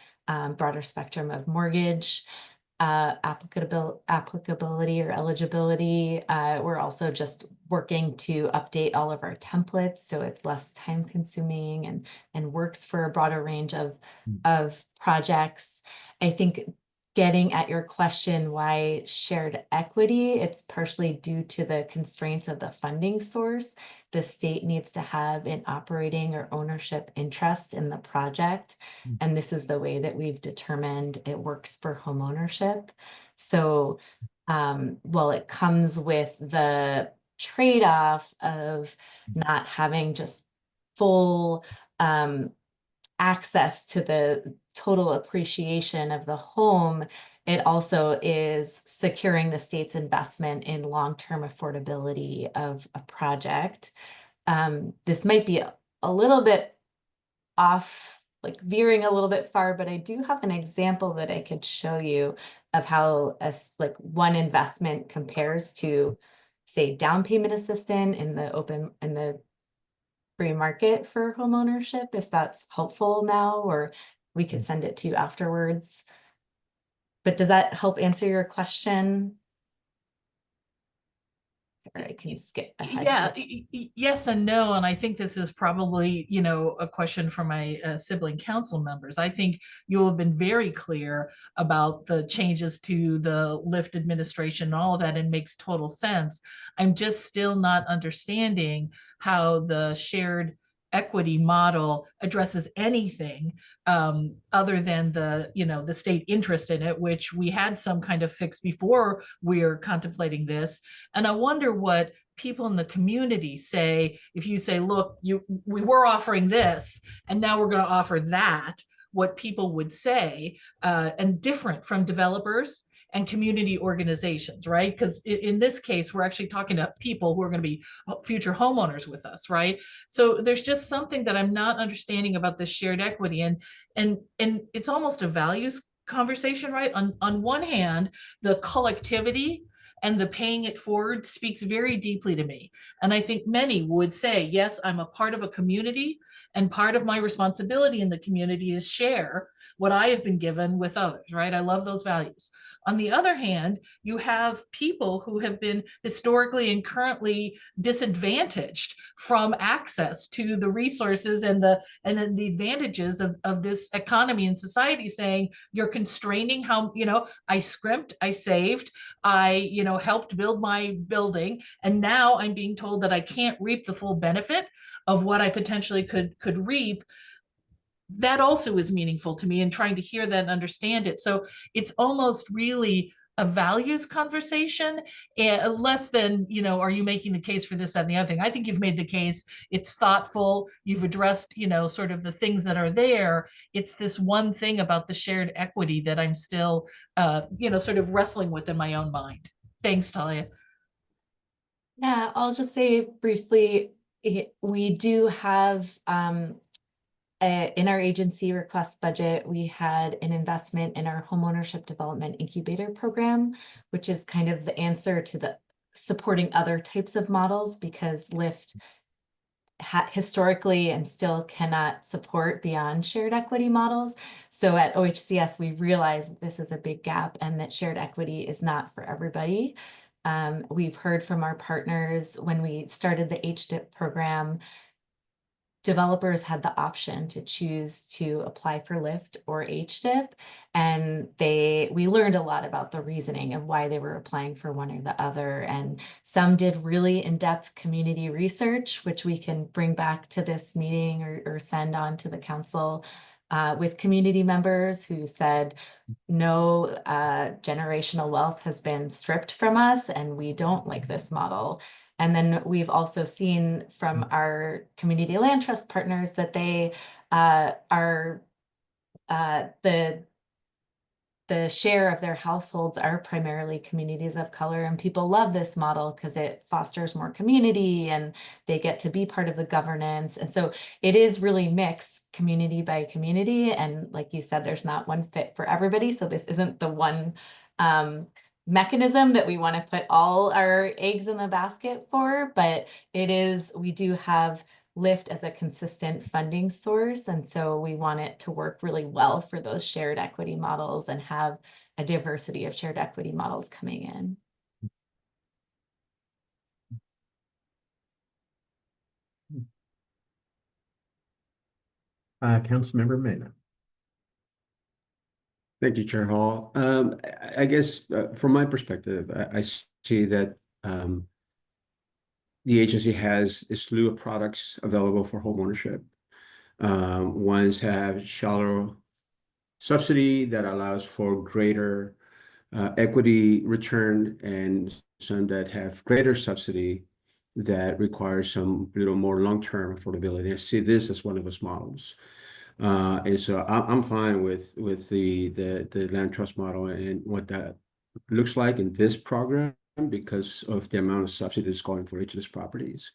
broader spectrum of mortgage applicability or eligibility. We're also just working to update all of our templates so it's less time consuming and works for a broader range of projects. I think getting at your question, why shared equity, it's partially due to the constraints of the funding source. The state needs to have an operating or ownership interest in the project. And this is the way that we've determined it works for home ownership. So while it comes with the trade-off of not having just full access to the total appreciation of the home, it also is securing the state's investment in long-term affordability of a project. This might be a little bit off, like veering a little bit far, but I do have an example that I could show you of how one investment compares to, say, down payment assistance in the free market for home ownership, if that's helpful now, or we could send it to you afterwards. But does that help answer your question? Or I can skip ahead. Yeah, yes and no. And I think this is probably, a question for my sibling council members. I think you have been very clear about the changes to the LIFT administration and all of that, and makes total sense. I'm just still not understanding how the shared equity model addresses anything other than the state interest in it, which we had some kind of fix before we're contemplating this. And I wonder what people in the community say if you say, look, we were offering this and now we're going to offer that, what people would say, and different from developers and community organizations, right? Because in this case, we're actually talking to people who are going to be future homeowners with us, right? So there's just something that I'm not understanding about this shared equity, and it's almost a values conversation, right? On one hand, the collectivity and the paying it forward speaks very deeply to me. And I think many would say, yes, I'm a part of a community, and part of my responsibility in the community is share what I have been given with others, right? I love those values. On the other hand, you have people who have been historically and currently disadvantaged from access to the resources and the advantages of this economy and society, saying you're constraining how, I scrimped, I saved, I, helped build my building, and now I'm being told that I can't reap the full benefit of what I potentially could reap. That also is meaningful to me, and trying to hear that and understand it. So it's almost really a values conversation, less than, are you making the case for this, that, and the other thing? I think you've made the case. It's thoughtful. You've addressed, sort of the things that are there. It's this one thing about the shared equity that I'm still, sort of wrestling with in my own mind. Thanks, Talia. Yeah, I'll just say briefly, we do have, in our agency request budget, we had an investment in our homeownership development incubator program, which is kind of the answer to the supporting other types of models, because LIFT historically and still cannot support beyond shared equity models. So at OHCS, we realized this is a big gap and that shared equity is not for everybody. We've heard from our partners when we started the HDIP program, developers had the option to choose to apply for LIFT or HDIP, and we learned a lot about the reasoning of why they were applying for one or the other. And some did really in-depth community research, which we can bring back to this meeting or send on to the council, with community members who said, no, generational wealth has been stripped from us and we don't like this model. And then we've also seen from our community land trust partners that they are the the share of their households are primarily communities of color, and people love this model because it fosters more community and they get to be part of the governance. And so it is really mixed community by community. And like you said, there's not one fit for everybody. So this isn't the one mechanism that we want to put all our eggs in the basket for, but it is, we do have LIFT as a consistent funding source. And so we want it to work really well for those shared equity models and have a diversity of shared equity models coming in. Councilmember Mena. Thank you, Chair Hall. I guess from my perspective, I see that the agency has a slew of products available for homeownership. Ones have shallow subsidy that allows for greater equity return, and some that have greater subsidy that requires some little more long-term affordability. I see this as one of those models. And so I'm fine with the land trust model and what that looks like in this program because of the amount of subsidies going for each of these properties.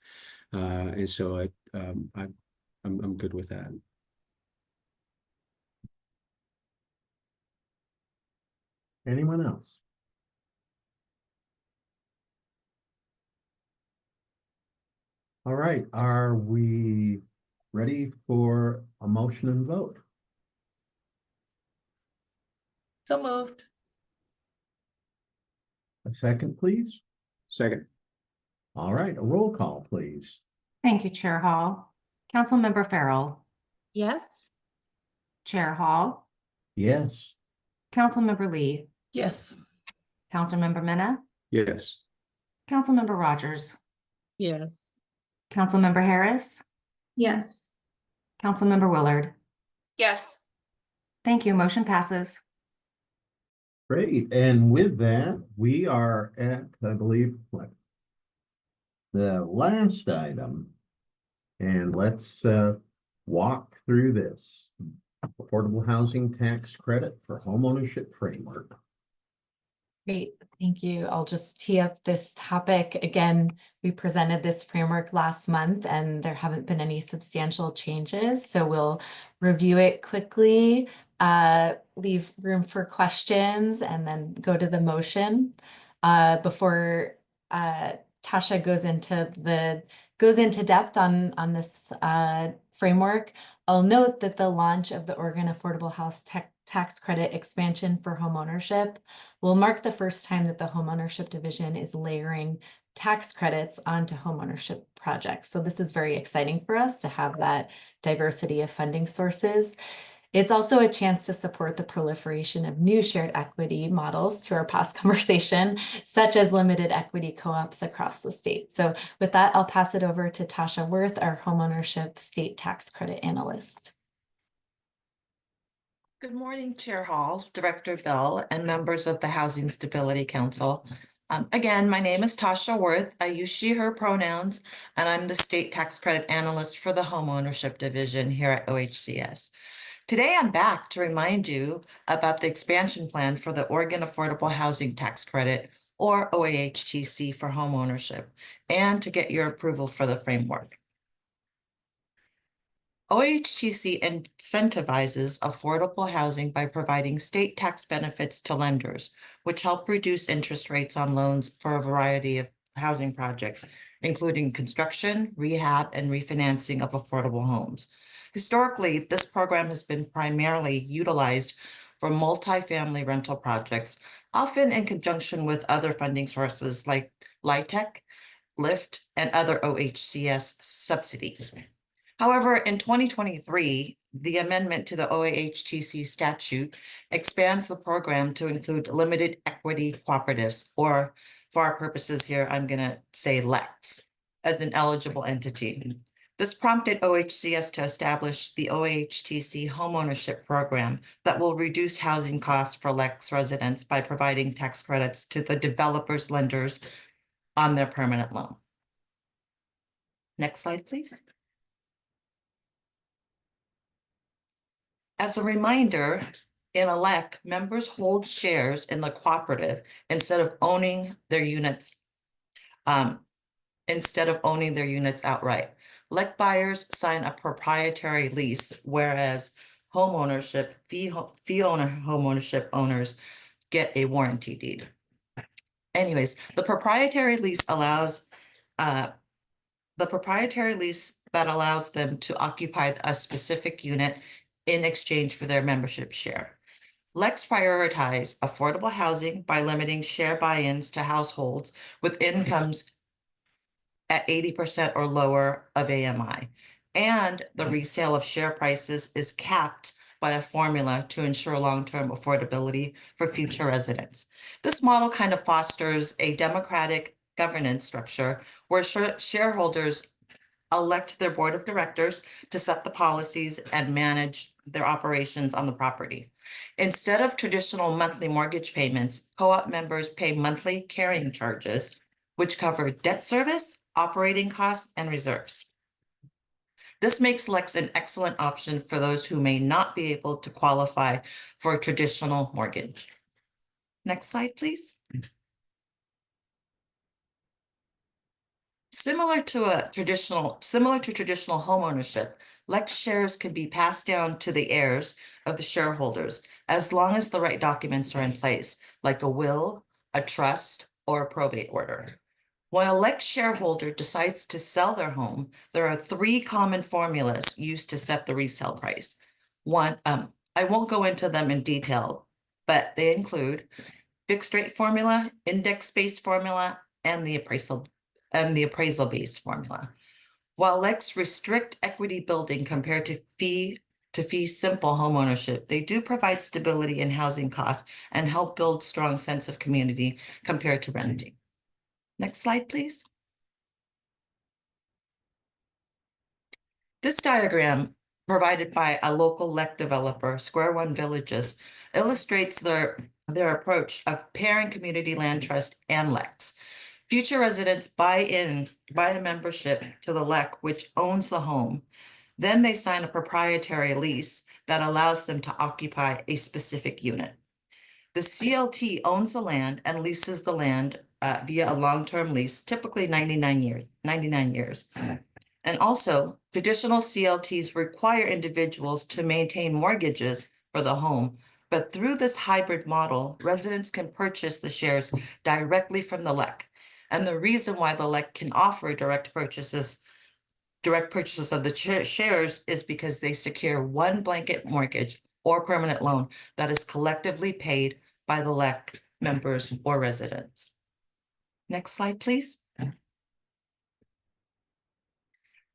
And so I'm good with that. Anyone else? All right, are we ready for a motion and vote? So moved. A second, please. Second. All right, a roll call, please. Thank you, Chair Hall. Councilmember Farrell, Yes. Chair Hall, Yes. Councilmember Lee, Yes. Councilmember Mena, Yes. Councilmember Rogers, Yes. Councilmember Harris, Yes. Councilmember Willard. Yes. Thank you. Motion passes. Great, and with that, we are at, I believe, what? The last item. And let's walk through this. Affordable housing tax credit for homeownership framework. Great, thank you. I'll just tee up this topic. Again, we presented this framework last month and there haven't been any substantial changes. So we'll review it quickly, leave room for questions, and then go to the motion. Before Tasha goes into depth on this framework, I'll note that the launch of the Oregon Affordable House Tax Credit expansion for homeownership will mark the first time that the homeownership division is layering tax credits onto homeownership projects. So this is very exciting for us to have that diversity of funding sources. It's also a chance to support the proliferation of new shared equity models through our past conversation, such as limited equity co-ops across the state. So with that, I'll pass it over to Tasha Worth, our homeownership state tax credit analyst. Good morning, Chair Hall, Director Bell, and members of the Housing Stability Council. Again, my name is Tasha Worth. I use she, her pronouns, and I'm the State Tax Credit Analyst for the Homeownership Division here at OHCS. Today, I'm back to remind you about the expansion plan for the Oregon Affordable Housing Tax Credit, or OAHTC, for homeownership, and to get your approval for the framework. OAHTC incentivizes affordable housing by providing state tax benefits to lenders, which help reduce interest rates on loans for a variety of housing projects, including construction, rehab, and refinancing of affordable homes. Historically, this program has been primarily utilized for multifamily rental projects, often in conjunction with other funding sources like LIHTC, LIFT, and other OHCS subsidies. However, in 2023, the amendment to the OAHTC statute expands the program to include limited equity cooperatives, or for our purposes here, I'm going to say LECs, as an eligible entity. This prompted OHCS to establish the OAHTC homeownership program that will reduce housing costs for LECs residents by providing tax credits to the developers' lenders on their permanent loan. Next slide, please. As a reminder, In ELEC, members hold shares in the cooperative instead of owning their units outright. ELEC buyers sign a proprietary lease, whereas fee owner homeownership owners get a warranty deed. Anyways, the proprietary lease that allows them to occupy a specific unit in exchange for their membership share. LECs prioritize affordable housing by limiting share buy-ins to households with incomes at 80% or lower of AMI. And the resale of share prices is capped by a formula to ensure long-term affordability for future residents. This model kind of fosters a democratic governance structure where shareholders elect their board of directors to set the policies and manage their operations on the property. Instead of traditional monthly mortgage payments, co-op members pay monthly carrying charges, which cover debt service, operating costs, and reserves. This makes LECs an excellent option for those who may not be able to qualify for a traditional mortgage. Next slide, please. Similar to traditional homeownership, LEC shares can be passed down to the heirs of the shareholders as long as the right documents are in place, like a will, a trust, or a probate order. When a LEC shareholder decides to sell their home, there are 3 common formulas used to set the resale price. One, I won't go into them in detail, but they include fixed rate formula, index-based formula, and the appraisal-based formula. While LECs restrict equity building compared to fee simple homeownership, they do provide stability in housing costs and help build strong sense of community compared to renting. Next slide, please. This diagram, provided by a local LEC developer, Square One Villages, illustrates their approach of pairing community land trust and LECs. Future residents buy a membership to the LEC, which owns the home. Then they sign a proprietary lease that allows them to occupy a specific unit. The CLT owns the land and leases the land via a long-term lease, typically 99 years. And also, traditional CLTs require individuals to maintain mortgages for the home, but through this hybrid model, residents can purchase the shares directly from the LEC. And the reason why the LEC can offer direct purchases of the shares is because they secure one blanket mortgage or permanent loan that is collectively paid by the LEC members or residents. Next slide, please.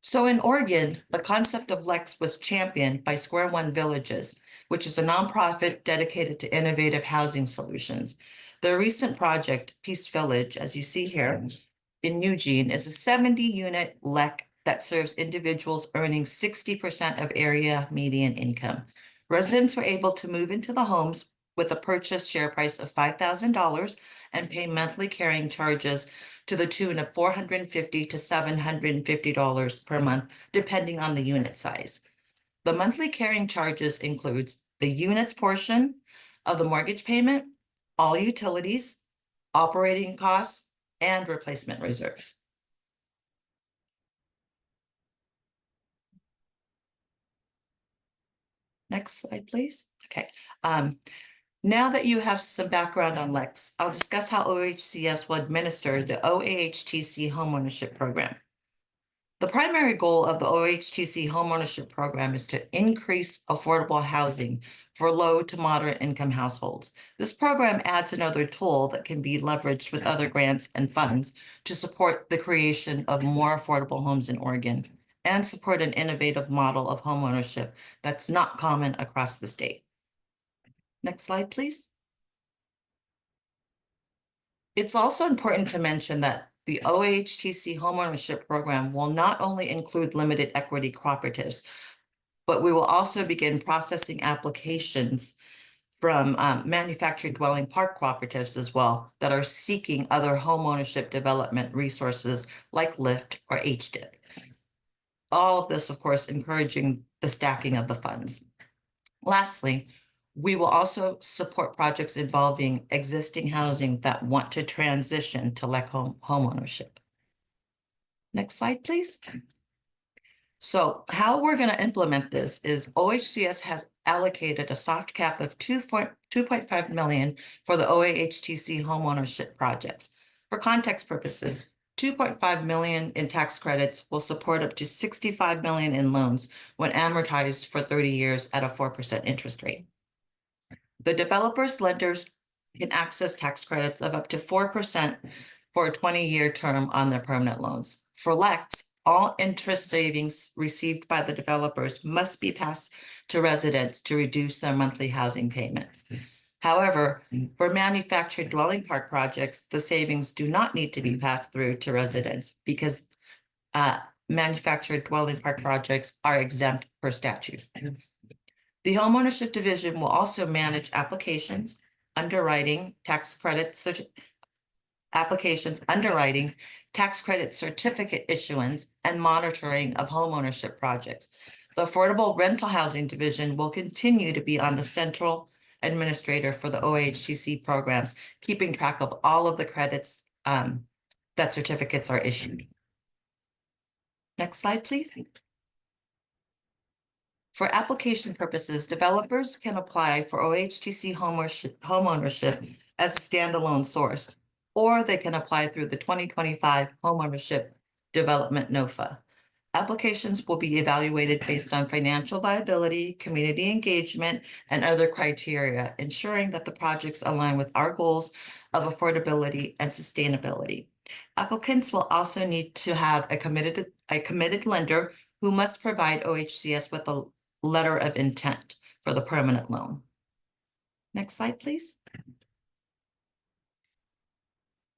So in Oregon, the concept of LECs was championed by Square One Villages, which is a nonprofit dedicated to innovative housing solutions. The recent project, Peace Village, as you see here in Eugene, is a 70-unit LEC that serves individuals earning 60% of area median income. Residents were able to move into the homes with a purchase share price of $5,000 and pay monthly carrying charges to the tune of $450 to $750 per month, depending on the unit size. The monthly carrying charges includes the unit's portion of the mortgage payment, all utilities, operating costs, and replacement reserves. Next slide, please. Okay. Now that you have some background on LECs, I'll discuss how OHCS will administer the OAHTC homeownership program. The primary goal of the OHTC homeownership program is to increase affordable housing for low to moderate income households. This program adds another tool that can be leveraged with other grants and funds to support the creation of more affordable homes in Oregon and support an innovative model of homeownership that's not common across the state. Next slide, please. It's also important to mention that the OHTC homeownership program will not only include limited equity cooperatives, but we will also begin processing applications from manufactured dwelling park cooperatives as well that are seeking other homeownership development resources like LIFT or HDIP. All of this, of course, encouraging the stacking of the funds. Lastly, We will also support projects involving existing housing that want to transition to homeownership. Next slide, please. So how we're going to implement this is OHCS has allocated a soft cap of 2.5 million for the OAHTC homeownership projects. For context purposes, 2.5 million in tax credits will support up to 65 million in loans when amortized for 30 years at a 4% interest rate. The developers' lenders can access tax credits of up to 4% for a 20-year term on their permanent loans. For LECs, all interest savings received by the developers must be passed to residents to reduce their monthly housing payments. However, for manufactured dwelling park projects, the savings do not need to be passed through to residents because manufactured dwelling park projects are exempt per statute. The homeownership division will also manage applications, underwriting, tax credit certificate issuance, and monitoring of homeownership projects. The Affordable Rental Housing Division will continue to be on the central administrator for the OAHTC programs, keeping track of all of the credits that certificates are issued. Next slide, please. For application purposes, developers can apply for OHTC homeownership as a standalone source, or they can apply through the 2025 Homeownership Development NOFA. Applications will be evaluated based on financial viability, community engagement, and other criteria, ensuring that the projects align with our goals of affordability and sustainability. Applicants will also need to have a committed lender who must provide OHCS with a letter of intent for the permanent loan. Next slide, please.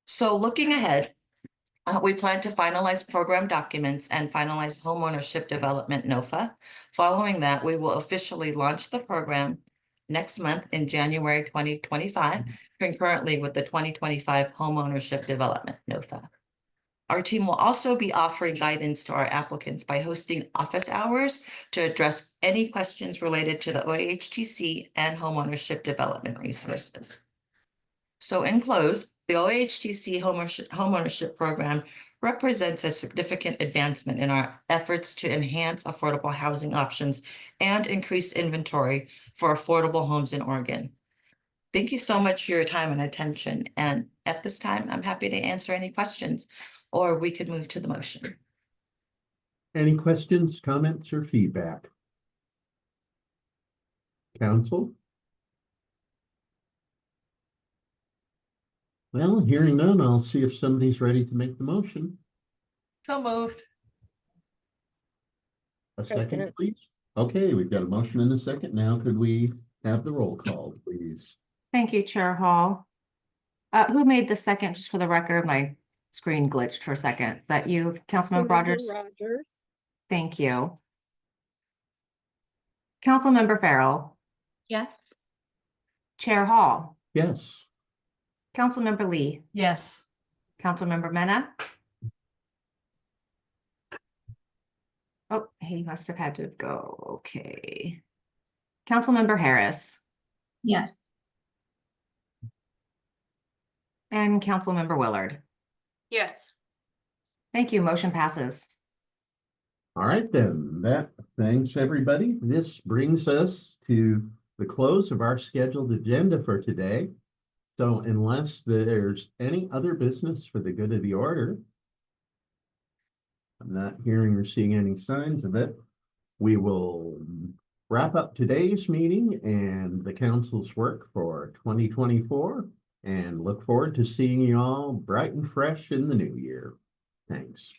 So looking ahead, we plan to finalize program documents and finalize homeownership development NOFA. Following that, we will officially launch the program next month in January 2025, concurrently with the 2025 homeownership development NOFA. Our team will also be offering guidance to our applicants by hosting office hours to address any questions related to the OAHTC and homeownership development resources. So in close, the OAHTC homeownership program represents a significant advancement in our efforts to enhance affordable housing options and increase inventory for affordable homes in Oregon. Thank you so much for your time and attention. And at this time, I'm happy to answer any questions, or we could move to the motion. Any questions, comments, or feedback? Council? Well, hearing none, I'll see if somebody's ready to make the motion. So moved. A second, please. Okay, we've got a motion and a second. Now could we have the roll call, please? Thank you, Chair Hall. Who made the second, just for the record? My screen glitched for a second. Is that you, Councilmember Rogers? Thank you. Councilmember Farrell, Yes. Chair Hall, Yes. Councilmember Lee, Yes. Councilmember Mena. Oh, he must have had to go. Okay. Councilmember Harris Yes. and Councilmember Willard. Yes. Thank you. Motion passes. All right, then. Thanks, everybody. This brings us to the close of our scheduled agenda for today. So unless there's any other business for the good of the order, I'm not hearing or seeing any signs of it, we will wrap up today's meeting and the council's work for 2024 and look forward to seeing you all bright and fresh in the new year. Thanks.